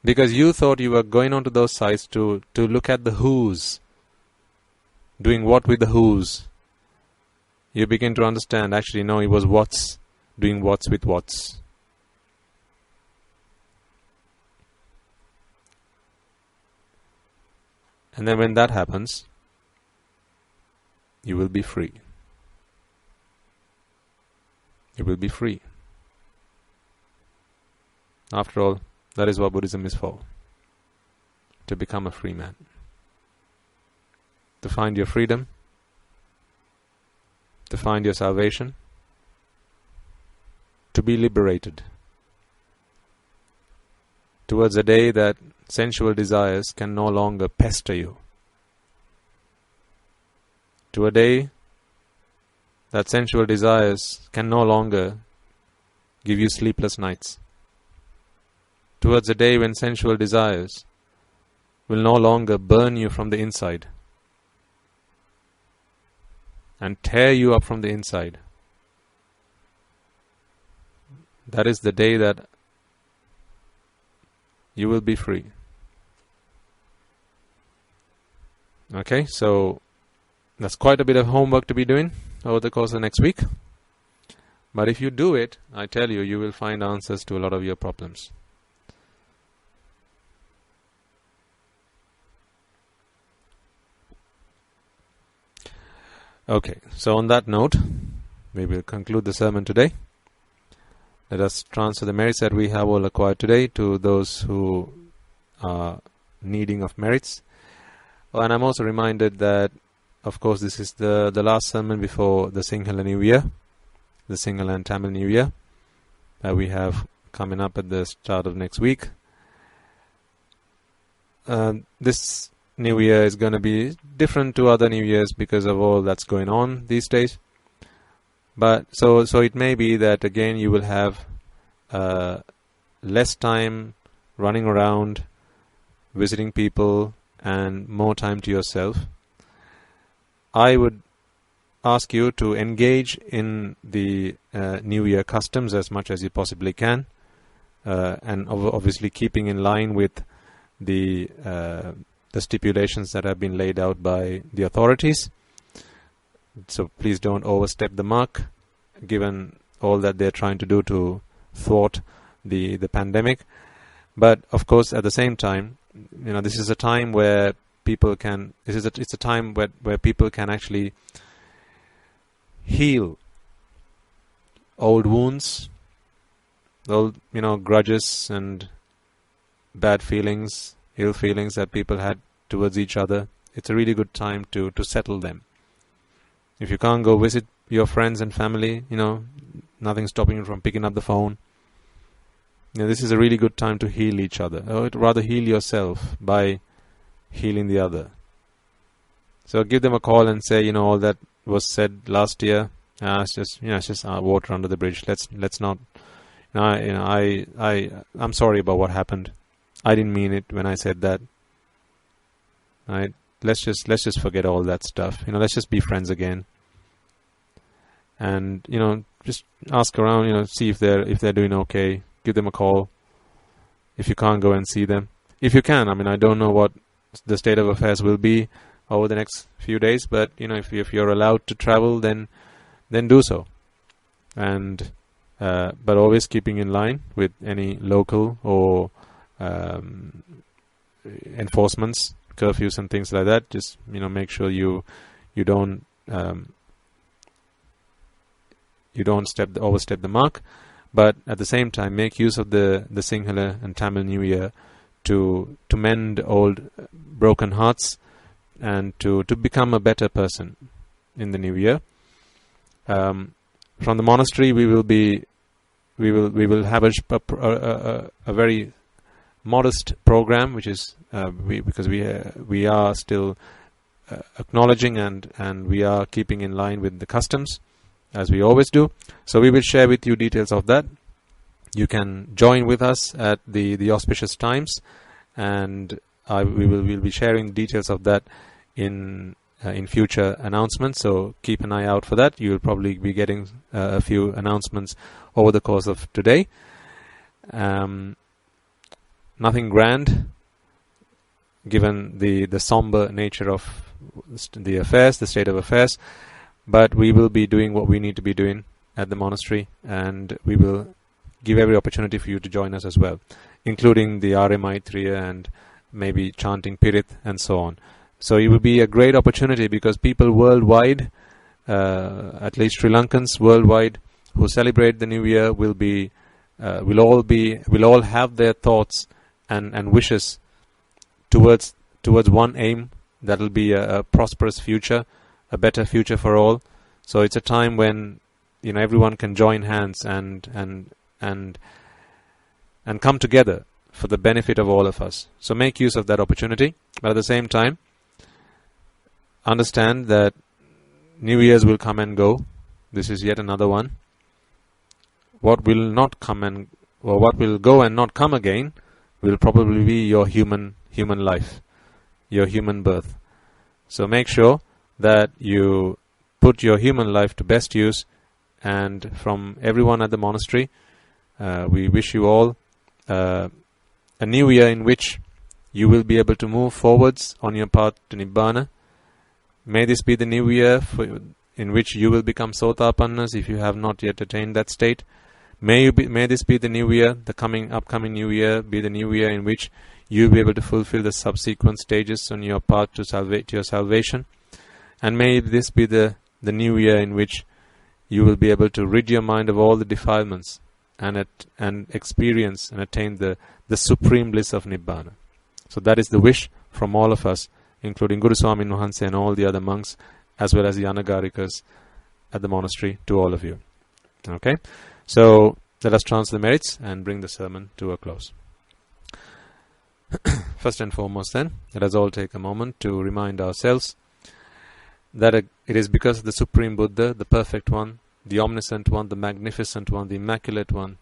Speaker 1: Because you thought you were going onto those sites to look at the who's, doing what with the who's. You begin to understand, actually no, it was what's, doing what's with what's. And then when that happens, you will be free. You will be free. After all, that is what Buddhism is for. To become a free man. To find your freedom. To find your salvation. To be liberated. Towards a day that sensual desires can no longer pester you. To a day that sensual desires can no longer give you sleepless nights. Towards a day when sensual desires will no longer burn you from the inside and tear you up from the inside. That is the day that you will be free. Okay, so that's quite a bit of homework to be doing over the course of next week. But if you do it, I tell you, you will find answers to a lot of your problems. Okay, so on that note, we will conclude the sermon today. Let us transfer the merits that we have all acquired today to those who are needing of merits. And I'm also reminded that, of course, this is the last sermon before the Sinhala New Year, the Sinhala and Tamil New Year, that we have coming up at the start of next week. This New Year is going to be different to other New Years because of all that's going on these days. But so it may be that again you will have less time running around, visiting people, and more time to yourself. I would ask you to engage in the New Year customs as much as you possibly can, and obviously keeping in line with the stipulations that have been laid out by the authorities. So please don't overstep the mark, given all that they're trying to do to thwart the pandemic. But of course, at the same time, this is a time where people can. It's a time where people can actually heal old wounds, old grudges and bad feelings, ill feelings that people had towards each other. It's a really good time to settle them. If you can't go visit your friends and family, nothing's stopping you from picking up the phone. This is a really good time to heal each other, or rather heal yourself by healing the other. So give them a call and say, all that was said last year, it's just water under the bridge. Let's not. I'm sorry about what happened. I didn't mean it when I said that. Right? Let's just forget all that stuff. Let's just be friends again. And just ask around. See if they're doing okay. Give them a call. If you can't go and see them, if you can. I don't know what the state of affairs will be over the next few days, but if you're allowed to travel, then do so. And but always keeping in line with any local or enforcements, curfews and things like that. Just make sure you don't overstep the mark, but at the same time make use of the Sinhala and Tamil New Year to mend old broken hearts and to become a better person in the new year. From the monastery, we will have a very modest program, which is because we are still acknowledging and we are keeping in line with the customs, as we always do. So we will share with you details of that. You can join with us at the auspicious times, and we'll be sharing details of that in future announcements. So keep an eye out for that. You will probably be getting a few announcements over the course of today. Nothing grand, given the somber nature of the affairs, the state of affairs. But we will be doing what we need to be doing at the monastery, and we will give every opportunity for you to join us as well, including the Arya Maitreya and maybe chanting Pirit and so on. So it will be a great opportunity because people worldwide, at least Sri Lankans worldwide, who celebrate the New Year will all have their thoughts and wishes towards one aim. That will be a prosperous future, a better future for all. So it's a time when everyone can join hands and come together for the benefit of all of us. So make use of that opportunity, but at the same time, understand that New Year's will come and go. This is yet another one. What will not come or what will go and not come again will probably be your human life, your human birth. So make sure that you put your human life to best use. And from everyone at the monastery, we wish you all a new year in which you will be able to move forwards on your path to Nibbana. May this be the new year in which you will become Sotapannas if you have not yet attained that state. May this be the new year, the upcoming new year, be the new year in which you will be able to fulfill the subsequent stages on your path to your salvation. And may this be the new year in which you will be able to rid your mind of all the defilements and experience and attain the supreme bliss of Nibbana. So that is the wish from all of us, including Guru Swami Nuhanse and all the other monks, as well as the Anagarikas at the monastery, to all of you. Okay? So let us chant the merits and bring the sermon to a close. First and foremost then, let us all take a moment to remind ourselves that it is because of the Supreme Buddha, the Perfect One, the Omniscient One, the Magnificent One, the Immaculate One,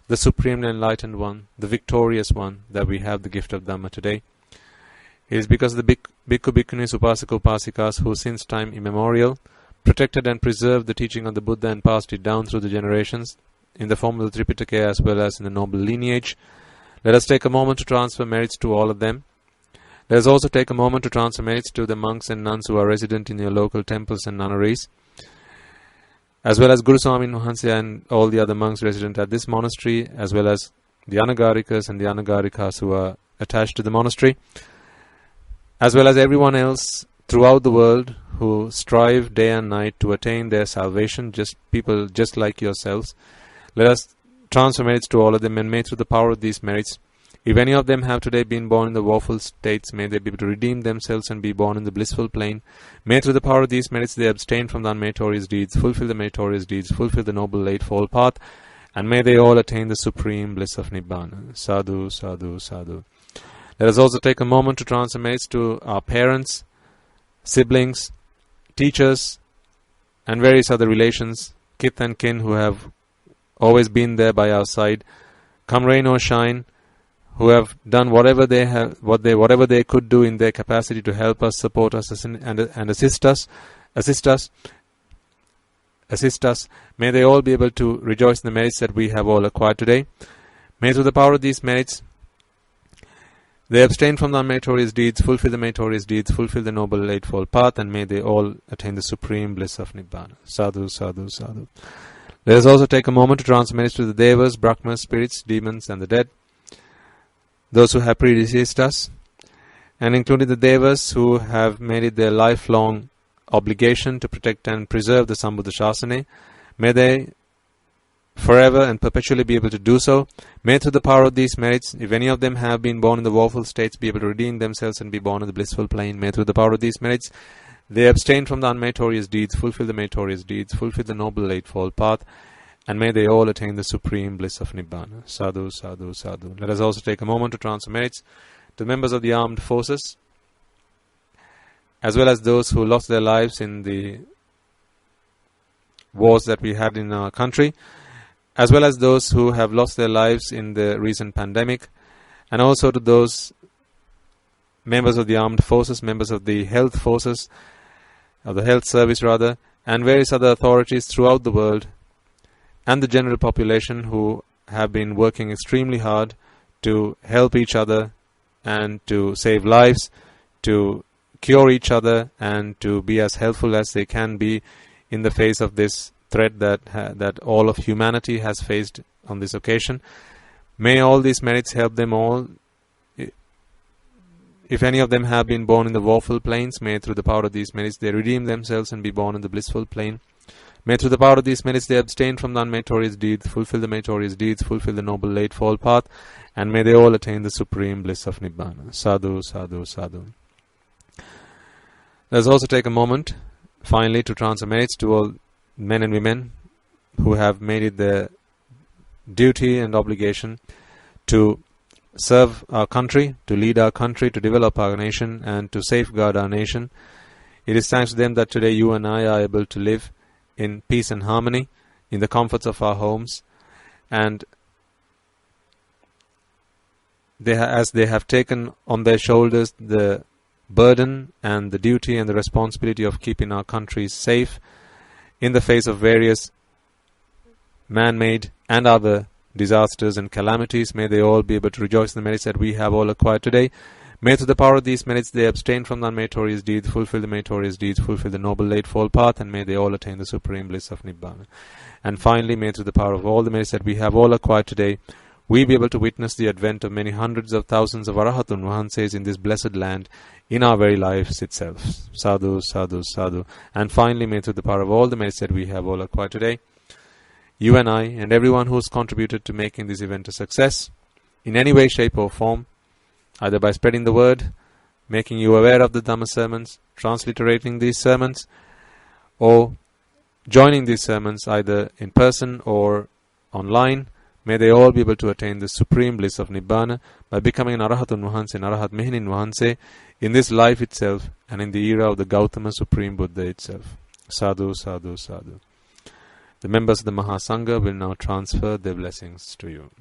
Speaker 1: the Supremely Enlightened One, the Victorious One, that we have the gift of Dhamma today. It is because of the Bhikkhu Bhikkhunis, Upasaka Upasikas, who since time immemorial protected and preserved the teaching of the Buddha and passed it down through the generations in the form of the Tripitaka as well as in the noble lineage. Let us take a moment to transfer merits to all of them. Let us also take a moment to transfer merits to the monks and nuns who are resident in your local temples and nunneries, as well as Guru Swami Mahansa and all the other monks resident at this monastery, as well as the Anagarikas and the Anagarikas who are attached to the monastery, as well as everyone else throughout the world who strive day and night to attain their salvation, just people just like yourselves. Let us transfer merits to all of them, and may through the power of these merits, if any of them have today been born in the woeful states, may they be able to redeem themselves and be born in the blissful plane. May through the power of these merits they abstain from the unmeritorious deeds, fulfill the meritorious deeds, fulfill the noble eightfold path, and may they all attain the supreme bliss of Nibbana. Sadhu, sadhu, sadhu. Let us also take a moment to transfer merits to our parents, siblings, teachers, and various other relations, kith and kin who have always been there by our side, come rain or shine, who have done whatever they could do in their capacity to help us, support us, and assist us. May they all be able to rejoice in the merits that we have all acquired today. May through the power of these merits they abstain from the unmeritorious deeds, fulfill the meritorious deeds, fulfill the noble eightfold path, and may they all attain the supreme bliss of Nibbana. Sadhu, sadhu, sadhu. Let us also take a moment to transfer merits to the Devas, Brahmas, spirits, demons, and the dead, those who have predeceased us, and including the Devas who have made it their lifelong obligation to protect and preserve the Sambuddha Shasana. May they forever and perpetually be able to do so. May through the power of these merits, if any of them have been born in the woeful states, be able to redeem themselves and be born in the blissful plane. May through the power of these merits they abstain from the unmeritorious deeds, fulfill the meritorious deeds, fulfill the noble eightfold path, and may they all attain the supreme bliss of Nibbana. Sadhu, sadhu, sadhu. Let us also take a moment to transfer merits to members of the armed forces, as well as those who lost their lives in the wars that we had in our country, as well as those who have lost their lives in the recent pandemic, and also to those members of the armed forces, members of the health forces, of the health service rather, and various other authorities throughout the world, and the general population who have been working extremely hard to help each other and to save lives, to cure each other, and to be as helpful as they can be in the face of this threat that all of humanity has faced on this occasion. May all these merits help them all. If any of them have been born in the woeful planes, may through the power of these merits they redeem themselves and be born in the blissful plane. May through the power of these merits they abstain from the unmeritorious deeds, fulfill the meritorious deeds, fulfill the noble eightfold path, and may they all attain the supreme bliss of Nibbana. Sadhu, sadhu, sadhu. Let us also take a moment, finally, to transfer merits to all men and women who have made it their duty and obligation to serve our country, to lead our country, to develop our nation, and to safeguard our nation. It is thanks to them that today you and I are able to live in peace and harmony, in the comforts of our homes, and as they have taken on their shoulders the burden and the duty and the responsibility of keeping our country safe in the face of various man-made and other disasters and calamities. May they all be able to rejoice in the merits that we have all acquired today. May through the power of these merits they abstain from the unmeritorious deeds, fulfill the meritorious deeds, fulfill the noble eightfold path, and may they all attain the supreme bliss of Nibbana. And finally, may through the power of all the merits that we have all acquired today, we be able to witness the advent of many hundreds of thousands of Arahatun Mahanses in this blessed land, in our very lives itself. Sadhu, sadhu, sadhu. And finally, may through the power of all the merits that we have all acquired today, you and I, and everyone who has contributed to making this event a success, in any way, shape or form, either by spreading the word, making you aware of the Dhamma sermons, transliterating these sermons, or joining these sermons either in person or online, May they all be able to attain the supreme bliss of Nibbana by becoming an Arahatun Vahanse, an Arahat Mehinin Vahanse, in this life itself and in the era of the Gautama Supreme Buddha itself. Sadhu, sadhu, sadhu. The members of the Mahasangha will now transfer their blessings to you.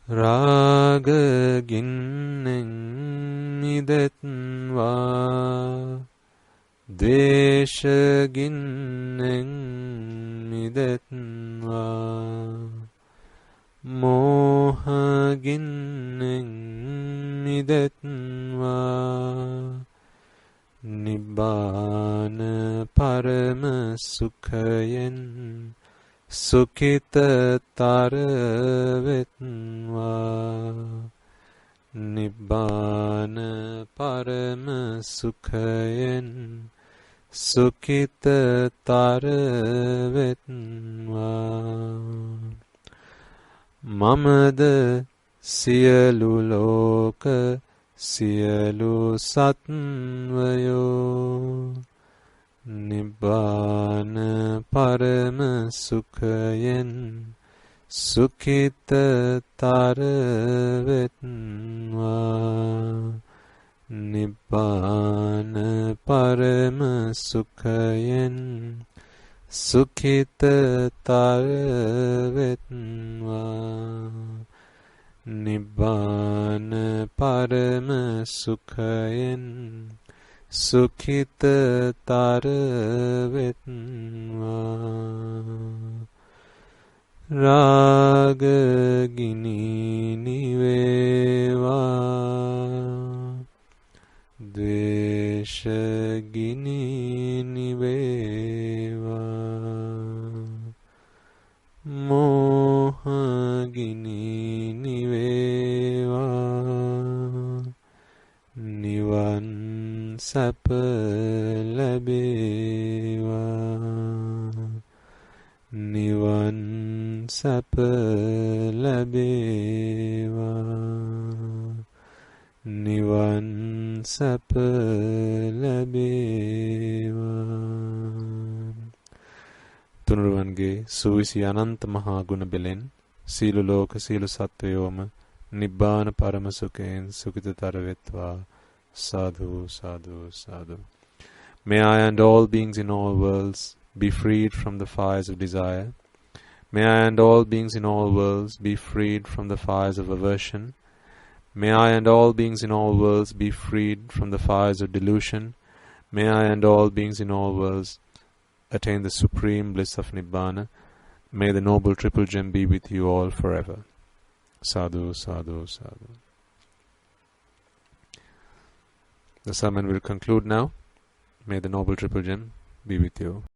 Speaker 1: Raga ginnen midetva, Dvesha ginnen midetva, Moha ginnen midetva, Nibbana parama sukhayen Sukhita taravetva, Nibbana parama sukhayen Sukhita taravetva. Mamada siyalu loka siyalu satvayo, Nibbana parama sukhayen Sukhita taravetva, Nibbana parama sukhayen Sukhita taravetva, Nibbana parama sukhayen Sukhita taravetva. Raga gini niveva, Dvesha gini niveva, Moha gini niveva, Nivan sapa labeva, Nivan sapa labeva, Nivan sapa labeva. Tunuruvange suvisi ananta mahaguna belen, Silu loka silu sattvayoම Nibbana parama sukhayen Sukhita taravetva. Sadhu, sadhu, sadhu. May I and all beings in all worlds be freed from the fires of desire. May I and all beings in all worlds be freed from the fires of aversion. May I and all beings in all worlds be freed from the fires of delusion. May I and all beings in all worlds attain the supreme bliss of Nibbana. May the noble triple gem be with you all forever. Sadhu, sadhu, sadhu. The sermon will conclude now. May the noble triple gem be with you.